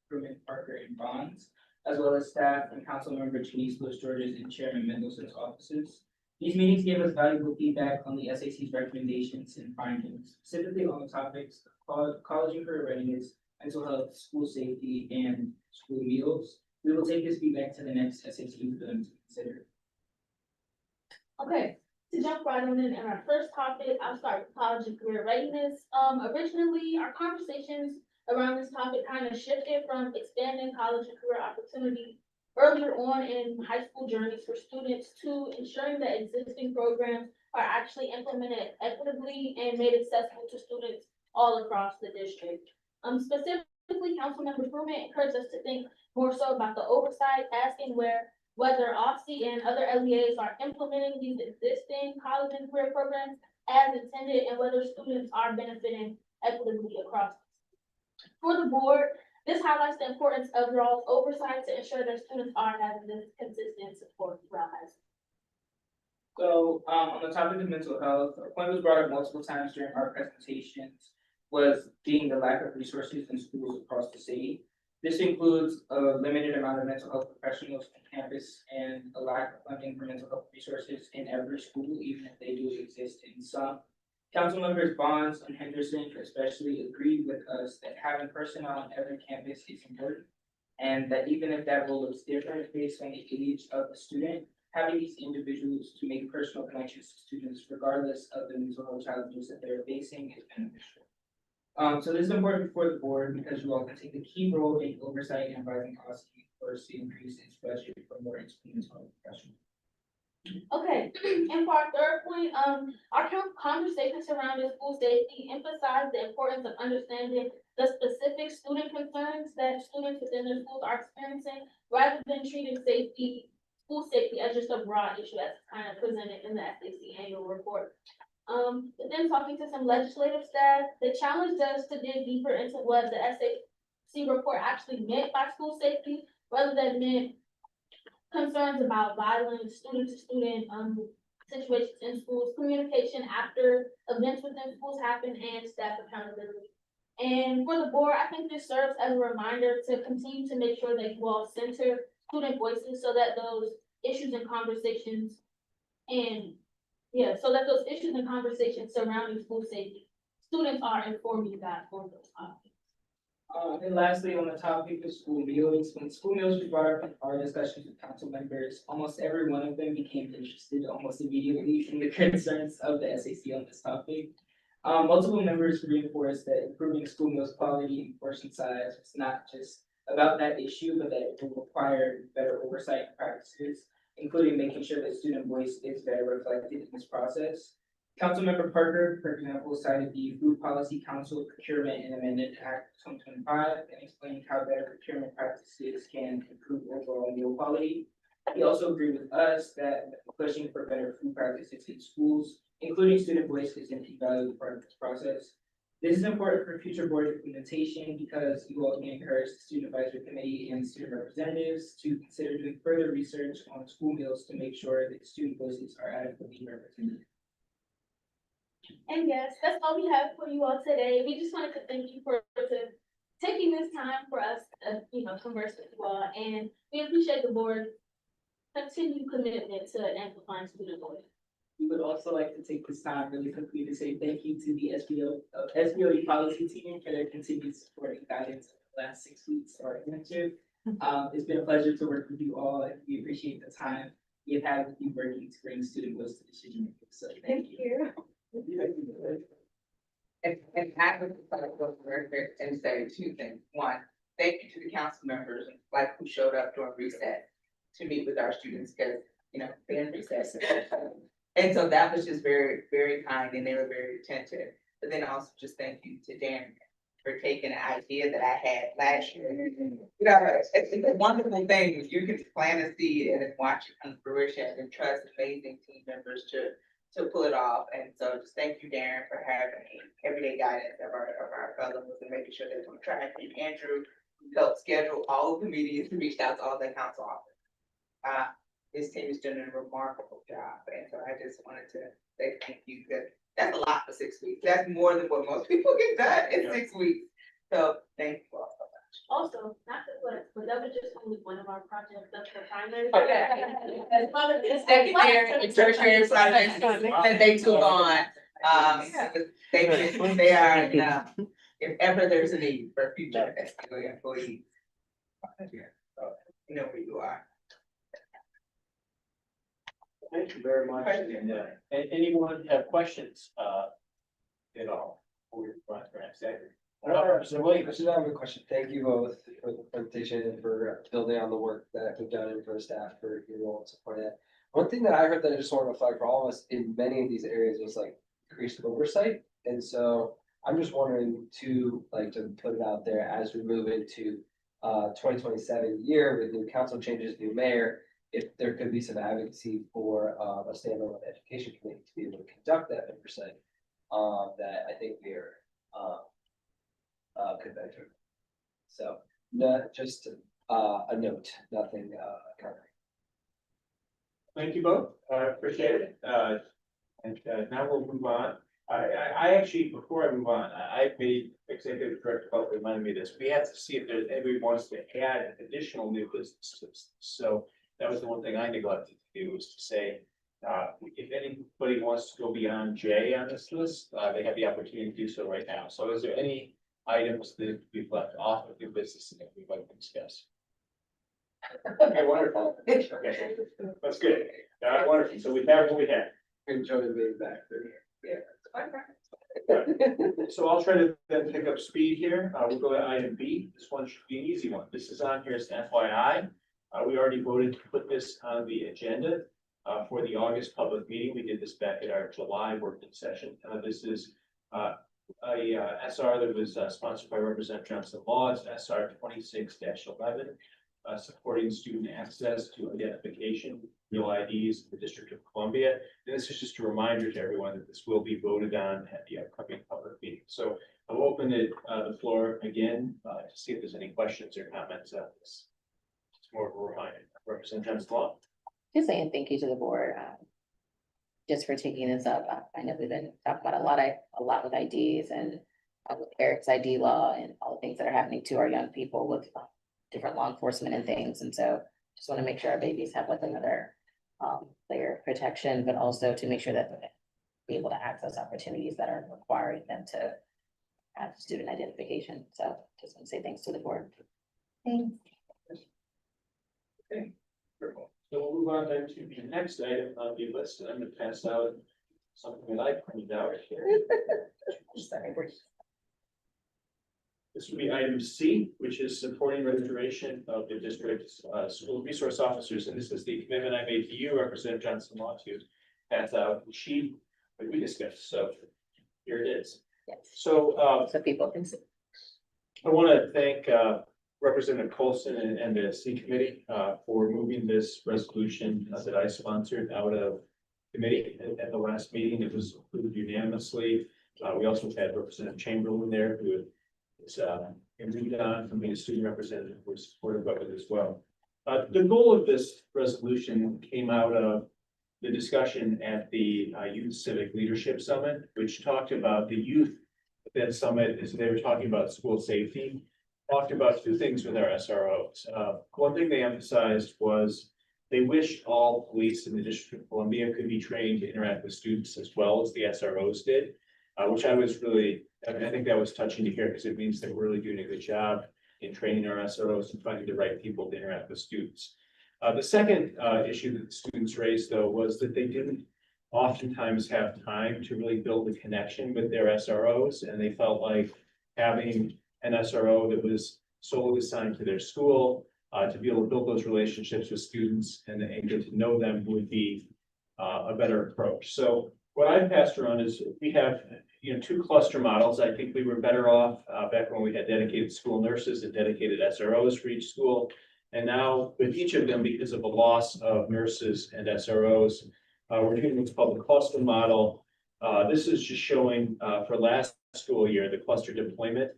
[SPEAKER 8] Crewman, Parker, and Bonds, as well as staff and council member Denise Lewis Georges and Chairman Mendelson's offices. These meetings gave us valuable feedback on the SAC's recommendations and findings, specifically on the topics of college and career readiness, mental health, school safety, and school meals. We will take this feedback to the next SAC for them to consider.
[SPEAKER 15] Okay, to jump right on in our first topic, I'll start with college and career readiness. Originally, our conversations around this topic kind of shifted from expanding college and career opportunity earlier on in high school journeys for students to ensuring that existing programs are actually implemented equitably and made accessible to students all across the district. Specifically, Councilmember Fruman encouraged us to think more so about the oversight, asking whether OFSI and other LEAs are implementing these existing college and career programs as intended and whether students are benefiting equitably across. For the board, this highlights the importance of your all's oversight to ensure that students are having this consistent support throughout high school.
[SPEAKER 8] So, on the topic of mental health, a point was brought up multiple times during our presentations was being the lack of resources in schools across the city. This includes a limited amount of mental health professionals on campus and a lack of funding for mental health resources in every school, even if they do exist in some. Council members Bonds and Henderson especially agreed with us that having personnel on every campus is important, and that even if that role looks different based on the age of the student, having these individuals to make personal connections to students regardless of the mental health challenges that they're facing is beneficial. So this is important for the board because you all can take a key role in oversight and advising costs to increase its budget for more mental health professionals.
[SPEAKER 15] Okay, and for our third point, our conversations surrounding school safety emphasize the importance of understanding the specific student concerns that students within their schools are experiencing, rather than treating school safety as just a broad issue as kind of presented in the SAC annual report. But then talking to some legislative staff, they challenged us to dig deeper into what the SAC report actually meant by school safety, rather than meant concerns about violence, student-to-student situations in schools, communication after events within schools happen, and staff accountability. And for the board, I think this serves as a reminder to continue to make sure that you all center student voices so that those issues and conversations surrounding school safety, students are informing that on those topics.
[SPEAKER 8] And lastly, on the topic of school meals, when school meals was brought up in our discussions with council members, almost every one of them became interested almost immediately in the concerns of the SAC on this topic. Multiple members reinforced that improving school meals quality and portion size was not just
[SPEAKER 3] about that issue, but that it will require better oversight practices, including making sure that student voice is better reflected in this process. Councilmember Parker, for example, cited the Food Policy Council Procurement and Amendment Act 2025 and explained how better procurement practices can improve overall meal quality. He also agreed with us that pushing for better food practices in schools, including student voice, is an invaluable part of this process. This is important for future board implementation because you all can encourage the student advisory committee and student representatives to consider doing further research on school meals to make sure that student voices are adequately represented.
[SPEAKER 15] And yes, that's all we have for you all today. We just wanted to thank you for taking this time for us to, converse with you all. And we appreciate the board's continued commitment to amplifying student voice.
[SPEAKER 3] We would also like to take this time really quickly to say thank you to the SBOE policy team for their continued support and guidance in the last 6 weeks of our internship. It's been a pleasure to work with you all, and we appreciate the time we have had with you working to bring student voice to decision making. So thank you.
[SPEAKER 16] And I would just like to go to record and say two things. One, thank you to the council members, like who showed up during recess to meet with our students, because, they're in recess. And so that was just very, very kind, and they were very attentive. But then also just thank you to Darren for taking an idea that I had last year. It's a wonderful thing when you can plant a seed and then watch it come to fruition and trust amazing team members to pull it off. And so just thank you, Darren, for having everyday guidance of our fellows and making sure that we're track. And Andrew helped schedule all of the meetings and reached out to all the council office. This team is doing a remarkable job. And so I just wanted to say thank you, because that's a lot for 6 weeks. That's more than what most people get done in 6 weeks. So thank you all so much.
[SPEAKER 15] Also, not to flex, but that was just only one of our projects. That's the primary.
[SPEAKER 16] Secondary and tertiary projects that they took on. They are, if ever there's a need for future SBOE employees. So, you know where you are.
[SPEAKER 2] Thank you very much. And anyone have questions, at all? For your
[SPEAKER 5] So wait, I should have a question. Thank you both for the presentation and for building on the work that we've done and for the staff for your role and support that. One thing that I heard that I just want to flag for all of us in many of these areas was like increased oversight. And so I'm just wondering to put it out there as we move into 2027 year with new council changes, new mayor, if there could be some advocacy for a standalone education committee to be able to conduct that oversight, that I think we are could benefit. So not just a note, nothing current.
[SPEAKER 2] Thank you both. Appreciate it. And now we'll move on. I actually, before I move on, I made Executive Director Butler reminded me of this. We have to see if there's anybody wants to add additional new businesses. So that was the one thing I neglected to do, was to say, if anybody wants to go beyond J on this list, they have the opportunity to do so right now. So is there any items that we've left off of new business that we'd like to discuss? Okay, wonderful. Okay, that's good. Wonderful. So we have what we have.
[SPEAKER 5] Enjoy the being back there.
[SPEAKER 2] So I'll try to then pick up speed here. We'll go to item B. This one should be an easy one. This is on here as an FYI. We already voted to put this on the agenda for the August public meeting. We did this back at our July working session. This is a SR that was sponsored by Representative Johnson Law. It's SR 26-11, supporting student access to identification, real IDs in the District of Columbia. And this is just a reminder to everyone that this will be voted on at the upcoming public meeting. So I'll open the floor again to see if there's any questions or comments on this. It's more of a reminder. Representative Johnson Law.
[SPEAKER 1] Just saying thank you to the board, just for taking this up. I know we've been talking about a lot with IDs and with Eric's ID law and all the things that are happening to our young people with different law enforcement and things. And so just want to make sure our babies have like another layer of protection, but also to make sure that they're be able to access opportunities that are requiring them to have student identification. So just want to say thanks to the board. Thanks.
[SPEAKER 2] Okay. So we'll move on then to the next item on the list. I'm going to pass out something that I printed out here.
[SPEAKER 1] Sorry.
[SPEAKER 2] This would be item C, which is supporting restoration of the district's school resource officers. And this is the commitment I made to you, Representative Johnson Law, to pass out the sheet that we discussed. So here it is.
[SPEAKER 1] Yes.
[SPEAKER 2] So
[SPEAKER 1] So people can see.
[SPEAKER 2] I want to thank Representative Colson and the C committee for moving this resolution that I sponsored out of committee at the last meeting. It was approved unanimously. We also had Representative Chamberlain there who is moved on from being a student representative, who was supportive of it as well. The goal of this resolution came out of the discussion at the Youth Civic Leadership Summit, which talked about the youth at that summit, as they were talking about school safety, talked about two things with our SROs. One thing they emphasized was they wished all police in the District of Columbia could be trained to interact with students as well as the SROs did, which I was really, I mean, I think that was touching to hear because it means that we're really doing a good job in training our SROs and finding the right people to interact with students. The second issue that the students raised, though, was that they didn't oftentimes have time to really build a connection with their SROs, and they felt like having an SRO that was solely assigned to their school to be able to build those relationships with students and get to know them would be a better approach. So what I passed around is we have, two cluster models. I think we were better off back when we had dedicated school nurses and dedicated SROs for each school. And now with each of them, because of a loss of nurses and SROs, we're doing what's called the cluster model. This is just showing for last school year, the cluster deployment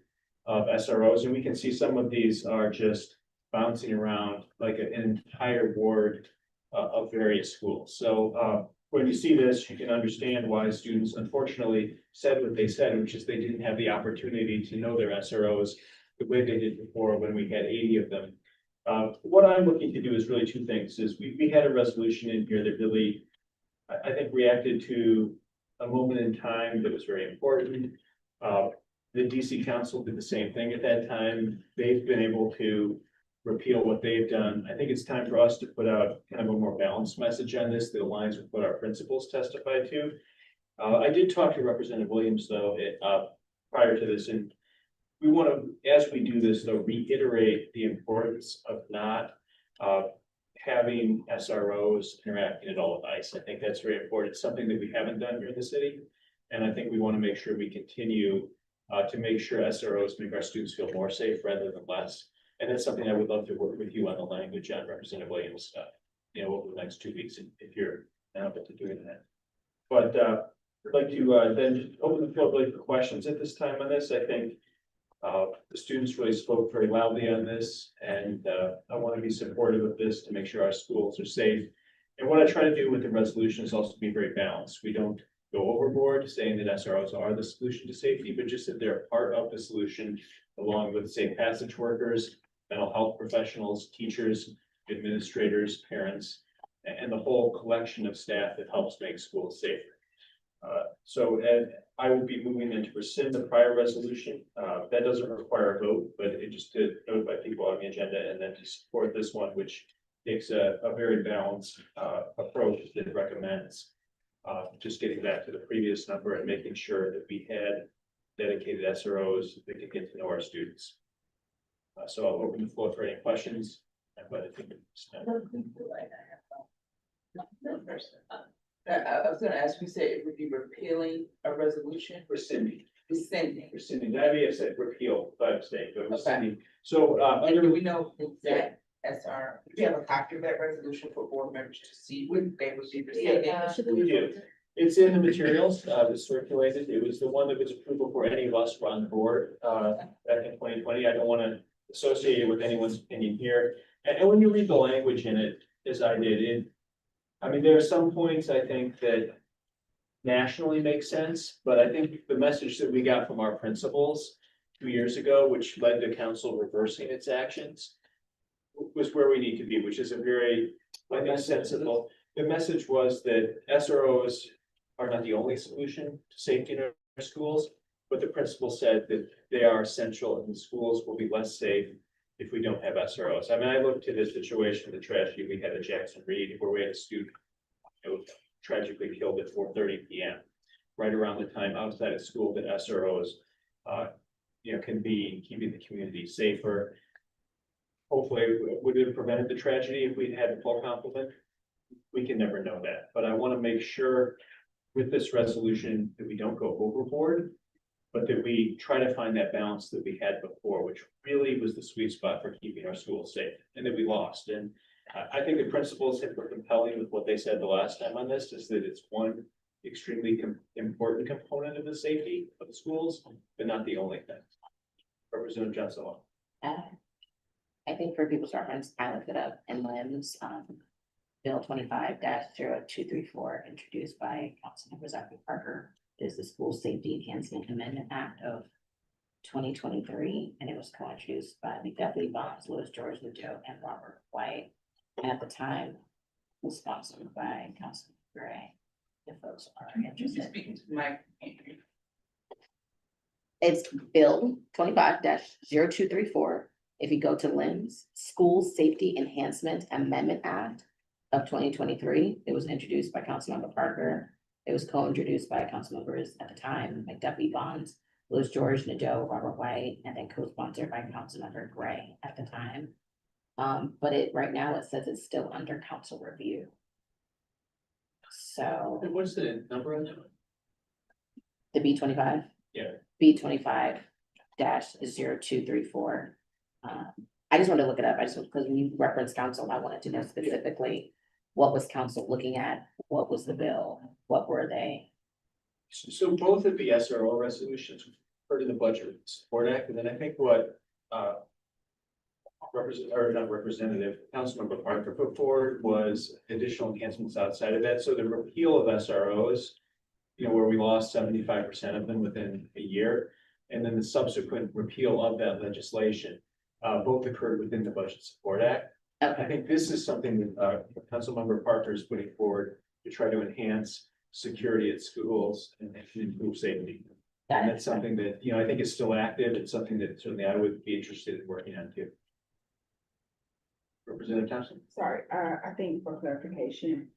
[SPEAKER 2] of SROs. And we can see some of these are just bouncing around like an entire ward of various schools. So when you see this, you can understand why students unfortunately said what they said, which is they didn't have the opportunity to know their SROs the way they did before when we had 80 of them. What I'm looking to do is really two things. Is we had a resolution in here that really, I think, reacted to a moment in time that was very important. The DC Council did the same thing at that time. They've been able to repeal what they've done. I think it's time for us to put out kind of a more balanced message on this that aligns with what our principals testified to. I did talk to Representative Williams, though, prior to this, and we want to, as we do this, though, reiterate the importance of not having SROs interacting at all with ICE. I think that's very important. It's something that we haven't done here in the city. And I think we want to make sure we continue to make sure SROs make our students feel more safe rather than less. And that's something I would love to work with you on the language on, Representative Williams, over the next 2 weeks if you're now up to doing that. But I'd like to then just open the floor for questions at this time on this. I think the students really spoke very loudly on this, and I want to be supportive of this to make sure our schools are safe. And what I try to do with the resolution is also be very balanced. We don't go overboard saying that SROs are the solution to safety, but just that they're part of the solution, along with safe passage workers, mental health professionals, teachers, administrators, parents, and the whole collection of staff that helps make schools safer. So I will be moving in to rescind the prior resolution. That doesn't require a vote, but it just to notify people on the agenda, and then to support this one, which takes a very balanced approach that recommends just getting back to the previous number and making sure that we had dedicated SROs that can get to know our students. So I'll open the floor for any questions. But I think
[SPEAKER 16] I was gonna ask, you said it would be repealing a resolution?
[SPEAKER 2] rescinding.
[SPEAKER 16] Rescinding.
[SPEAKER 2] Rescinding. I may have said repeal by mistake, but rescinding. So
[SPEAKER 16] And do we know exact SR, do we have a copy of that resolution for board members to see when they would be rescinding?
[SPEAKER 2] we do. It's in the materials that circulated. It was the one that was approved before any of us were on the board back in 2020. I don't want to associate it with anyone's opinion here. And when you read the language in it, as I did, I mean, there are some points I think that nationally make sense, but I think the message that we got from our principals 2 years ago, which led to council reversing its actions, was where we need to be, which is a very, I think, sensible. The message was that SROs are not the only solution to safety in our schools, but the principal said that they are essential and the schools will be less safe if we don't have SROs. I mean, I looked at the situation, the tragedy we had at Jackson Reed, where we had a student tragically killed at 4:30 p.m. right around the time outside of school that SROs convene, keeping the community safer. Hopefully, would it have prevented the tragedy if we'd had a full complement? We can never know that, but I want to make sure with this resolution that we don't go overboard, but that we try to find that balance that we had before, which really was the sweet spot for keeping our schools safe, and that we lost. And I think the principals were compelling with what they said the last time on this, is that it's one extremely important component of the safety of the schools, but not the only thing. Representative Johnson.
[SPEAKER 1] I think for people's reference, I looked it up in LIMS, Bill 25-0234, introduced by Councilmember Zachary Parker, is the School Safety Enhancement Amendment Act of 2023, and it was co-introduced by McDuffie, Bonds, Louis George, Joe, and Robert White. And at the time, was sponsored by Councilman Gray. If folks are interested.
[SPEAKER 16] Speaking to Mike.
[SPEAKER 1] It's Bill 25-0234. If you go to LIMS, School Safety Enhancement Amendment Act of 2023, it was introduced by Councilmember Parker. It was co-introduced by council members at the time, McDuffie, Bonds, Louis George, Nadeau, Robert White, and then co-sponsored by Councilmember Gray at the time. But right now it says it's still under council review. So.
[SPEAKER 2] And what's the number on that?
[SPEAKER 1] The B25?
[SPEAKER 2] Yeah.
[SPEAKER 1] B25-0234. I just wanted to look it up. Because when you reference council, I wanted to know specifically what was council looking at, what was the bill, what were they?
[SPEAKER 2] So both of the SRO resolutions refer to the Budget Support Act, and then I think what Councilmember Parker put forward was additional enhancements outside of that. So the repeal of SROs, where we lost 75% of them within a year, and then the subsequent repeal of that legislation, both occurred within the Budget Support Act.
[SPEAKER 1] Okay.
[SPEAKER 2] I think this is something that Councilmember Parker is putting forward to try to enhance security at schools and improve safety. And that's something that, I think is still active. It's something that certainly I would be interested in working on too. Representative Thompson.
[SPEAKER 10] Sorry, I think for clarification,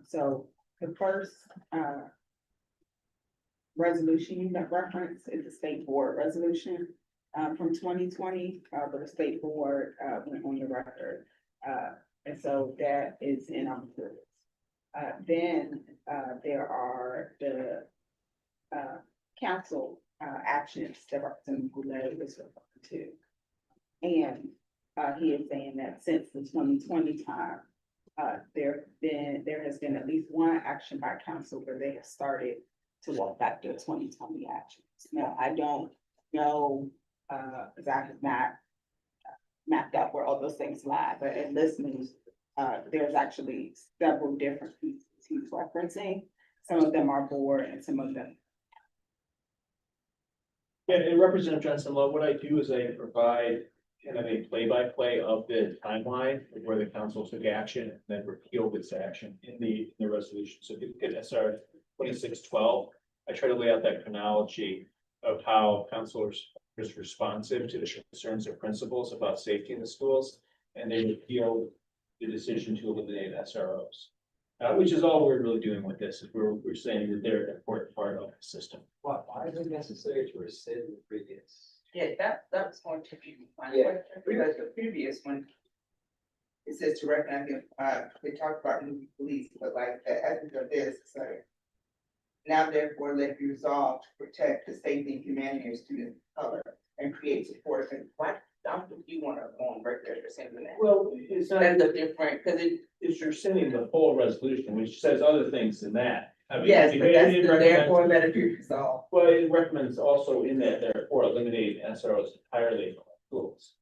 [SPEAKER 10] so the first, resolution you referenced is the state board resolution, from 2020, but the state board, went on the record. And so that is in our materials. Then there are the council actions that Representative Goulet is referring to. And he is saying that since the 2020 time, there has been at least one action by council where they have started to walk back their 2020 actions. Now, I don't know, because I have not mapped out where all those things lie, but in listening, there's actually several different pieces he's referencing. Some of them are board and some of them.
[SPEAKER 2] Yeah, and Representative Johnson Love, what I do is I provide kind of a play-by-play of the timeline of where the council took action and then repealed its action in the resolution. So if you look at SR 2612, I try to lay out that chronology of how councilors are responsive to the concerns of principals about safety in the schools, and they repealed the decision to eliminate SROs. Which is all we're really doing with this, is we're saying that they're an important part of the system.
[SPEAKER 5] Why is it necessary to rescind the previous?
[SPEAKER 16] Yeah, that was going to be my
[SPEAKER 5] Yeah.
[SPEAKER 16] question, because the previous one, it says to recognize, they talked about new police, but like the essence of this, so now therefore let it be resolved to protect the safety and humanity of students of color and create support. And why don't you want to go on right there for saying that?
[SPEAKER 2] Well, it's not,
[SPEAKER 16] That's a different, because
[SPEAKER 2] it's you're sending the full resolution, which says other things than that. I mean,
[SPEAKER 16] yes,
[SPEAKER 2] it-
[SPEAKER 16] but that's
[SPEAKER 2] it
[SPEAKER 16] the
[SPEAKER 2] recommends-
[SPEAKER 16] therefore let it be resolved.
[SPEAKER 2] Well, it recommends also in that therefore eliminating SROs entirely from schools.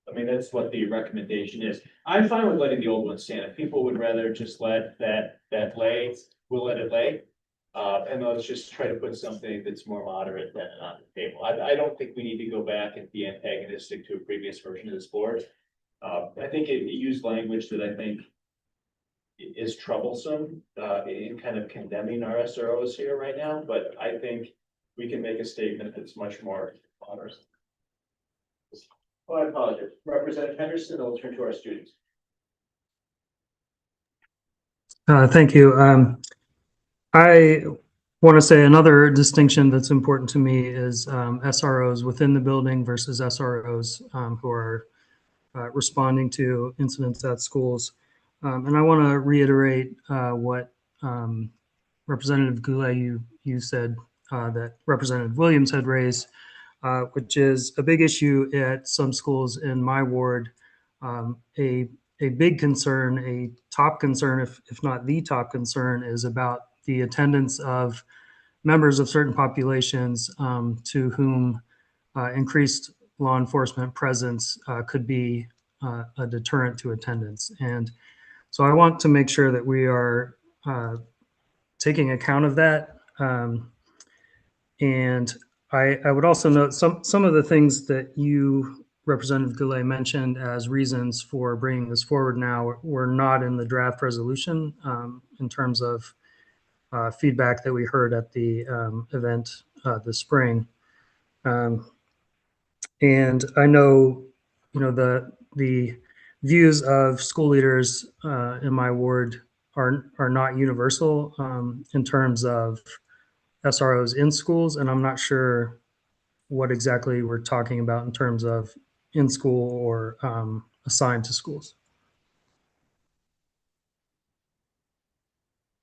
[SPEAKER 2] I mean, that's what the recommendation is. I'm fine with letting the old one stand. If people would rather just let that lay, we'll let it lay. And let's just try to put something that's more moderate than on the table. I don't think we need to go back and be antagonistic to a previous version of this board. I think it used language that I think is troublesome in kind of condemning our SROs here right now, but I think we can make a statement that's much more moderate. Well, I apologize. Representative Henderson, then we'll turn to our students.
[SPEAKER 9] Thank you. I want to say another distinction that's important to me is SROs within the building versus SROs who are responding to incidents at schools. And I want to reiterate what Representative Goulet, you said that Representative Williams had raised, which is a big issue at some schools in my ward. A big concern, a top concern, if not the top concern, is about the attendance of members of certain populations to whom increased law enforcement presence could be a deterrent to attendance. And so I want to make sure that we are taking account of that. And I would also note some of the things that you, Representative Goulet, mentioned as reasons for bringing this forward now were not in the draft resolution in terms of feedback that we heard at the event this spring. And I know, the views of school leaders in my ward are not universal in terms of SROs in schools, and I'm not sure what exactly we're talking about in terms of in school or assigned to schools.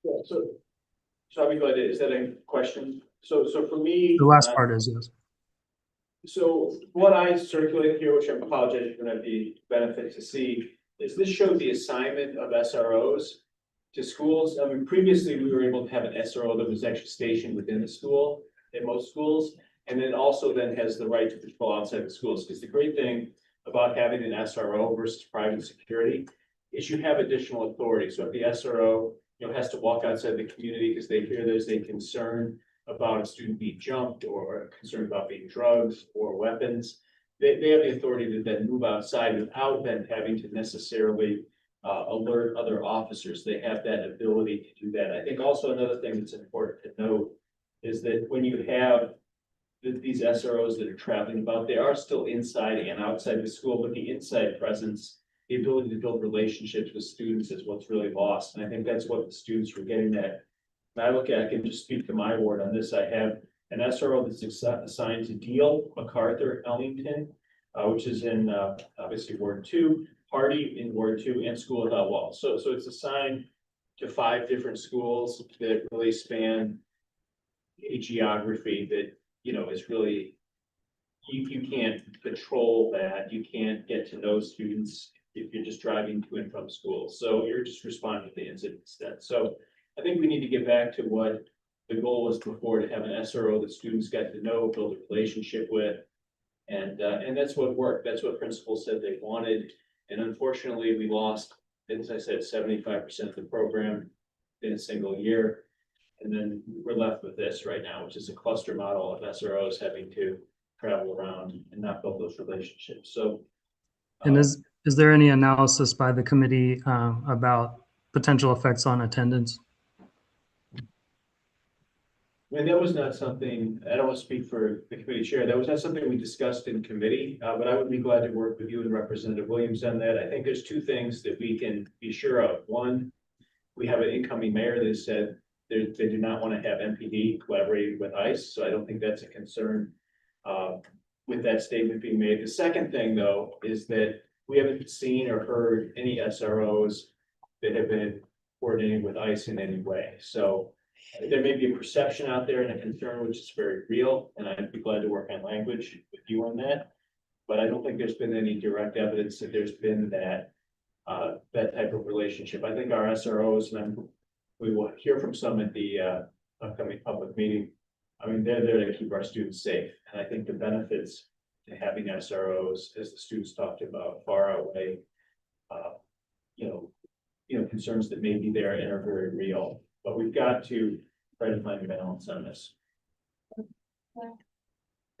[SPEAKER 2] Yeah, so I'll be glad, is that a question? So for me.
[SPEAKER 9] The last part is yes.
[SPEAKER 2] So what I circulated here, which I apologize, you're gonna be benefit to see, is this showed the assignment of SROs to schools. I mean, previously we were able to have an SRO that was actually stationed within the school in most schools, and then also then has the right to patrol outside the schools. Because the great thing about having an SRO versus private security is you have additional authority. So if the SRO, has to walk outside the community because they hear there's a concern about a student being jumped or a concern about being drugs or weapons, they have the authority to then move outside without then having to necessarily alert other officers. They have that ability to do that. I think also another thing that's important to note is that when you have these SROs that are traveling about, they are still inside and outside the school, but the inside presence, the ability to build relationships with students is what's really lost. And I think that's what the students were getting at. And I can just speak to my ward on this. I have an SRO that's assigned to Deal, MacArthur, Ellington, which is in obviously Ward 2, Hardy in Ward 2, and School Without Walls. So it's assigned to 5 different schools that really span a geography that, is really, you can't control that. You can't get to know students if you're just driving to and from school. So you're just responding to the incident instead. So I think we need to get back to what the goal was before, to have an SRO that students got to know, build a relationship with. And that's what worked. That's what principals said they wanted. And unfortunately, we lost, as I said, 75% of the program in a single year. And then we're left with this right now, which is a cluster model of SROs having to travel around and not build those relationships. So.
[SPEAKER 9] And is there any analysis by the committee about potential effects on attendance?
[SPEAKER 2] I mean, that was not something, I don't want to speak for the committee chair, that was not something we discussed in committee, but I would be glad to work with you and Representative Williams on that. I think there's 2 things that we can be sure of. One, we have an incoming mayor that said they do not want to have MPD collaborating with ICE, so I don't think that's a concern with that statement being made. The second thing, though, is that we haven't seen or heard any SROs that have been coordinating with ICE in any way. So there may be a perception out there and a concern, which is very real, and I'd be glad to work on language with you on that. But I don't think there's been any direct evidence that there's been that type of relationship. I think our SROs, and we will hear from some at the upcoming public meeting. I mean, they're there to keep our students safe, and I think the benefits to having SROs, as the students talked about, far outweigh, concerns that may be there and are very real. But we've got to try to find a balance on this.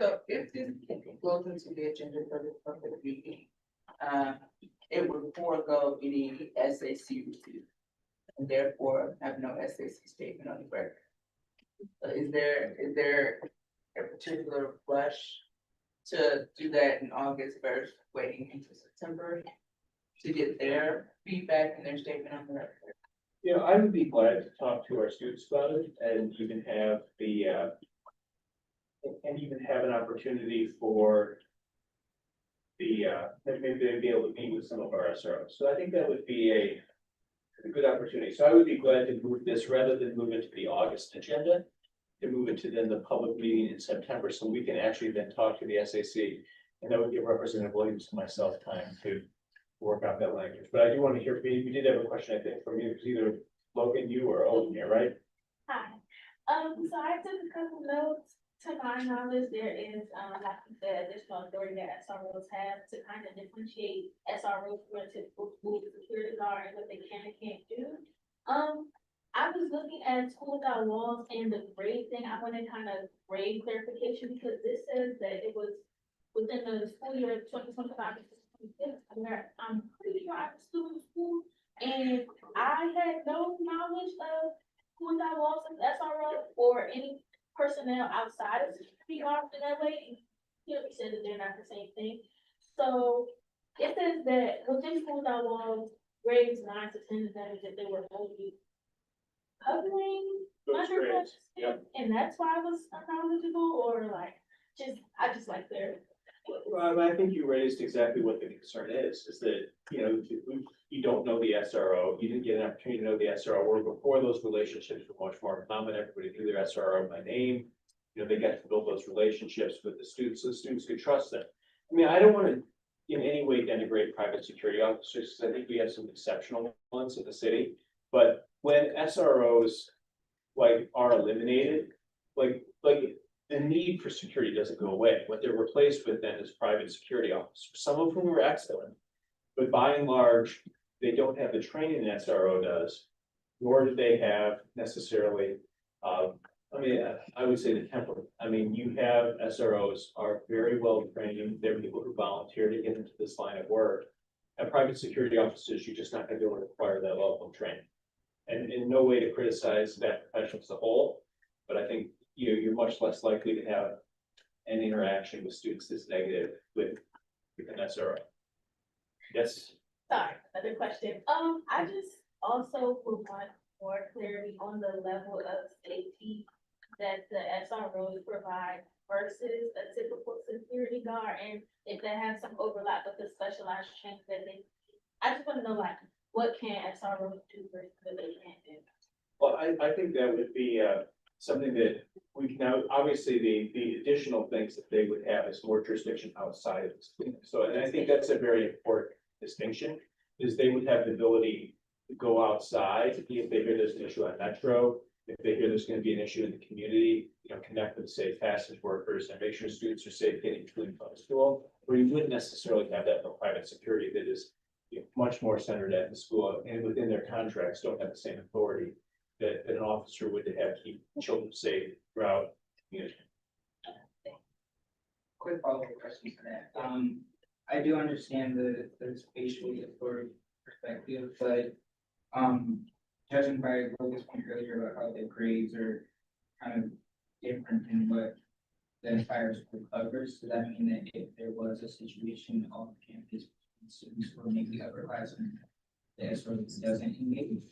[SPEAKER 16] So if this goes into the agenda for the meeting, it would forego any SAC review, and therefore have no SAC statement on the record. So is there a particular rush to do that in August versus waiting until September to get their feedback and their statement on the record?
[SPEAKER 2] You know, I would be glad to talk to our students about it and even have an opportunity for maybe they'd be able to meet with some of our SROs. So I think that would be a good opportunity. So I would be glad to move this rather than move it to the August agenda, to move it to then the public meeting in September, so we can actually then talk to the SAC. And that would give Representative Williams and myself time to work out that language. But I do want to hear, we did have a question, I think, from you, it's either Logan, you or Owen here, right?
[SPEAKER 15] Hi, so I took a couple notes. To my knowledge, there is, like you said, additional authority that SROs have to kind of differentiate SROs from a typical school security guard and what they can and can't do. I was looking at School Without Walls and the grade thing. I wanted kind of grade clarification because this says that it was within the school year 2025 to 2026. I'm pretty sure I was still in school and I had no knowledge of School Without Walls as SRO or any personnel outside of security guards in that way. You know, we said that they're not the same thing. So it says that within School Without Walls, grades 9 to 10 is that they were only covering
[SPEAKER 2] Those grades,
[SPEAKER 15] undergrads,
[SPEAKER 2] yep.
[SPEAKER 15] and that's why I was unknowledgeable, or like I just like their.
[SPEAKER 2] Well, I think you raised exactly what the concern is that, you know, you don't know the SRO, you didn't get an opportunity to know the SRO, or before those relationships were much more common, everybody knew their SRO by name. You know, they got to build those relationships with the students, so the students could trust them. I mean, I don't want to in any way denigrate private security officers, because I think we have some exceptional ones in the city. But when SROs are eliminated, the need for security doesn't go away. What they're replaced with then is private security officers, some of whom are excellent, but by and large, they don't have the training an SRO does, nor do they have necessarily, I would say the template. I mean, you have SROs are very well trained. They're people who volunteer to get into this line of work. And private security officers, you're just not going to be able to require that level of training. And in no way to criticize that profession as a whole, but I think you're much less likely to have an interaction with students that's negative with an SRO. Yes.
[SPEAKER 15] Sorry, another question. I just also would want more clarity on the level of safety that the SROs provide versus a typical security guard, and if they have some overlap with the specialized training that they. I just want to know, like, what can SROs do versus what they can't do?
[SPEAKER 2] Well, I think that would be something that we can now, obviously, the additional things that they would have is more jurisdiction outside of the school. So, and I think that's a very important distinction, is they would have the ability to go outside if they hear there's an issue on Metro, if they hear there's going to be an issue in the community, you know, connect with, say, passage workers and make sure students are safe getting to and from school, where you wouldn't necessarily have that for private security that is much more centered at the school and within their contracts don't have the same authority that an officer would have to keep children safe throughout the community.
[SPEAKER 17] Quick follow-up question for that. I do understand the spatial authority perspective, but judging by Logan's point earlier about how the grades are kind of different than what the entire school covers, does that mean that if there was a situation on campus, students were maybe upperclassmen, the SRO doesn't engage?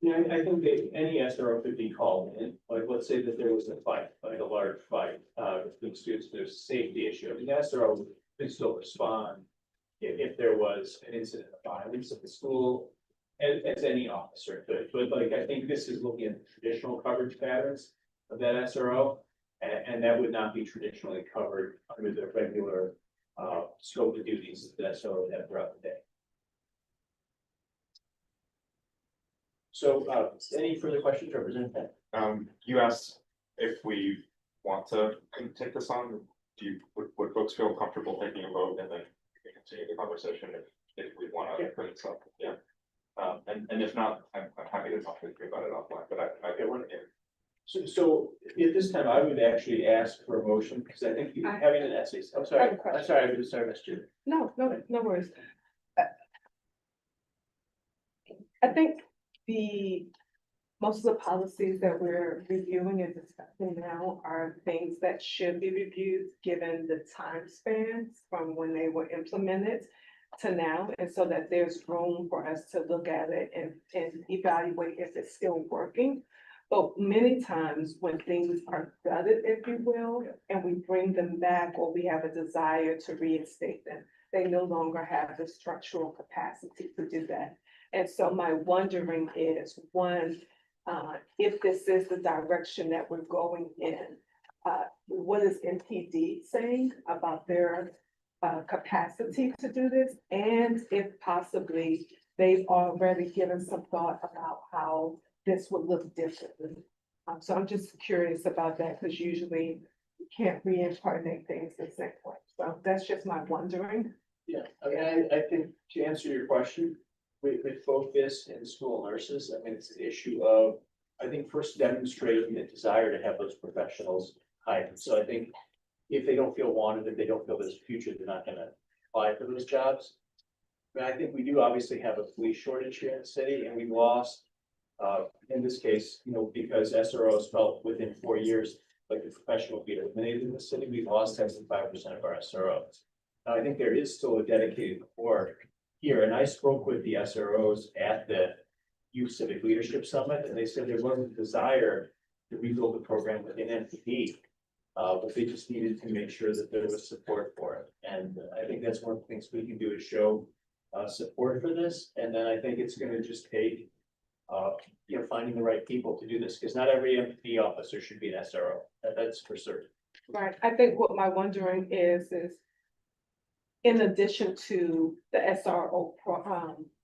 [SPEAKER 2] Yeah, I think that any SRO could be called in, like, let's say that there was a fight, like a large fight, between students, there's a safety issue. I mean, the SRO could still respond if there was an incident of violence at the school, as any officer could. But like, I think this is looking at the traditional coverage patterns of that SRO, and that would not be traditionally covered under the regular scope of duties that SRO would have throughout the day. So, any further questions, Representative?
[SPEAKER 11] You asked if we want to take this on, would folks feel comfortable taking a vote and then we can continue the conversation if we want to bring this up, yeah. And if not, I'm happy to talk with you about it offline, but I get one here.
[SPEAKER 2] So at this time, I would actually ask for a motion, because I think having an essay, I'm sorry, Mr.
[SPEAKER 14] No, no worries. I think most of the policies that we're reviewing and discussing now are things that should be reviewed given the time spans from when they were implemented. to now, and so that there's room for us to look at it and evaluate if it's still working. But many times when things are gutted, if you will, and we bring them back or we have a desire to reinstate them, they no longer have the structural capacity to do that. And so my wondering is, one, if this is the direction that we're going in, what is NPD saying about their capacity to do this? And if possibly they've already given some thought about how this would look differently. So I'm just curious about that, because usually you can't reincarnate things the same way. So that's just my wondering.
[SPEAKER 2] Yeah, I mean, I think to answer your question, with both this and school nurses, I mean, it's an issue of, I think, first demonstrating the desire to have those professionals hired. So I think if they don't feel wanted, if they don't feel there's a future, they're not gonna apply for those jobs. But I think we do obviously have a police shortage here in the city, and we lost, in this case, you know, because SROs felt within 4 years, like the professional would be eliminated in the city, we lost 75% of our SROs. Now, I think there is still a dedicated core here, and I spoke with the SROs at the Youth Civic Leadership Summit, and they said there wasn't a desire to rebuild the program within NPD. But they just needed to make sure that there was support for it. And I think that's one of the things we can do is show support for this. And then I think it's gonna just take you know, finding the right people to do this, because not every NPD officer should be an SRO. That's for certain.
[SPEAKER 14] Right, I think what my wondering is in addition to the SRO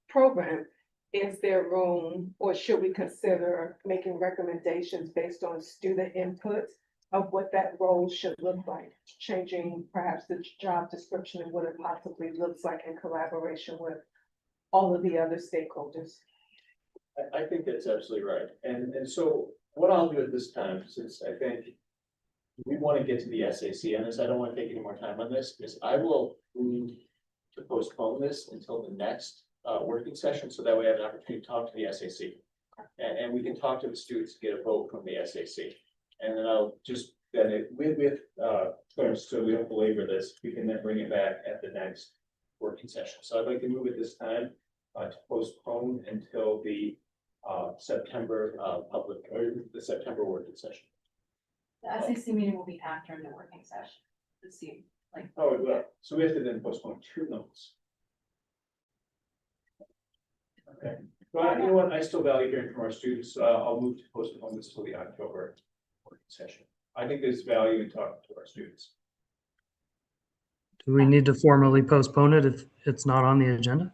[SPEAKER 14] program, is there room, or should we consider making recommendations based on student input of what that role should look like? Changing perhaps the job description and what it possibly looks like in collaboration with all of the other stakeholders.
[SPEAKER 2] I think that's absolutely right. And so what I'll do at this time, since I think we want to get to the SAC on this, I don't want to take any more time on this, is I will move to postpone this until the next working session, so that way I have an opportunity to talk to the SAC. And we can talk to the students, get a vote from the SAC. And then I'll just, then with terms, so we don't belabor this, we can then bring it back at the next working session. So I'd like to move at this time to postpone until the September public, or the September working session.
[SPEAKER 12] The SAC meeting will be after the working session, to see, like.
[SPEAKER 2] Oh, well, so we have to then postpone 2 months. Okay, well, you know what, I still value hearing from our students, so I'll move to postpone this till the October working session. I think there's value in talking to our students.
[SPEAKER 9] Do we need to formally postpone it if it's not on the agenda?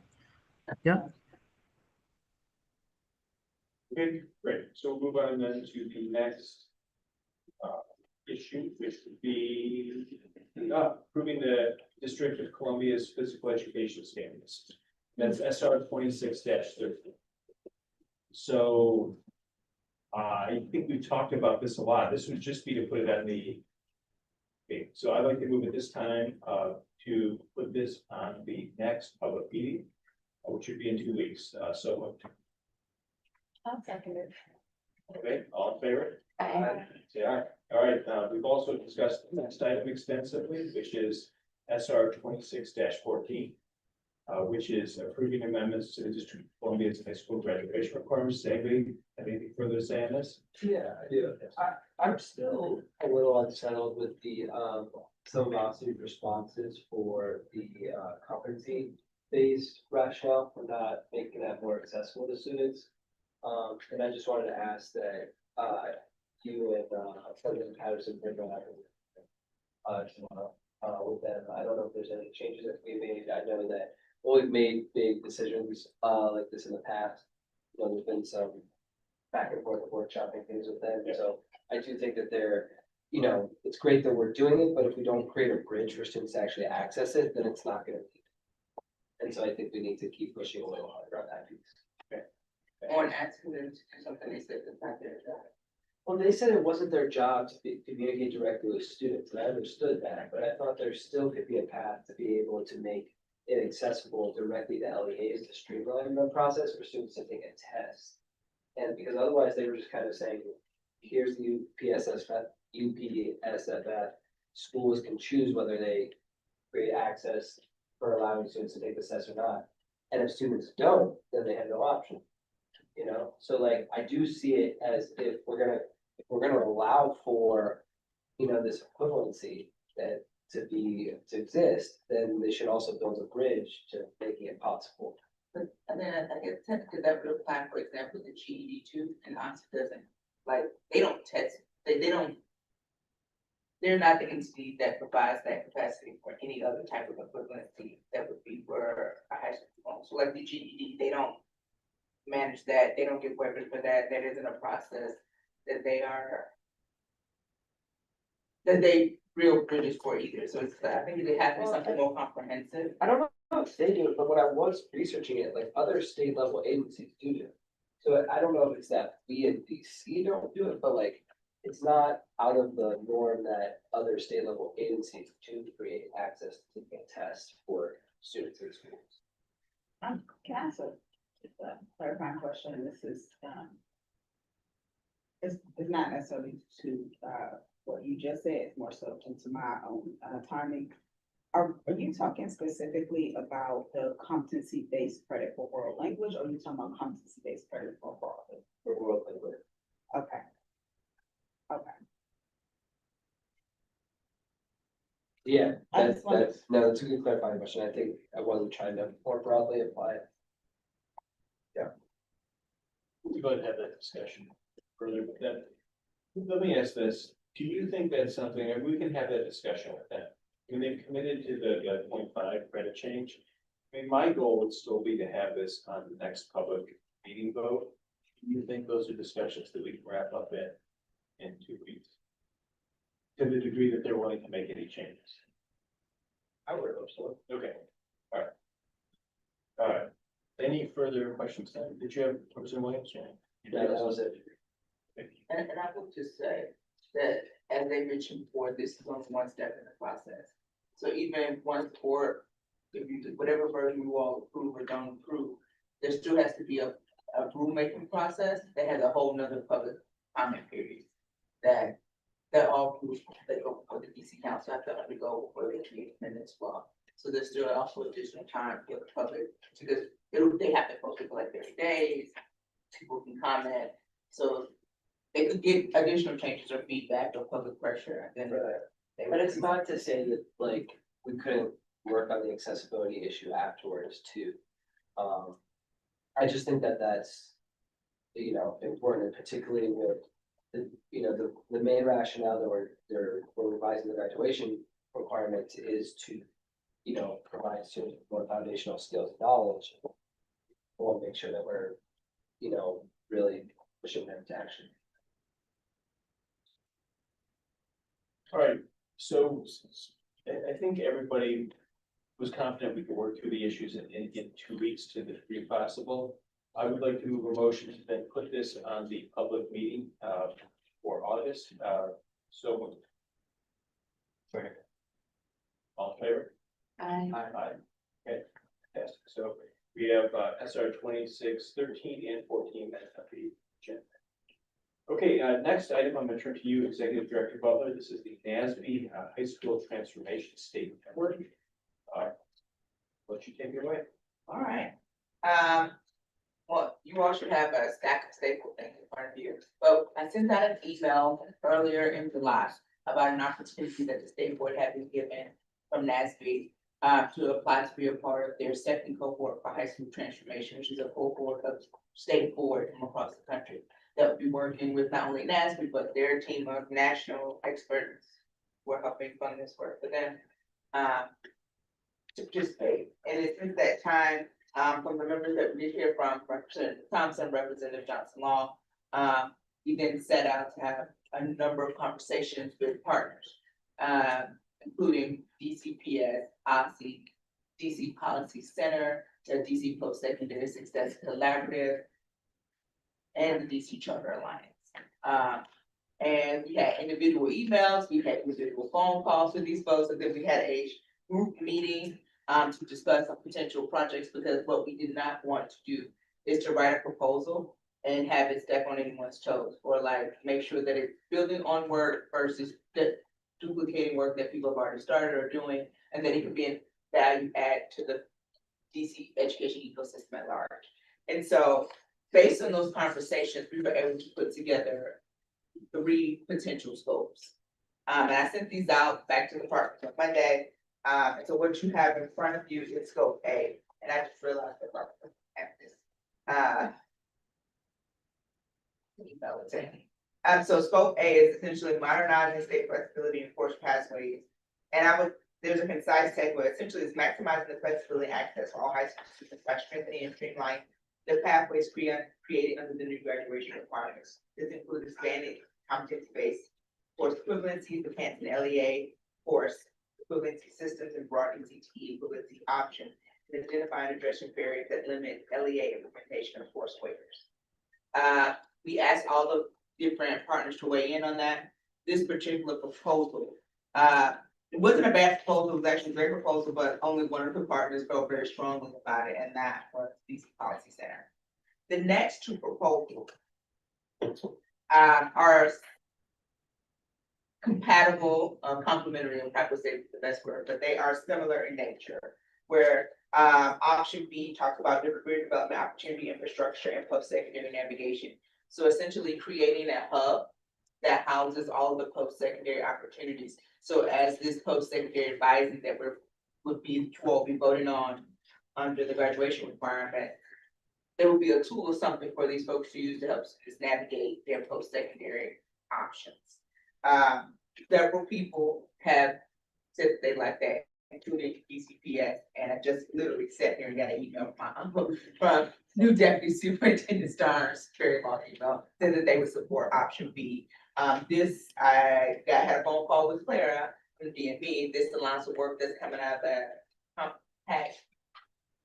[SPEAKER 9] Yeah.
[SPEAKER 2] Okay, great, so we'll move on then to the next issue, which would be approving the District of Columbia's physical education standards. That's SR 26-13. So I think we talked about this a lot. This would just be to put it on the. Okay, so I'd like to move at this time to put this on the next public meeting, which would be in 2 weeks. So
[SPEAKER 14] I'll second it.
[SPEAKER 2] okay, all in favor?
[SPEAKER 1] Aye.
[SPEAKER 2] Say aye. All right, we've also discussed the next item extensively, which is SR 26-14. Which is approving amendments to the District of Columbia's high school graduation requirements. Anybody have anything further to say on this?
[SPEAKER 5] Yeah, I do. I'm still a little unsettled with the, some of Austin's responses for the, competency-based rationale for not making that more accessible to students. And I just wanted to ask that, you and, President Patterson bring that up, tomorrow, with them. I don't know if there's any changes that we made. I know that we've made big decisions, like this in the past. You know, there's been some back and forth workshopping things with them, so I do think that they're, you know, it's great that we're doing it, but if we don't create a bridge for students to actually access it, then it's not gonna be. And so I think we need to keep pushing a little harder on that piece.
[SPEAKER 16] On asking them to do something, they said it's not their job.
[SPEAKER 5] Well, they said it wasn't their job to communicate directly with students, and I understood that, but I thought there still could be a path to be able to make it accessible directly to LEAs to streamline the process for students to take a test. And because otherwise they were just kind of saying, here's the UPSFF, schools can choose whether they create access for allowing students to take this test or not. And if students don't, then they have no option. You know, so like, I do see it as if we're gonna allow for, you know, this equivalency that to exist, then they should also build a bridge to making it possible.
[SPEAKER 16] But, and then I guess technically that would apply, for example, the GED too, and honestly doesn't, like, they don't test, they don't. They're not the entity that provides that capacity for any other type of equivalency that would be for a high school diploma. So like the GED, they don't manage that, they don't get waivers for that, that isn't a process that they are. That they real bridges for either, so it's, I think it has to be something more comprehensive.
[SPEAKER 5] I don't know if they do it, but when I was researching it, like other state level agencies do it. So I don't know if it's that we in DC don't do it, but like, it's not out of the norm that other state level agencies do create access to taking a test for students in schools.
[SPEAKER 10] Can I ask a clarifying question? And this is, it's not necessarily to, what you just said, it's more so into my own, timing. Are you talking specifically about the competency-based credit for world language, or are you talking about competency-based credit for broadly?
[SPEAKER 5] For world language.
[SPEAKER 10] Okay. Okay.
[SPEAKER 5] Yeah,
[SPEAKER 10] I
[SPEAKER 5] that's,
[SPEAKER 10] just wanted-
[SPEAKER 5] that's, no, that's a good clarifying question. I think I wasn't trying to more broadly apply it.
[SPEAKER 2] We're going to have that discussion further, but then, let me ask this, do you think that's something, and we can have that discussion with them, when they've committed to the 0.5 credit change? I mean, my goal would still be to have this on the next public meeting vote. Do you think those are discussions that we can wrap up in 2 weeks? To the degree that they're willing to make any changes?
[SPEAKER 5] I would hope so.
[SPEAKER 2] Okay, all right. All right, any further questions then? Did you have, Representative Williams?
[SPEAKER 5] Yeah, that was it.
[SPEAKER 16] And I would just say that, as they mentioned before, this is only one step in the process. So even once board, if you do whatever version you all approve or don't approve, there still has to be a rulemaking process that has a whole nother public comment period. That all groups that go for the DC council have to undergo for the community minutes law. So there's still also additional time for the public, because they have to post it for like 30 days, people can comment, so they could get additional changes or feedback or public pressure, and then they would.
[SPEAKER 5] But it's not to say that like we couldn't work on the accessibility issue afterwards too. I just think that that's, you know, important, and particularly with the, you know, the main rationale that we're revising the graduation requirement is to, you know, provide students with more foundational skills and knowledge. We'll make sure that we're, you know, really pushing them to action.
[SPEAKER 2] All right, so I think everybody was confident we could work through the issues in 2 weeks to the degree possible. I would like to move a motion to then put this on the public meeting for August. So moved. Second. All in favor?
[SPEAKER 1] I,
[SPEAKER 2] Aye. Okay, fantastic. So we have SR 2613 and 14 that's on the agenda. Okay, next item, I'm going to turn to you, Executive Director Butler. This is the NASB High School Transformation Statement. Let you take it away.
[SPEAKER 16] All right. Well, you all should have a stack of staple things in front of you, but I sent out an email earlier in July about an opportunity that the state board had been given from NASB to apply to be a part of their second cohort for high school transformation, which is a cohort of state board from across the country that will be working with not only NASB, but their team of national experts who are helping fund this work for them to participate. And it's since that time, from the members that we did hear from, Representative Thompson, Representative Johnson Law, we then set out to have a number of conversations with partners, including DCPS, OSSE, DC Policy Center, the DC Post-Secondary Success Collaborative, and the DC Charter Alliance. And we had individual emails, we had individual phone calls with these folks, and then we had a group meeting to discuss some potential projects, because what we did not want to do is to write a proposal and have it step on anyone's toes, or like make sure that it's building on work versus duplicating work that people have already started or doing, and that it could be
[SPEAKER 3] value add to the DC education ecosystem at large. And so, based on those conversations, we were able to put together 3 potential scopes. And I sent these out back to the department on Monday. And so what you have in front of you is scope A, and I just realized that I have this. So scope A is essentially modernizing state flexibility and forced pathways. And there's a concise takeaway, essentially it's maximizing the flexibility and access for all high school students by strengthening and streamlining the pathways created under the new graduation requirements. This includes expanding competency-based course equivalencies, enhancing LEA course equivalency systems, and broadening CTE equivalency options, and identifying and addressing barriers that limit LEA implementation of course waivers. We asked all the different partners to weigh in on that. This particular proposal, it wasn't a bad proposal, it was actually a great proposal, but only one of the partners felt very strongly about it, and that was DC Policy Center. The next 2 proposals are compatible, complementary, and probably say the best word, but they are similar in nature, where option B talks about different career development opportunity, infrastructure, and post-secondary navigation. So essentially creating a hub that houses all of the post-secondary opportunities. So as this post-secondary advising that will be voting on under the graduation requirement, there will be a tool or something for these folks to use to help students navigate their post-secondary options. Several people have said they like that, including DCPS, and I just literally sat here and got an email from new Deputy Superintendent Starnes, very long email, said that they would support option B. I had a phone call with Clara from the DMV. This aligns with work that's coming out of the Compact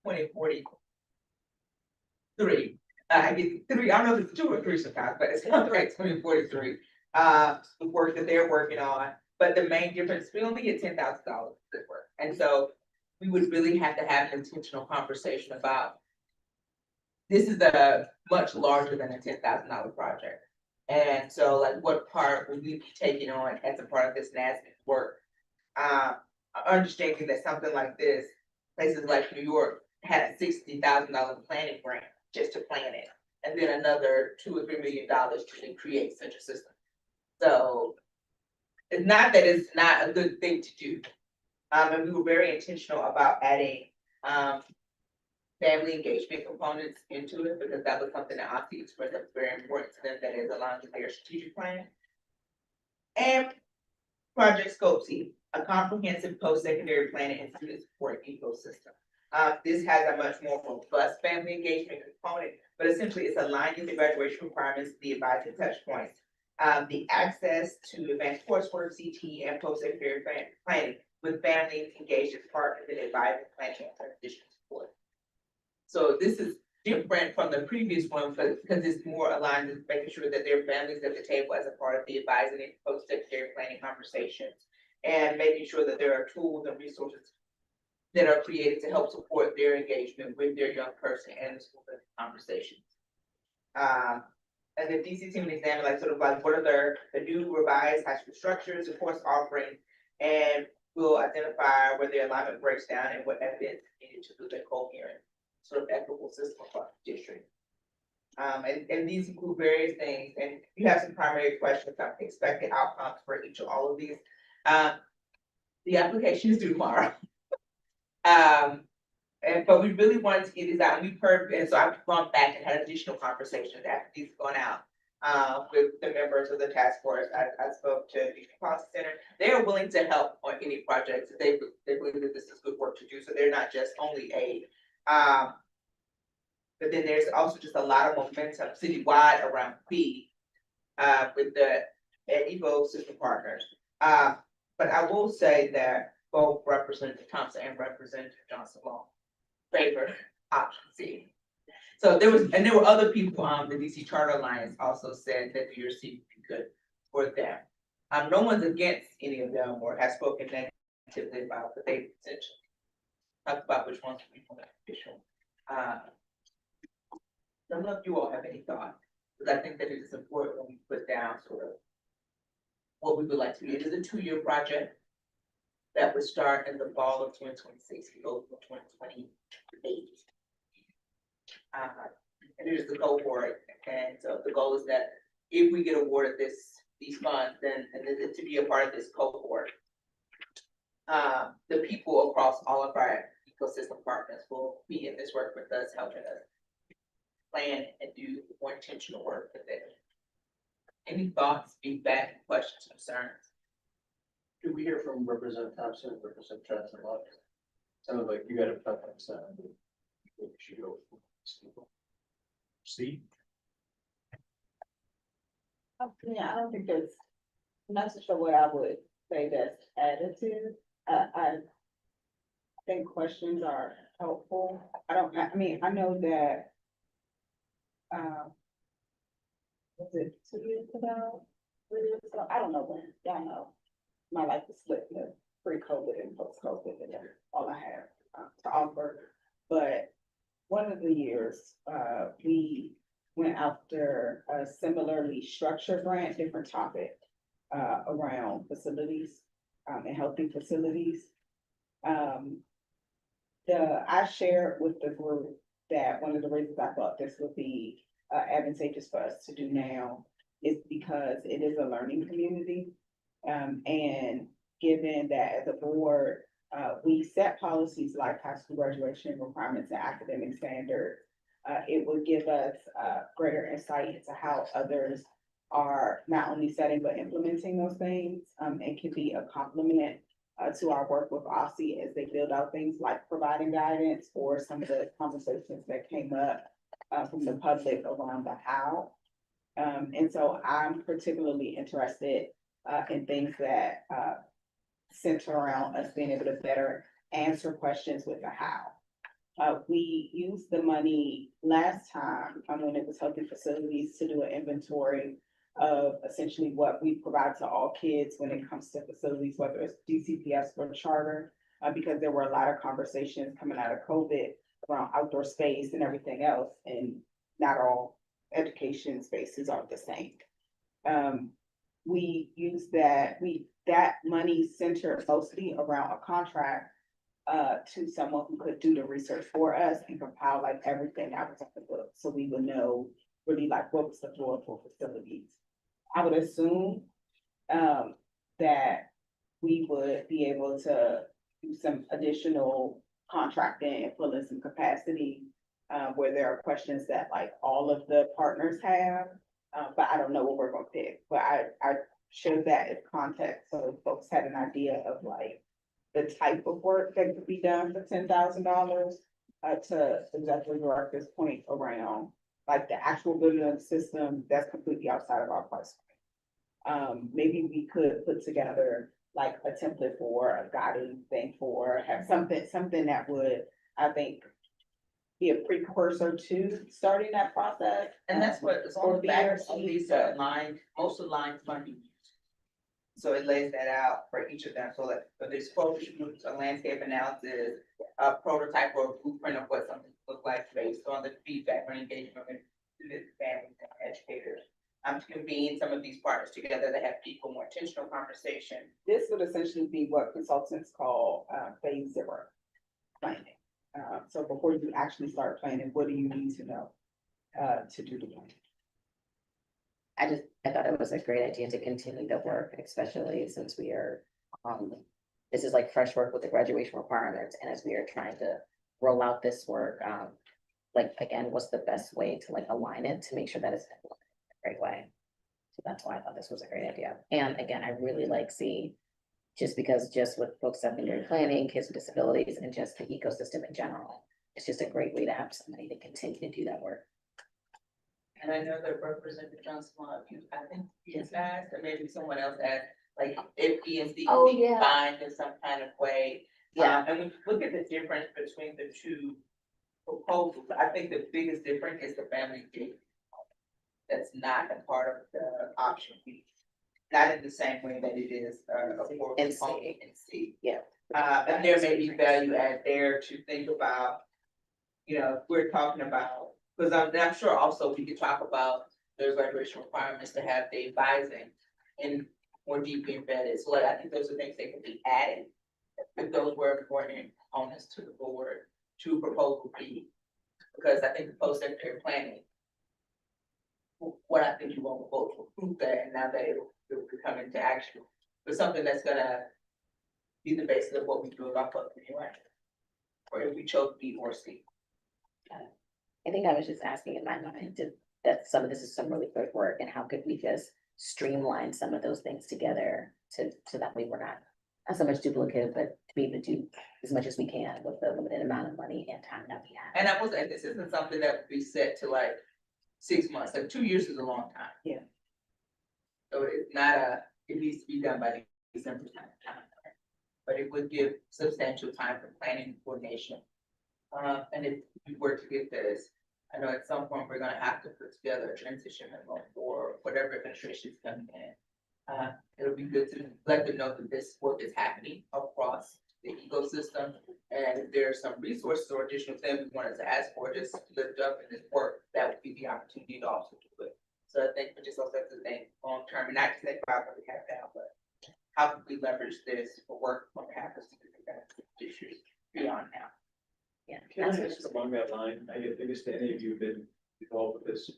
[SPEAKER 3] 2043. I get 3, I don't know if it's 2 or 3 sometimes, but it's Compact 2043. The work that they're working on. But the main difference, we only get $10,000 for this work. And so we would really have to have an intentional conversation about, this is a much larger than a $10,000 project. And so like what part will we be taking on as a part of this NASB work? Understanding that something like this, places like New York had a $60,000 planning grant just to plan it. And then another $2 or $3 million to create such a system. So it's not that it's not a good thing to do. And we were very intentional about adding family engagement components into it, because that was something that OSCE expressed that was very important to them, that is aligned with their strategic plan. And Project Scope C, a comprehensive post-secondary planning and student support ecosystem. This has a much more robust family engagement component, but essentially it's aligning the graduation requirements, the advising touch points, the access to advanced coursework, CTE, and post-secondary planning with families engaged as partners in advising, planning, and transition support. So this is different from the previous one, because it's more aligned with making sure that there are families at the table as a part of the advising and post-secondary planning conversations, and making sure that there are tools and resources that are created to help support their engagement with their young person and the school conversations. And the DC team examined like sort of like what are the new revised high school structures, of course, offering, and we'll identify where the alignment breaks down and what evidence needed to build a coherent, sort of equitable system across the district. And these include various things, and you have some primary questions on expected outcomes for each of all of these. The application is due tomorrow. But we really wanted to get these out, and we've heard, and so I've gone back and had additional conversations after these have gone out with the members of the task force. I spoke to the Policy Center. They are willing to help on any projects. They believe that this is good work to do, so they're not just only aid. But then there's also just a lot of momentum citywide around B with the ecosystem partners. But I will say that both Representative Thompson and Representative Johnson Long favor option C. So there were other people, the DC Charter Alliance also said that the URC would be good for them. No one's against any of them or has spoken negatively about, but they essentially talked about which ones would be more beneficial. I don't know if you all have any thoughts, because I think that it is important when we put down sort of what we would like to do. It is a 2-year project. that would start in the fall of 2026, go to 2028. And it is the cohort, and so the goal is that if we get awarded these funds, then, and then to be a part of this cohort, the people across all of our ecosystem partners will be in this work with us, helping us plan and do more intentional work with it. Any thoughts, feedback, questions, concerns?
[SPEAKER 5] Do we hear from Representative Thompson and Representative Johnson a lot? Sounded like you got a preference, we should go.
[SPEAKER 2] Steve?
[SPEAKER 10] Yeah, I don't think there's, I'm not so sure what I would say that's additive. I think questions are helpful. I mean, I know that, was it 2 years ago? 3 years ago? I don't know when, y'all know. My life is split in pre-COVID and post-COVID, and that's all I have to offer. But one of the years, we went after a similarly structured grant, different topic, around facilities, and healthy facilities. I shared with the group that one of the reasons I thought this would be advantageous for us to do now is because it is a learning community. And given that as a board, we set policies like high school graduation requirements and academic standards, it would give us greater insight into how others are not only setting but implementing those things, and can be a complement to our work with OSSI as they build out things like providing guidance or some of the conversations that came up from the public around the how. And so I'm particularly interested in things that center around us being able to better answer questions with the how. We used the money last time when it was healthy facilities to do an inventory of essentially what we provide to all kids when it comes to facilities, whether it's DCPS or charter, because there were a lot of conversations coming out of COVID around outdoor space and everything else, and not all education spaces are the same. We used that money centered mostly around a contract to someone who could do the research for us and compile like everything that was on the book, so we would know really like what was the floor for facilities. I would assume that we would be able to do some additional contracting and fill in some capacity where there are questions that like all of the partners have, but I don't know what we're gonna pick. But I shared that as context so folks had an idea of like the type of work that could be done for $10,000 to exactly Director's point around like the actual building of the system that's completely outside of our price point. Maybe we could put together like a template for a guiding thing for, have something that would, I think, be a precursor to starting that process.
[SPEAKER 3] And that's what, as long as the backers of these are aligned, most aligned funding. So it lays that out for each of them, so that, but there's focus groups, a landscape analysis, a prototype or a blueprint of what something looks like based on the feedback or engagement with students, families, and educators. To convene some of these partners together to have people more intentional conversation.
[SPEAKER 10] This would essentially be what consultants call phase 0 planning. So before you actually start planning, what do you need to know to do the planning?
[SPEAKER 1] I thought it was a great idea to continue the work, especially since we are, this is like fresh work with the graduation requirements, and as we are trying to roll out this work, like, again, what's the best way to like align it to make sure that it's implemented in a great way? So that's why I thought this was a great idea. And again, I really like just with folks secondary planning, kids with disabilities, and just the ecosystem in general, it's just a great way to have somebody to continue to do that work.
[SPEAKER 3] And I know that Representative Johnson, I think he has asked, or maybe someone else asked, like if ESD
[SPEAKER 1] Oh,
[SPEAKER 3] can be
[SPEAKER 1] yeah.
[SPEAKER 3] combined in some kind of way.
[SPEAKER 1] Yeah.
[SPEAKER 3] And we look at the difference between the two proposals. I think the biggest difference is the family engagement. That's not a part of the option piece. Not in the same way that it is
[SPEAKER 1] In C.
[SPEAKER 3] in C.
[SPEAKER 1] Yeah.
[SPEAKER 3] And there may be value add there to think about, you know, if we're talking about, because I'm sure also we could talk about the graduation requirements to have the advising and more deeply embedded. So like, I think those are things that can be added
[SPEAKER 16] if those were important components to the board to proposal B. Because I think the post-secondary planning, what I think you want to vote to approve that, and now that it will come into action, but something that's gonna be the basis of what we do about public anyway. Or if we chose B or C.
[SPEAKER 1] I think I was just asking in my mind that some of this is some really good work, and how could we just streamline some of those things together so that we were not so much duplicative, but to be able to do as much as we can with the limited amount of money and time that we have.
[SPEAKER 16] And I will say, this isn't something that would be set to like 6 months, like 2 years is a long time.
[SPEAKER 10] Yeah.
[SPEAKER 16] So it's not it needs to be done by the December time. But it would give substantial time for planning and coordination. And if we were to get this, I know at some point we're gonna have to put together a transition memo for whatever administration is coming in. It'll be good to let them know that this work is happening across the ecosystem. And if there are some resources or additional things we wanted to ask for, just lift up in this work, that would be the opportunity to also do it. So I think we just also have to think long term, and not to think about what we have now, but how can we leverage this for work on behalf of issues beyond now?
[SPEAKER 1] Yeah.
[SPEAKER 2] Can I ask along that line, I guess to any of you have been involved with this,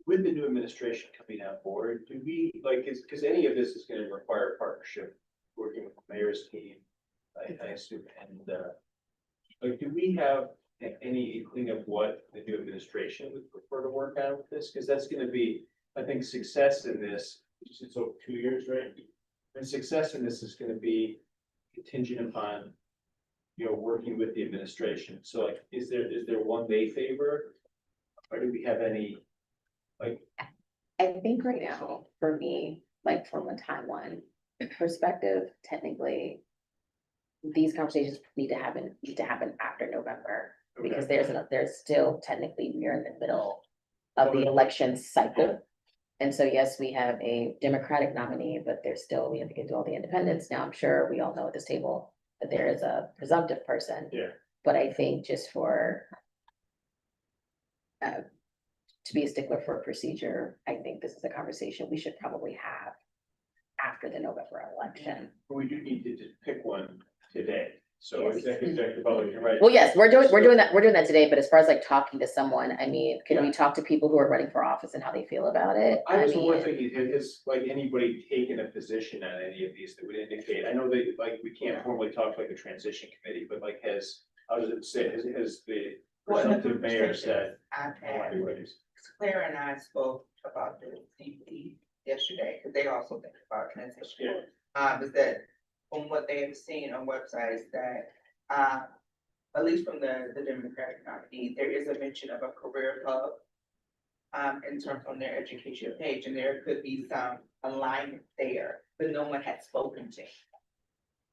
[SPEAKER 2] with the new administration coming on board, do we, like, because any of this is gonna require partnership, working with the mayor's team, I assume, and, like, do we have any inkling of what the new administration would prefer to work on with this? Because that's gonna be, I think, success in this, it's over 2 years, right? And success in this is gonna be contingent upon, you know, working with the administration. So like, is there one they favor? Or do we have any, like?
[SPEAKER 1] I think right now, for me, like from a timeline perspective, technically, these conversations need to happen after November, because there's still technically, we're in the middle of the election cycle. And so, yes, we have a Democratic nominee, but there's still, we have to get to all the independents. Now, I'm sure we all know at this table that there is a presumptive person.
[SPEAKER 2] Yeah.
[SPEAKER 1] But I think just for to be a stickler for a procedure, I think this is a conversation we should probably have after the November election.
[SPEAKER 2] We do need to just pick one today. So
[SPEAKER 1] Yes.
[SPEAKER 2] executive public, you're right.
[SPEAKER 1] Well, yes, we're doing that today, but as far as like talking to someone, I mean, can we talk to people who are running for office and how they feel about it?
[SPEAKER 2] I was
[SPEAKER 1] mean,
[SPEAKER 2] more thinking, has like anybody taken a position on any of these that would indicate, I know they, like, we can't formally talk like a transition committee, but like how does it say, has the presumptive mayor said?
[SPEAKER 16] I've had, Claire and I spoke about the CP yesterday, because they also think about transition. Is that from what they have seen on websites that, at least from the Democratic nominee, there is a mention of a career hub. In terms on their education page, and there could be some alignment there, but no one had spoken to.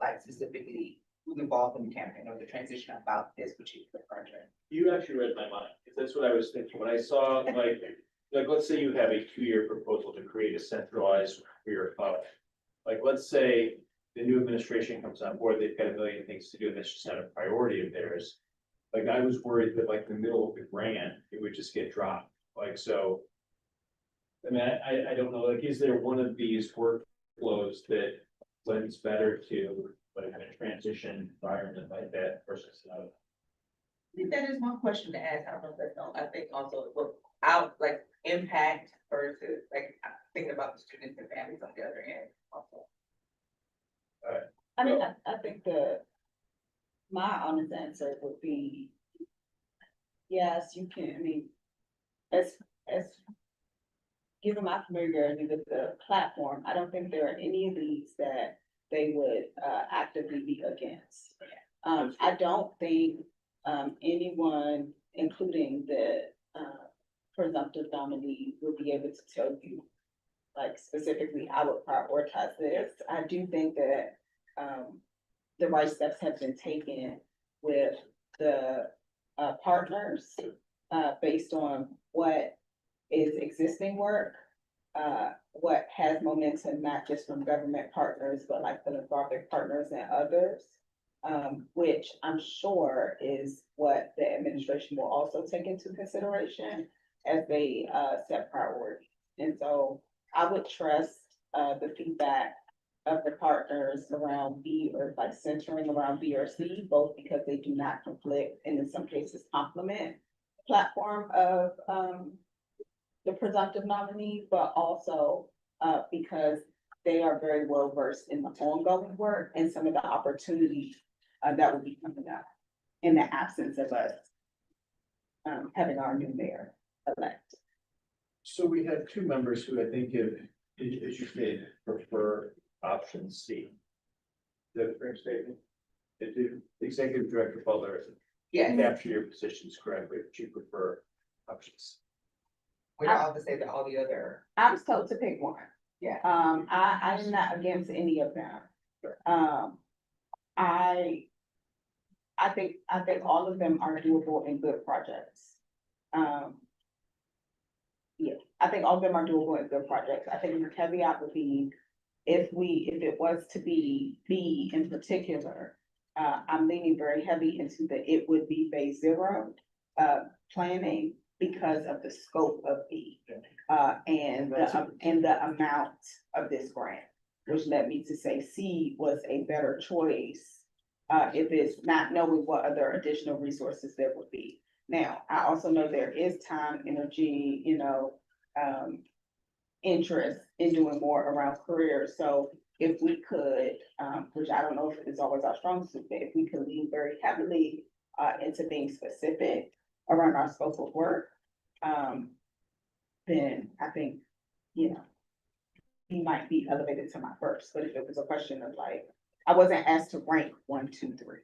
[SPEAKER 16] Like specifically who's involved in the campaign or the transition about this particular project.
[SPEAKER 2] You actually read my mind, because that's what I was thinking, when I saw like, let's say you have a 2-year proposal to create a centralized career hub. Like, let's say the new administration comes on board, they've got a million things to do, and that's just not a priority of theirs. Like, I was worried that like in the middle of the grant, it would just get dropped, like, so. I mean, I don't know, like, is there one of these workflows that lends better to like a transition environment like that versus another?
[SPEAKER 16] I think that is one question to ask. I don't know if that's no, I think also without like impact versus like thinking about the students and families on the other end also.
[SPEAKER 10] I mean, I think my honest answer would be, yes, you can, I mean, as given my familiarity with the platform, I don't think there are any of these that they would actively be against. I don't think anyone, including the presumptive nominee, will be able to tell you like specifically I would prioritize this. I do think that the right steps have been taken with the partners based on what is existing work, what has momentum, not just from government partners, but like philanthropic partners and others, which I'm sure is what the administration will also take into consideration as they set priorities. And so I would trust the feedback of the partners around B or like centering around B or C, both because they do not conflict and in some cases complement platform of, the presumptive nominee, but also, because they are very well versed in the ongoing work and some of the opportunities, that will be coming up in the absence of us, having our new mayor elect.
[SPEAKER 2] So we have two members who I think have, as you said, prefer option C. The fair statement. The executive director Butler,
[SPEAKER 16] Yeah.
[SPEAKER 2] capture your positions correctly, but you prefer options.
[SPEAKER 16] We don't have to say that all the other.
[SPEAKER 10] I was told to pick one.
[SPEAKER 16] Yeah.
[SPEAKER 10] I'm not against any of them. I think all of them are doable and good projects. Yeah, I think all of them are doable and good projects. I think the caveat would be if it was to be B in particular, I'm leaning very heavy into it would be phase zero, planning because of the scope of B. And the amount of this grant, which led me to say C was a better choice. If it's not knowing what other additional resources there would be. Now, I also know there is time, energy, interest in doing more around careers. So if we could, which I don't know if it's always our strong suit, but if we could lean very heavily into being specific around our scope of work, then I think, he might be elevated to my first. But if it was a question of like, I wasn't asked to rank 1, 2, 3.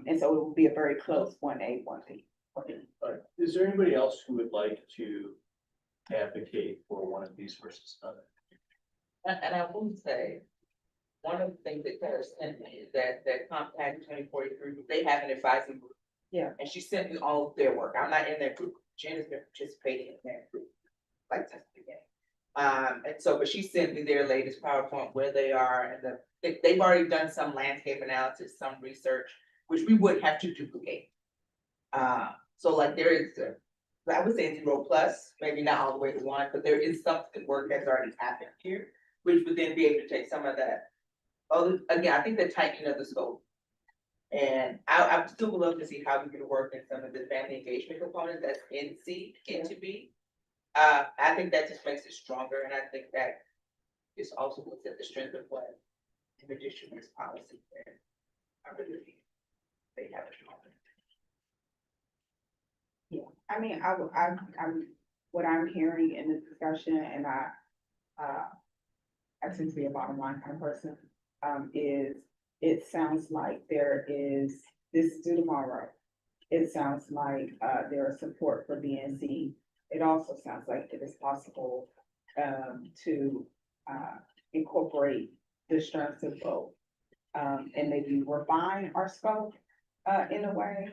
[SPEAKER 10] And so it would be a very close 1A, 1B.
[SPEAKER 2] Is there anybody else who would like to advocate for one of these versus another?
[SPEAKER 16] And I will say, one of the things that Tara sent me is that Compact 2043, they have an advising group.
[SPEAKER 10] Yeah.
[SPEAKER 16] And she sent me all of their work. I'm not in that group. Jen has been participating in that group. Like since the beginning. And so, but she sent me their latest PowerPoint where they are and they've already done some landscape analysis, some research, which we would have to duplicate. So like there is, I would say 0+, maybe not all the way to 1, but there is something work that's already happened here, which would then be able to take some of that. Oh, again, I think the tightening of the scope. And I still would love to see how we can work in some of the family engagement components that's in C into B. I think that just makes it stronger, and I think that is also looks at the strength of what in addition to this policy there. I really think they have a strong.
[SPEAKER 10] Yeah, I mean, I'm what I'm hearing in the discussion, and I tend to be a bottom line kind of person, is it sounds like there is, this is due tomorrow. It sounds like there is support for BNC. It also sounds like it is possible to incorporate the strengths of both and maybe refine our scope in a way.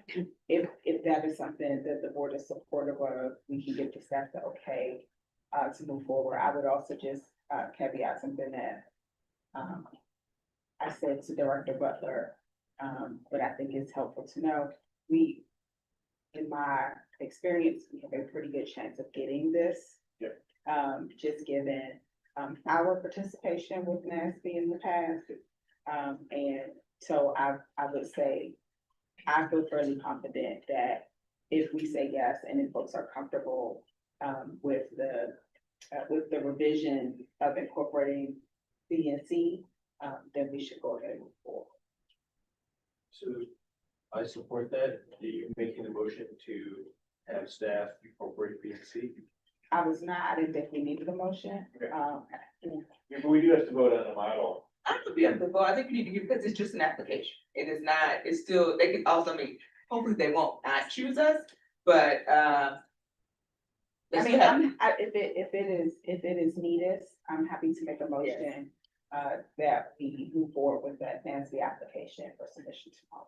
[SPEAKER 10] If that is something that the board is supportive of, we can give the staff the okay to move forward. I would also just caveat something that I said to Director Butler, but I think it's helpful to know. In my experience, we have a pretty good chance of getting this.
[SPEAKER 2] Yep.
[SPEAKER 10] Just given our participation with NASB in the past. And so I would say, I feel fairly confident that if we say yes, and if folks are comfortable with the revision of incorporating B and C, then we should go ahead and move forward.
[SPEAKER 2] So I support that. Are you making the motion to have staff incorporate B and C?
[SPEAKER 10] I was not, I didn't think we needed a motion.
[SPEAKER 2] Okay. Yeah, but we do have to vote on the model.
[SPEAKER 16] I would be able to vote. I think we need to give, because it's just an application. It is not, it's still, they can also make, hopefully they won't not choose us, but,
[SPEAKER 10] I mean, if it is needed, I'm happy to make a motion, that we move forward with that NASB application for submission tomorrow.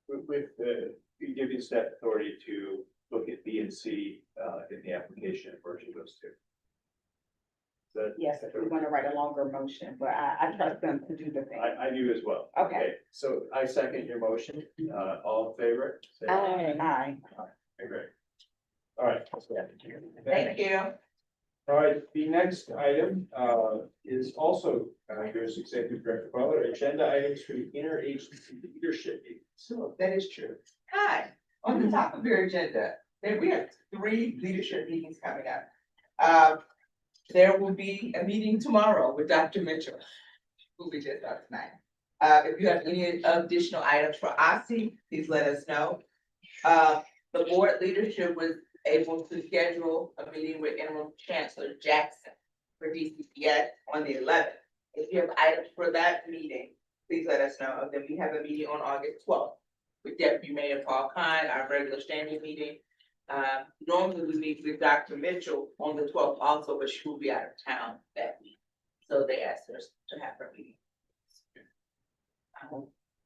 [SPEAKER 2] With the, giving staff authority to look at B and C in the application version of those two.
[SPEAKER 10] Yes, if we're gonna write a longer motion, but I trust them to do the thing.
[SPEAKER 2] I do as well.
[SPEAKER 10] Okay.
[SPEAKER 2] So I second your motion. All in favor? Say
[SPEAKER 10] Aye.
[SPEAKER 2] Okay, great. All right.
[SPEAKER 16] thank you.
[SPEAKER 2] All right, the next item is also here's Executive Director Butler, agenda items for the interagency leadership meeting.
[SPEAKER 16] So that is true. Hi, on the top of your agenda, we have 3 leadership meetings coming up. There will be a meeting tomorrow with Dr. Mitchell, who we just saw tonight. If you have any additional items for OSCE, please let us know. The board leadership was able to schedule a meeting with Interim Chancellor Jackson for DCPS on the 11th. If you have items for that meeting, please let us know. Then we have a meeting on August 12th with Deputy Mayor Paul Kine, our regular standing meeting. Normally we meet with Dr. Mitchell on the 12th also, but she will be out of town that week. So they asked us to have her meeting.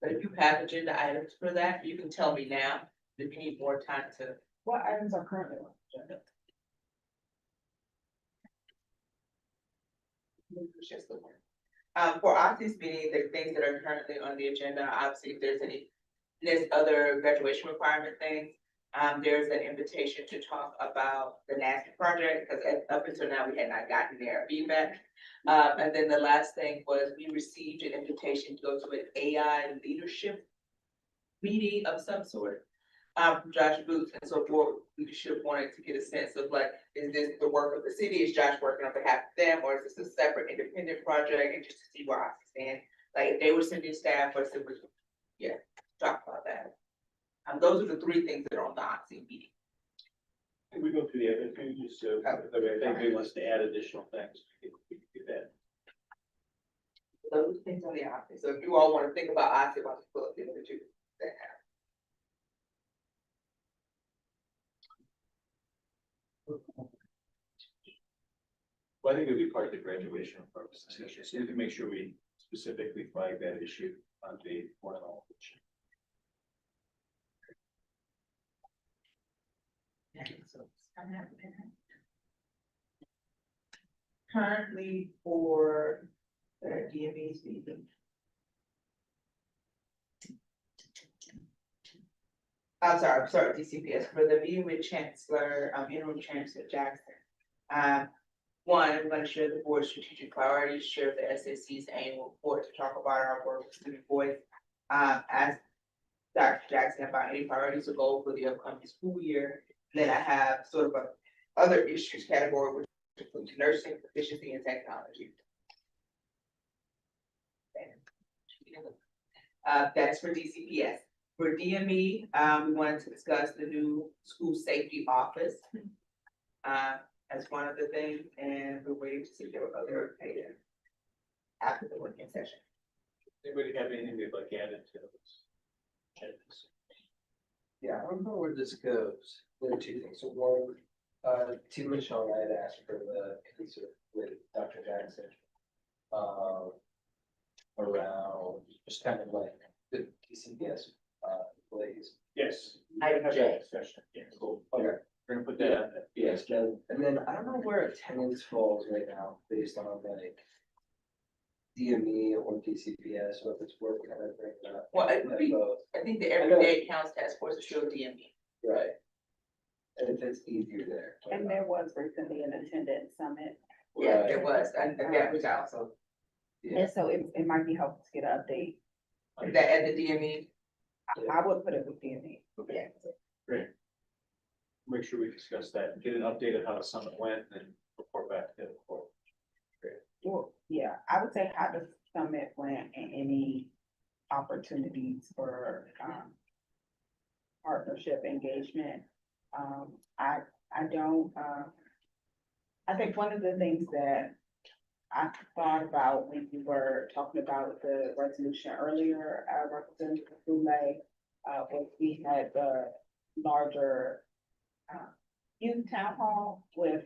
[SPEAKER 16] But if you have agenda items for that, you can tell me now. If you need more time to.
[SPEAKER 10] What items are currently on the agenda?
[SPEAKER 16] For OSCE's meeting, the things that are currently on the agenda, obviously, if there's other graduation requirement things. There's an invitation to talk about the NASP project, because up until now, we had not gotten their feedback. And then the last thing was we received an invitation to go to an AI leadership meeting of some sort. From Josh Booth, and so board leadership wanted to get a sense of like, is this the work of the city? Is Josh working on behalf of them, or is this a separate independent project? And just to see where I stand, like if they were sending staff, or if it was, yeah, talk about that. Those are the 3 things that are on the OSCE meeting.
[SPEAKER 2] Can we go through the other 2 just so I think they wants to add additional things? We can do that.
[SPEAKER 16] Those things on the OSCE. So if you all want to think about OSCE, I'll just pull up the other 2 that have.
[SPEAKER 2] Well, I think it'll be part of the graduation purpose discussion, so we can make sure we specifically flag that issue on the formal.
[SPEAKER 16] Currently for the DMV meeting. I'm sorry, DCPS, for the meeting with Chancellor, Interim Chancellor Jackson. One, I'm going to share the board's strategic priorities, share the SSC's annual report to talk about our work with student voice. Ask Dr. Jackson about any priorities or goals for the upcoming school year. Then I have sort of a other issues category, which includes nursing, proficiency, and technology. That's for DCPS. For DME, we wanted to discuss the new school safety office as one of the things, and we're waiting to see if there were other data after the working session.
[SPEAKER 2] Anybody have anything they'd like added to those?
[SPEAKER 5] Yeah, I don't know where this goes. There are 2 things. So one, to Michelle, I had asked for the answer with Dr. Jackson. Around just kind of like the DCPS employees.
[SPEAKER 2] Yes.
[SPEAKER 16] Item J.
[SPEAKER 2] Discussion. Yeah, cool.
[SPEAKER 5] Okay.
[SPEAKER 2] We're gonna put that on there.
[SPEAKER 5] Yes, and then I don't know where attendance falls right now based on like DME or DCPS, or if it's worth kind of bringing up.
[SPEAKER 16] Well, it would be, I think the Everyday Counts Task Force is still DME.
[SPEAKER 5] Right. And if it's easier there.
[SPEAKER 10] And there was recently an attendance summit.
[SPEAKER 16] Yeah, there was, and that was also.
[SPEAKER 5] Yeah.
[SPEAKER 10] And so it might be helpful to get an update.
[SPEAKER 16] That at the DME.
[SPEAKER 10] I would put it with DME.
[SPEAKER 16] Yeah.
[SPEAKER 2] Great. Make sure we discuss that, get an update of how the summit went, and report back to the board.
[SPEAKER 10] Well, yeah, I would say how the summit went and any opportunities for partnership engagement. I think one of the things that I thought about when we were talking about the resolution earlier, Representative Boulay, was we had the larger youth town hall with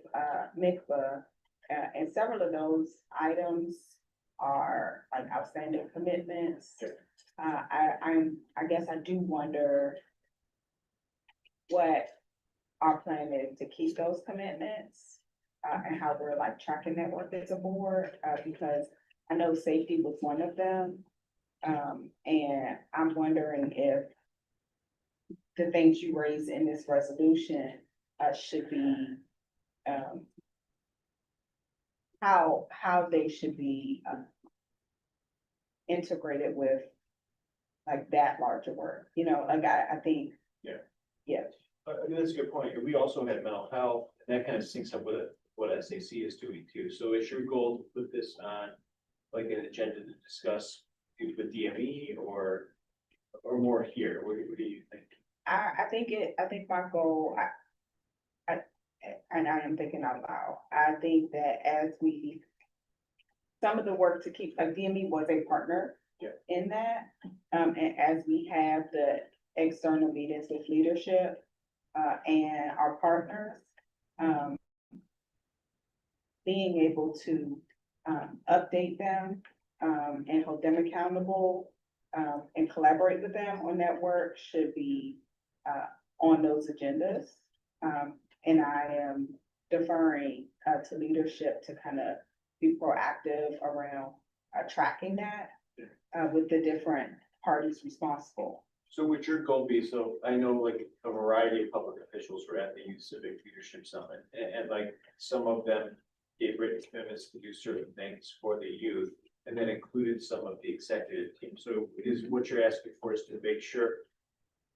[SPEAKER 10] MICFA, and several of those items are like outstanding commitments. I guess I do wonder what our plan is to keep those commitments, and how we're like tracking that work as a board, because I know safety was one of them. And I'm wondering if the things you raised in this resolution should be how they should be integrated with like that larger work, you know, like I think.
[SPEAKER 2] Yeah.
[SPEAKER 10] Yeah.
[SPEAKER 2] I mean, that's a good point. And we also had mental health, and that kind of syncs up with what SAC is doing too. So is your goal to put this on like an agenda to discuss with DME or more here? What do you think?
[SPEAKER 10] I think my goal, and I am thinking out loud, I think that as we, some of the work to keep, like DME was a partner
[SPEAKER 2] Yeah.
[SPEAKER 10] in that. And as we have the external meetings with leadership, and our partners, being able to, update them, and hold them accountable, and collaborate with them on that work should be, on those agendas. And I am deferring, to leadership to kind of be proactive around, tracking that, with the different parties responsible.
[SPEAKER 2] So would your goal be, so I know like a variety of public officials were at the Youth Civic Leadership Summit, and like some of them gave written commitments to do certain things for the youth, and then included some of the executive team. So is what you're asking for is to make sure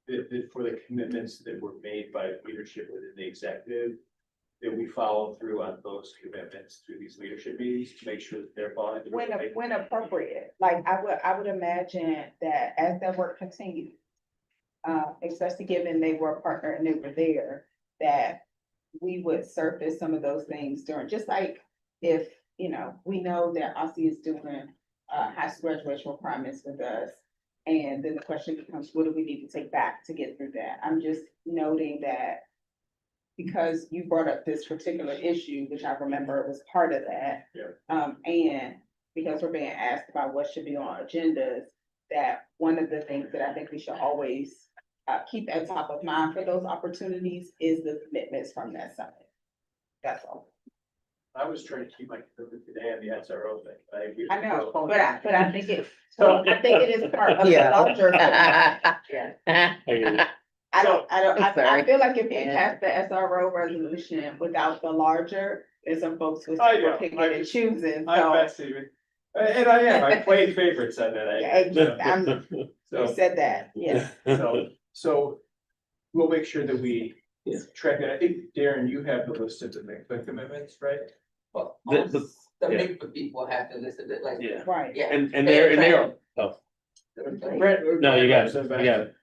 [SPEAKER 2] that for the commitments that were made by leadership within the executive, that we follow through on those commitments through these leadership meetings to make sure that they're following.
[SPEAKER 10] When appropriate, like I would imagine that as that work continues, especially given they were a partner and they were there, that we would surface some of those things during, just like if, you know, we know that Aussie is doing high school graduation requirements with us. And then the question becomes, what do we need to take back to get through that? I'm just noting that because you brought up this particular issue, which I remember was part of that.
[SPEAKER 2] Yeah.
[SPEAKER 10] And because we're being asked about what should be on agendas, that one of the things that I think we should always keep at top of mind for those opportunities is the commitments from that summit. That's all.
[SPEAKER 2] I was trying to keep my commitment today on the SRO thing.
[SPEAKER 10] I know, but I think it, so I think it is part of the
[SPEAKER 1] Yeah.
[SPEAKER 10] larger.
[SPEAKER 1] Yeah.
[SPEAKER 10] I feel like if we pass the SRO resolution without the larger, there's some folks who
[SPEAKER 2] I know,
[SPEAKER 10] are picking and choosing,
[SPEAKER 2] I'm
[SPEAKER 10] so.
[SPEAKER 2] best even. And I am, I played favorites on that.
[SPEAKER 10] You said that, yes.
[SPEAKER 2] So we'll make sure that we track it. I think, Darren, you have the list of the commitments, right?
[SPEAKER 16] Well,
[SPEAKER 13] The-
[SPEAKER 16] the
[SPEAKER 13] yeah.
[SPEAKER 16] big people have to listen to it, like.
[SPEAKER 13] Yeah.
[SPEAKER 10] Right.
[SPEAKER 16] Yeah.
[SPEAKER 13] And they're, oh,
[SPEAKER 2] Brett,
[SPEAKER 13] no, you got it.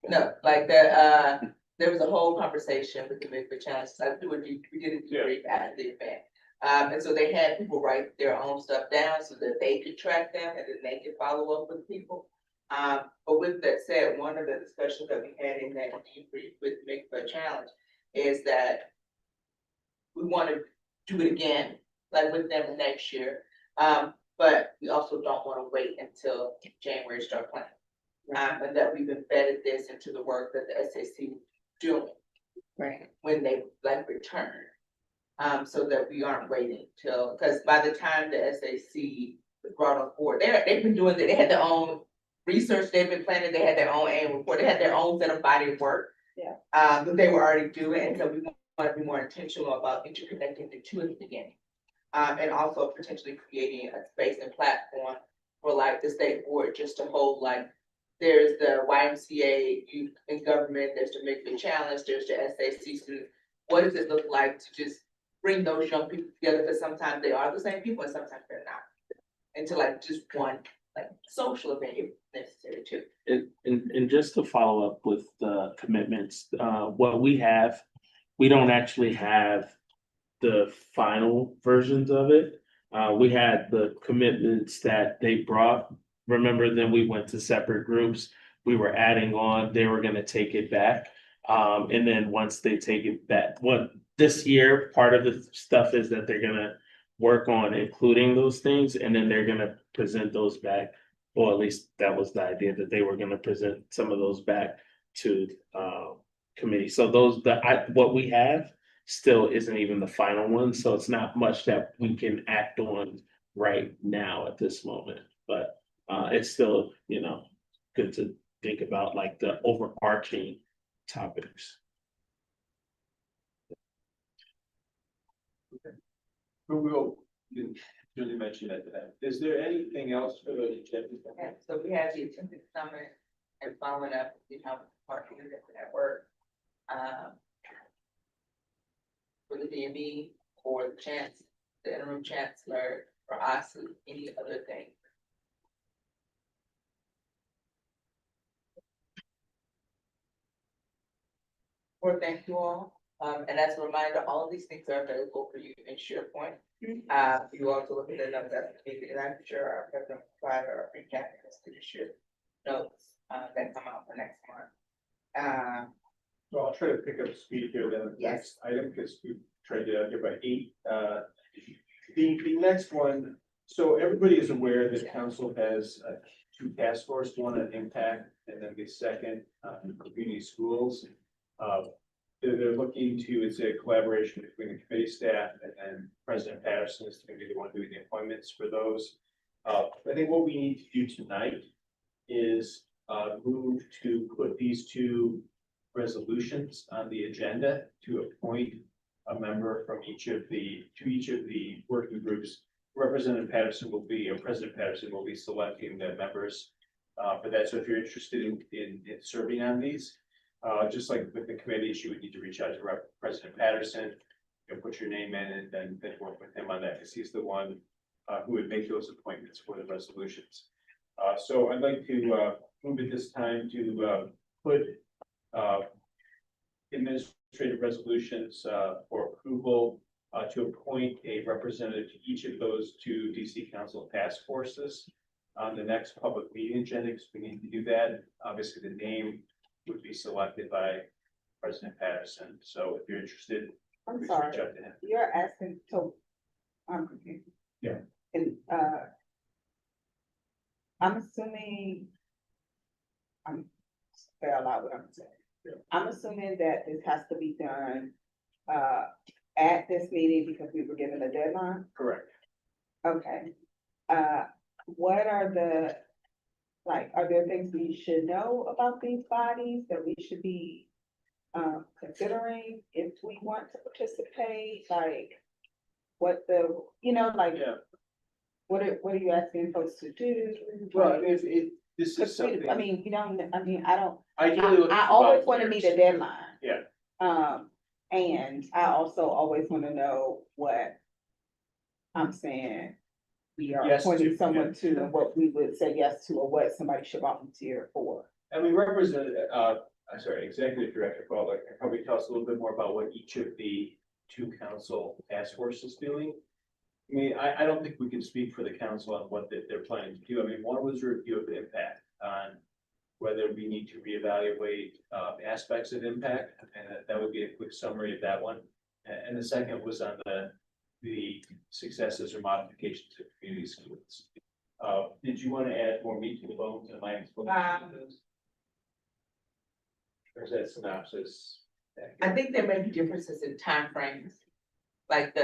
[SPEAKER 16] No, like there was a whole conversation with the Midway Challenge, like we did a debrief after the event. And so they had people write their own stuff down so that they could track them and then they could follow up with people. But with that said, one of the discussions that we had in that debrief with the Midway Challenge is that we want to do it again, like with them next year. But we also don't want to wait until January to start planning. And that we've embedded this into the work that the SAC doing.
[SPEAKER 1] Right.
[SPEAKER 16] When they like return. So that we aren't waiting till, because by the time the SAC was brought on board, they've been doing that, they had their own research, they've been planning, they had their own annual report, they had their own set of body of work.
[SPEAKER 10] Yeah.
[SPEAKER 16] That they were already doing, and so we want to be more intentional about interconnecting the two at the beginning. And also potentially creating a space and platform for like the state board just to hold, like, there's the YMCA Youth in Government, there's the Make the Challenge, there's the SAC students. What does it look like to just bring those young people together? Because sometimes they are the same people and sometimes they're not. Into like just one like social event if necessary too.
[SPEAKER 13] And just to follow up with the commitments, what we have, we don't actually have the final versions of it. We had the commitments that they brought. Remember, then we went to separate groups. We were adding on, they were gonna take it back. And then once they take it back, this year, part of the stuff is that they're gonna work on including those things, and then they're gonna present those back. Or at least that was the idea, that they were gonna present some of those back to committee. So what we have still isn't even the final one, so it's not much that we can act on right now at this moment. But it's still, good to think about like the overarching topics.
[SPEAKER 2] We will You really mentioned that today. Is there anything else for the agenda?
[SPEAKER 16] Okay, so we have the attendance summit and following up, you know, part of that work. For the DME, or the chance, the interim chancellor, for us, and any other thing. Well, thank you all. And as a reminder, all of these things are available for you in SharePoint. You also look at the notes that and I'm sure our president will provide our recap to the share notes, that come out for next month.
[SPEAKER 2] So I'll try to pick up speed here then.
[SPEAKER 16] Yes.
[SPEAKER 2] Next item, because we tried to get out here by 8. The next one, so everybody is aware that council has 2 task force, one on impact, and then the second community schools. They're looking to, it's a collaboration between the committee staff and then President Patterson is going to be the one doing the appointments for those. I think what we need to do tonight is move to put these 2 resolutions on the agenda to appoint a member from each of the working groups. Representative Patterson will be, or President Patterson will be selecting the members for that. So if you're interested in serving on these, just like with the committees, you would need to reach out to President Patterson, put your name in and then work with him on that, because he's the one who would make those appointments for the resolutions. So I'd like to move at this time to put administrative resolutions for approval to appoint a representative to each of those 2 DC Council task forces on the next public meeting agenda, because we need to do that. Obviously, the name would be selected by President Patterson. So if you're interested,
[SPEAKER 10] I'm
[SPEAKER 2] please
[SPEAKER 10] sorry,
[SPEAKER 2] reach out to him.
[SPEAKER 10] you're asking, so, I'm confused.
[SPEAKER 2] Yeah.
[SPEAKER 10] And, I'm assuming, I'm, spell out what I'm saying.
[SPEAKER 2] Yeah.
[SPEAKER 10] I'm assuming that this has to be done, at this meeting because we were given a deadline?
[SPEAKER 2] Correct.
[SPEAKER 10] Okay. What are the, like, are there things we should know about these bodies that we should be considering if we want to participate? Like, what the, like,
[SPEAKER 2] Yeah.
[SPEAKER 10] what are you asking folks to do?
[SPEAKER 2] Well, this is something.
[SPEAKER 10] I mean, I don't,
[SPEAKER 2] Ideally,
[SPEAKER 10] I always want to meet a deadline.
[SPEAKER 2] Yeah.
[SPEAKER 10] And I also always want to know what I'm saying. We are
[SPEAKER 2] Yes to,
[SPEAKER 10] appointing someone
[SPEAKER 2] yeah.
[SPEAKER 10] to, and what we would say yes to, or what somebody should volunteer for.
[SPEAKER 2] And we represent, Executive Director Butler can probably tell us a little bit more about what each of the 2 council task forces doing. I mean, I don't think we can speak for the council on what they're planning to do. I mean, one was a review of the impact on whether we need to reevaluate aspects of impact, and that would be a quick summary of that one. And the second was on the successes or modifications of community schools. Did you want to add more meat to the bone to my explanation of those? Or is that synopsis?
[SPEAKER 16] I think there may be differences in timeframes, like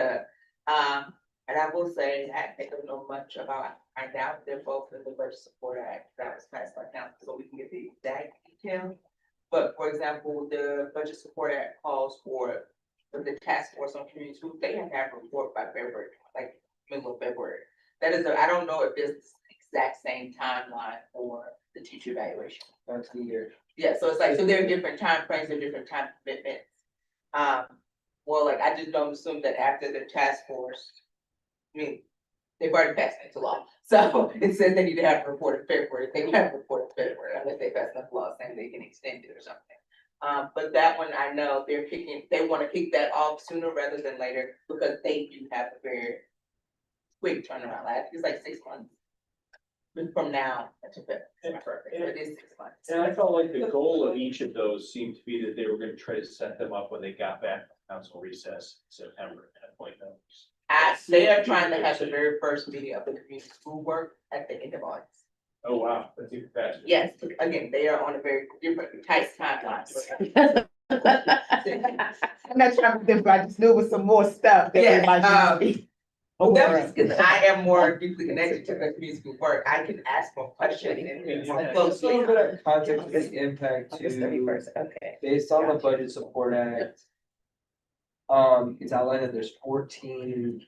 [SPEAKER 16] and I will say, I don't know much about, I doubt they're both in the Budget Support Act that was passed by council, so we can get the exact detail. But for example, the Budget Support Act calls for the task force on community schools, they have to have a report by February, like middle of February. That is, I don't know if this is the exact same timeline for the teacher evaluation.
[SPEAKER 5] That's the year.
[SPEAKER 16] Yeah, so it's like, so there are different timeframes and different time commitments. Well, like, I just don't assume that after the task force, I mean, they've already passed it into law. So it says they need to have a report in February. They have a report in February unless they pass enough law saying they can extend it or something. But that one, I know they want to kick that off sooner rather than later because they do have a very quick turnaround. I think it's like 6 months. From now to February. It is 6 months.
[SPEAKER 2] And I felt like the goal of each of those seemed to be that they were going to try to set them up when they got back from council recess in September and appoint them.
[SPEAKER 16] They are trying to have the very first meeting of the community school work at the end of August.
[SPEAKER 2] Oh, wow, that's even faster.
[SPEAKER 16] Yes, again, they are on a very different, tight timeline.
[SPEAKER 10] I'm not trying to think, I just knew it was some more stuff that we might need to be.
[SPEAKER 16] Well, that was because I am more deeply connected to the community school work. I can ask more questions and more
[SPEAKER 5] Just a
[SPEAKER 16] closely.
[SPEAKER 5] little bit of context of the impact
[SPEAKER 10] August
[SPEAKER 5] to,
[SPEAKER 10] 31st, okay.
[SPEAKER 5] based on the Budget Support Act. It's outlined that there's 14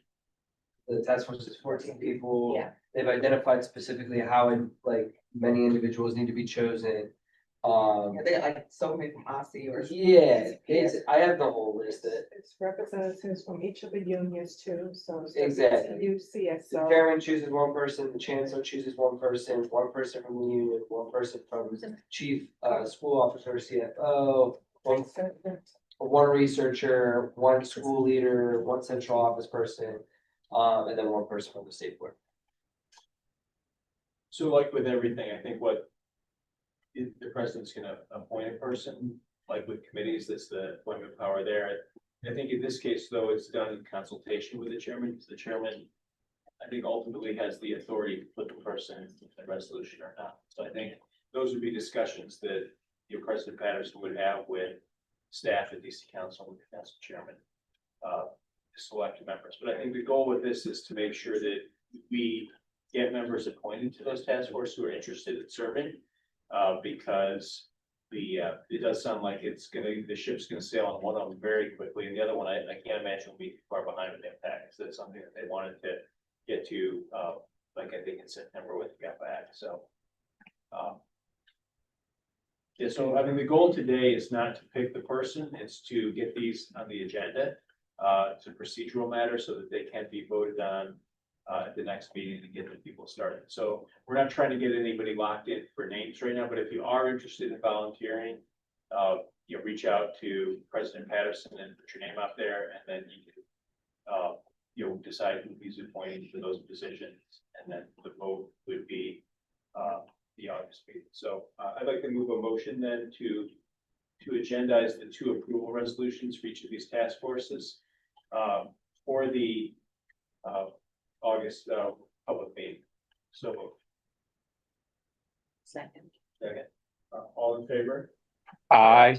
[SPEAKER 5] the task force is 14 people.
[SPEAKER 1] Yeah.
[SPEAKER 5] They've identified specifically how, like, many individuals need to be chosen.
[SPEAKER 16] Yeah, they got like so many from OSSI or.
[SPEAKER 5] Yeah, I have the whole list.
[SPEAKER 14] It's representatives from each of the unions too, so. it's
[SPEAKER 5] Exactly.
[SPEAKER 14] You,
[SPEAKER 5] The
[SPEAKER 14] CSO.
[SPEAKER 5] chairman chooses one person, the chancellor chooses one person from the union, one person from chief, school officer, CFO, one researcher, one school leader, one central office person, and then one person from the state board.
[SPEAKER 2] So like with everything, I think what the president's gonna appoint a person, like with committees, that's the appointment power there. I think in this case, though, it's done in consultation with the chairman, because the chairman, I think, ultimately has the authority to put the person in the resolution or not. So I think those would be discussions that your President Patterson would have with staff at DC Council, with the council chairman, to select members. But I think the goal with this is to make sure that we get members appointed to those task force who are interested in serving, because it does sound like the ship's gonna sail on one of them very quickly, and the other one, I can't imagine will be too far behind with impact. So that's something that they wanted to get to, like I think in September when they got back, so. Yeah, so I mean, the goal today is not to pick the person, it's to get these on the agenda. It's a procedural matter so that they can be voted on at the next meeting to get the people started. So we're not trying to get anybody locked in for names right now, but if you are interested in volunteering, reach out to President Patterson and put your name out there, and then you can, you'll decide who he's appointing for those positions, and then the vote would be the August meeting. So I'd like to move a motion then to agendize the 2 approval resolutions for each of these task forces for the August public meeting. So moved.
[SPEAKER 1] Second.
[SPEAKER 2] All in favor?
[SPEAKER 4] Aye.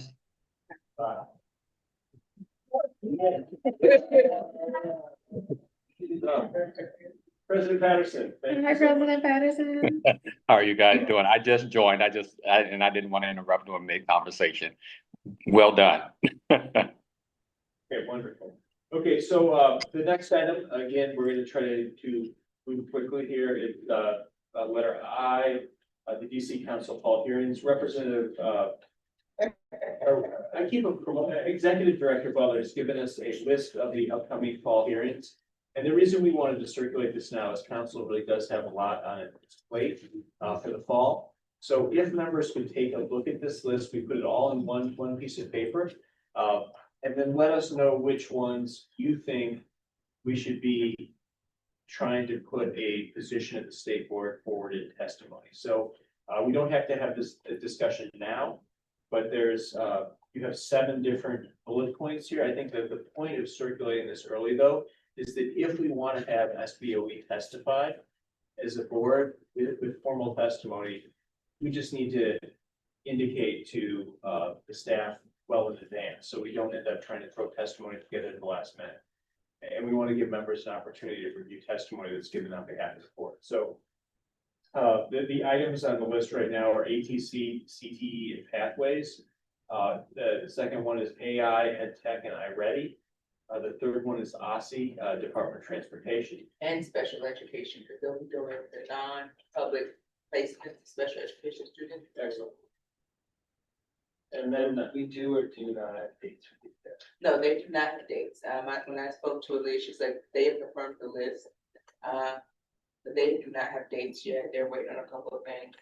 [SPEAKER 2] President Patterson. thank
[SPEAKER 1] Hi,
[SPEAKER 2] you so much.
[SPEAKER 1] President Patterson.
[SPEAKER 4] How are you guys doing? I just joined. I didn't want to interrupt during mid-conversation. Well done.
[SPEAKER 2] Okay, wonderful. Okay, so the next item, again, we're gonna try to move quickly here. It's letter I, the DC Council fall hearings. Representative Executive Director Butler has given us a list of the upcoming fall hearings. And the reason we wanted to circulate this now is council really does have a lot on its plate for the fall. So if members could take a look at this list, we put it all in one piece of paper. And then let us know which ones you think we should be trying to put a position at the state board forward in testimony. So we don't have to have this discussion now, but there's you have 7 different bullet points here. I think that the point of circulating this early, though, is that if we want to have SBOE testify as a board with formal testimony, we just need to indicate to the staff well in advance, so we don't end up trying to throw testimony together at the last minute. And we want to give members an opportunity to review testimony that's given on behalf of the board. So the items on the list right now are ATC, CTE, and pathways. The second one is AI, EdTech, and iReady. The third one is OSSI, Department of Transportation.
[SPEAKER 16] And special education, because they'll be doing the non-public placement, special education students.
[SPEAKER 2] Excellent. And then
[SPEAKER 5] We do or do not have dates for these steps.
[SPEAKER 16] No, they do not have dates. When I spoke to Elise, she said they have confirmed the list. But they do not have dates yet. They're waiting on a couple of things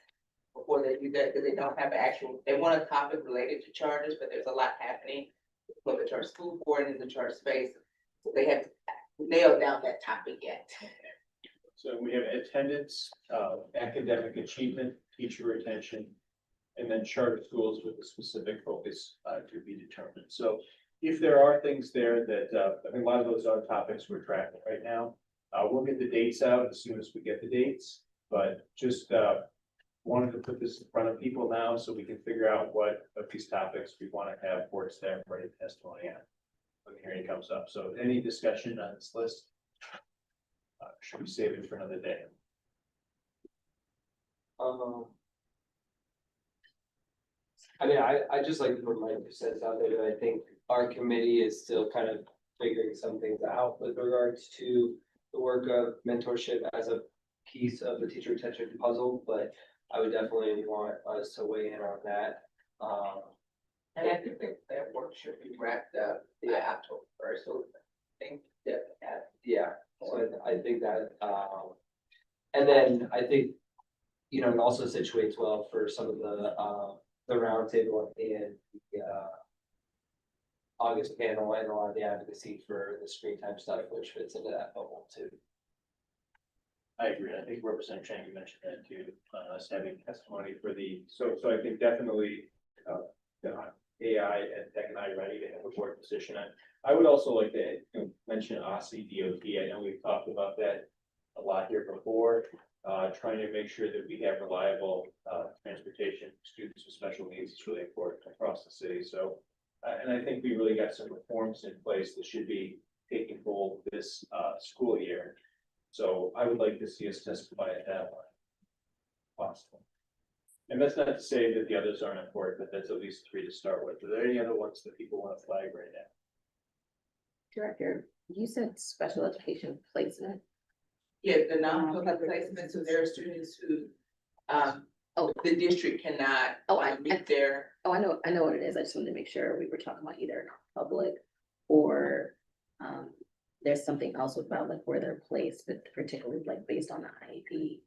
[SPEAKER 16] before they do that, because they don't have they want a topic related to charters, but there's a lot happening with the charter school board and the charter space. So they have nailed down that topic yet.
[SPEAKER 2] So we have attendance, academic achievement, teacher retention, and then charter schools with a specific focus to be determined. So if there are things there that, I mean, a lot of those are topics we're tracking right now. We'll get the dates out as soon as we get the dates, but just wanted to put this in front of people now so we can figure out what of these topics we want to have board staff ready to testimony on when the hearing comes up. So any discussion on this list? Should we save it for another day?
[SPEAKER 5] I mean, I just like to put my 2 cents out there that I think our committee is still kind of figuring some things out with regards to the work of mentorship as a piece of the teacher retention puzzle, but I would definitely want us to weigh in on that.
[SPEAKER 16] And I think that work should be wrapped up by October first, so I think that.
[SPEAKER 5] Yeah, so I think that, and then I think, you know, it also situates well for some of the roundtable and the, August panel and a lot of the advocacy for the screen time stuff, which fits into that bubble too.
[SPEAKER 2] I agree. I think Representative Chang, you mentioned that too, us having testimony for so I think definitely, the AI and Tech and I ready to have a board position. I would also like to mention OSSI DOT. I know we've talked about that a lot here before, trying to make sure that we have reliable, transportation for students with special needs is really important across the city. So, and I think we really got some reforms in place that should be taking hold this, school year. So I would like to see us testify at that one. Possible. And that's not to say that the others aren't important, but that's at least 3 to start with. Are there any other ones that people want to flag right now?
[SPEAKER 1] Director, you said special education placement.
[SPEAKER 3] Yeah, the non-public placement, so there are students who, the district cannot. Meet their.
[SPEAKER 1] I know what it is. I just wanted to make sure we were talking about either non-public or, there's something else about like where they're placed, but particularly like based on the IEP,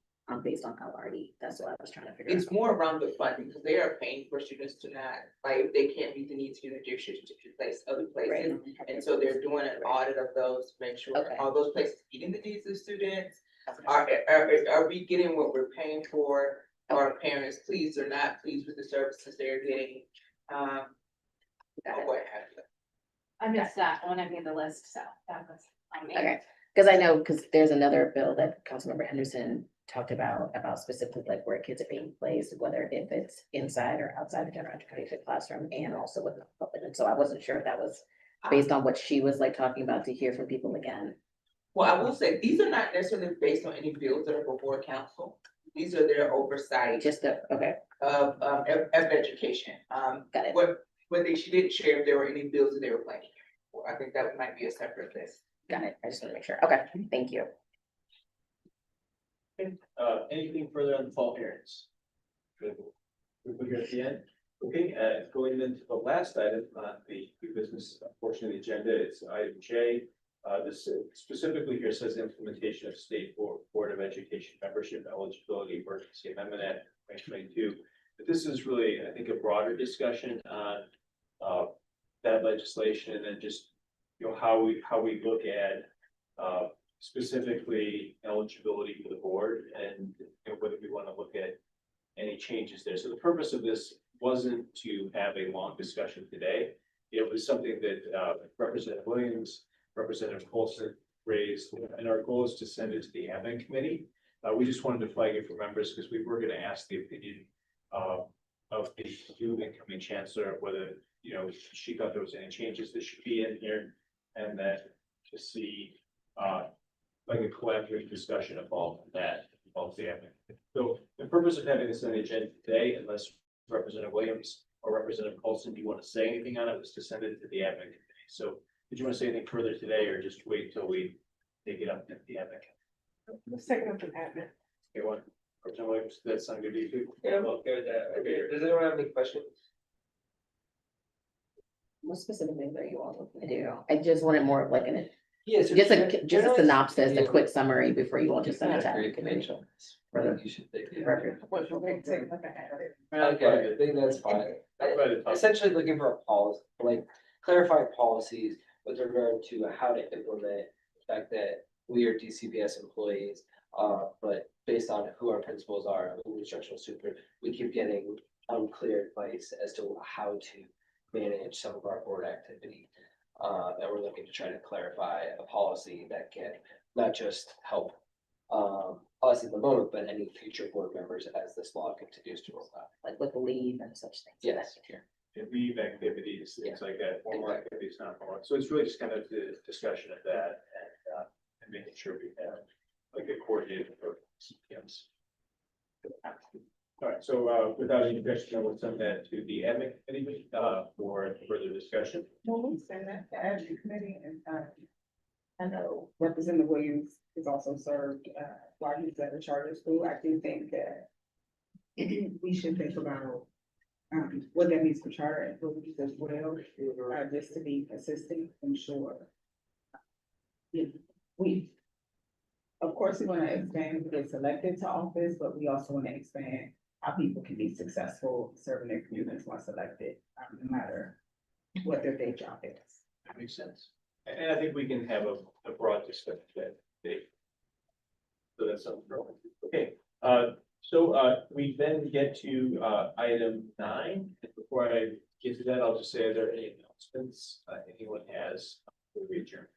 [SPEAKER 1] based on LRD. That's what I was trying to figure out.
[SPEAKER 3] It's more around the funding, because they are paying for students to not, like, if they can't meet the needs of the district to be placed other places. And so they're doing an audit of those to make sure all those places meeting the needs of students. Are we getting what we're paying for? Are parents pleased or not pleased with the services they're getting? Or what have you.
[SPEAKER 12] I missed that when I made the list, so that was on me.
[SPEAKER 1] Okay, because I know, because there's another bill that Councilmember Henderson talked about specifically like where kids are being placed, whether if it's inside or outside the general education classroom and also with non-public. And so I wasn't sure if that was based on what she was like talking about to hear from people again.
[SPEAKER 3] Well, I will say, these are not necessarily based on any bills that are before council. These are their oversight.
[SPEAKER 1] Just
[SPEAKER 3] of education.
[SPEAKER 1] Got it.
[SPEAKER 3] She didn't share if there were any bills that they were planning for. I think that might be a separate list.
[SPEAKER 1] Got it. I just want to make sure. Okay, thank you.
[SPEAKER 2] Anything further on the fall hearings? Good. We're here at the end. Okay, going into the last item on the new business portion of the agenda, it's item J. This specifically here says implementation of State Board of Education membership eligibility emergency amendment act 2022. But this is really, I think, a broader discussion on that legislation and just, you know, how we look at specifically eligibility for the board and, you know, whether we want to look at any changes there. So the purpose of this wasn't to have a long discussion today. It was something that Representative Williams, Representative Colson raised, and our goal is to send it to the admin committee. We just wanted to flag it for members because we were going to ask the opinion of the new incoming chancellor, whether, you know, she thought there was any changes that should be in here, and then to see like a collaborative discussion of all of that, of the admin. So the purpose of having this on the agenda today, unless Representative Williams or Representative Colson, do you want to say anything on it, was to send it to the admin committee. So did you want to say anything further today, or just wait until we take it up at the admin?
[SPEAKER 14] Let's take it up to admin.
[SPEAKER 2] Okay, one. Representative Williams, does that sound good to you too?
[SPEAKER 5] Yeah, I'm okay with that. Okay, does anyone have any questions?
[SPEAKER 1] What specifically are you all looking to do? I just wanted more of like
[SPEAKER 5] Yes.
[SPEAKER 1] just a synopsis, a quick summary before you all just send it to admin committee.
[SPEAKER 5] You should take
[SPEAKER 1] the record.
[SPEAKER 5] Okay, I think that's fine. Essentially looking for a policy, like clarifying policies with regard to how to implement the fact that we are DCPS employees, but based on who our principals are, who the instructional super, we keep getting unclear advice as to how to manage some of our board activity. And we're looking to try to clarify a policy that can not just help us in the moment, but any future board members as this law continues to roll out.
[SPEAKER 1] Like with leave and such things.
[SPEAKER 5] Yes.
[SPEAKER 2] Leave activities, things like that, formal activities, not formal. So it's really just kind of the discussion of that and making sure we have like a coordinated approach. Yes. All right, so without any question, I will send that to the admin committee for further discussion.
[SPEAKER 10] Well, we send that to admin committee and I know Representative Williams is also served, while he's at a charter school. I do think that we should think about, what that means for charter employees as well, just to be consistent and sure. We, of course, we want to expand who gets elected to office, but we also want to expand how people can be successful serving their communities once elected, no matter what their day job is.
[SPEAKER 2] That makes sense. And I think we can have a broad discussion that day. So that's something. Okay, so we then get to item 9. Before I get to that, I'll just say, are there any announcements anyone has for the adjournment?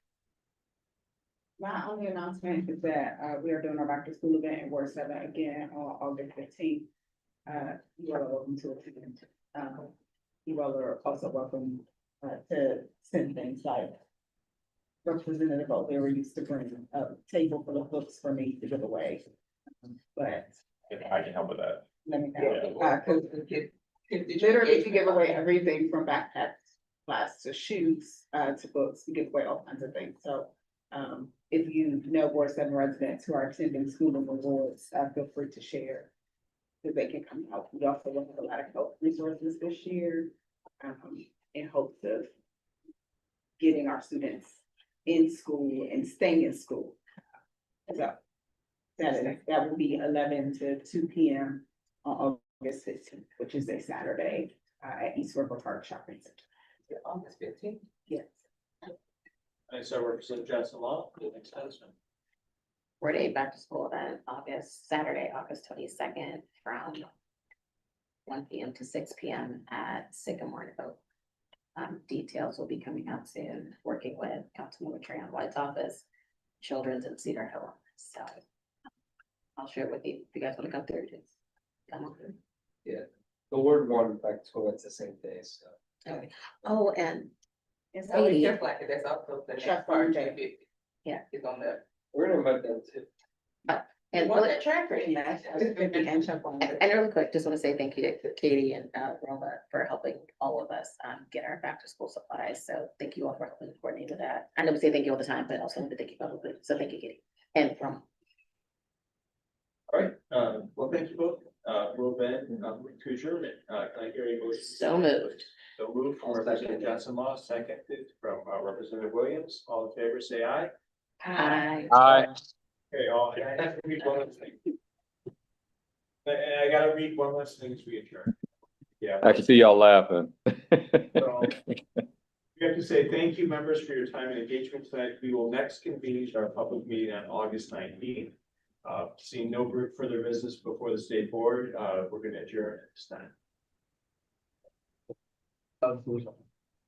[SPEAKER 10] My only announcement is that, we are doing our back to school event in Ward 7 again on August 15th. You all are welcome to attend. You all are also welcome, to send things like Representative O'Leary used to bring a table full of books for me to give away. But
[SPEAKER 11] I can help with that.
[SPEAKER 10] let me know, cause literally we give away everything from backpacks, class to shoes, to books, we give away all kinds of things, so. If you know Ward 7 residents who are attending school in the wards, feel free to share. So they can come out. We also look at a lot of health resources this year, in hopes of getting our students in school and staying in school. So that will be 11 to 2 p.m. on August 15th, which is a Saturday, at East River Park Shopping Center.
[SPEAKER 16] August 15th?
[SPEAKER 10] Yes.
[SPEAKER 2] And so Representative Johnson Law, the next announcement.
[SPEAKER 1] Word A back to school event, Saturday, August 22nd, from 1 p.m. to 6 p.m. at Sycamore Oak. Details will be coming out soon, working with Councilmember Trayon White's office, Children's in Cedar Hill. So I'll share it with you if you guys want to come through. Just come on through.
[SPEAKER 5] Yeah, the Ward 1 back to school, it's the same day, so.
[SPEAKER 1] Okay. Oh, and
[SPEAKER 16] And so it's just like, there's also the
[SPEAKER 10] Chef
[SPEAKER 16] next part,
[SPEAKER 10] Monday.
[SPEAKER 1] Yeah.
[SPEAKER 16] Is on the.
[SPEAKER 5] We're gonna invite them too.
[SPEAKER 1] and
[SPEAKER 16] What
[SPEAKER 1] really,
[SPEAKER 16] the tracker?
[SPEAKER 1] and really quick, just want to say thank you to Katie and Roma for helping all of us get our back to school supplies. So thank you all for helping coordinate with that. I know we say thank you all the time, but also want to thank you publicly. So thank you, Katie, and Roma.
[SPEAKER 2] All right, well, thank you both. We'll then to adjournment. Can I hear a motion?
[SPEAKER 1] So moved.
[SPEAKER 2] So moved from Representative Johnson Law, seconded from Representative Williams. All in favor, say aye.
[SPEAKER 1] Aye.
[SPEAKER 4] Aye.
[SPEAKER 2] Okay, all, and I have to read one last thing. And I gotta read one last thing as we adjourn. Yeah.
[SPEAKER 4] I can see y'all laughing.
[SPEAKER 2] So, we have to say thank you, members, for your time and engagement tonight. We will next convene our public meeting on August 19th. Seeing no further business before the state board, we're gonna adjourn at this time.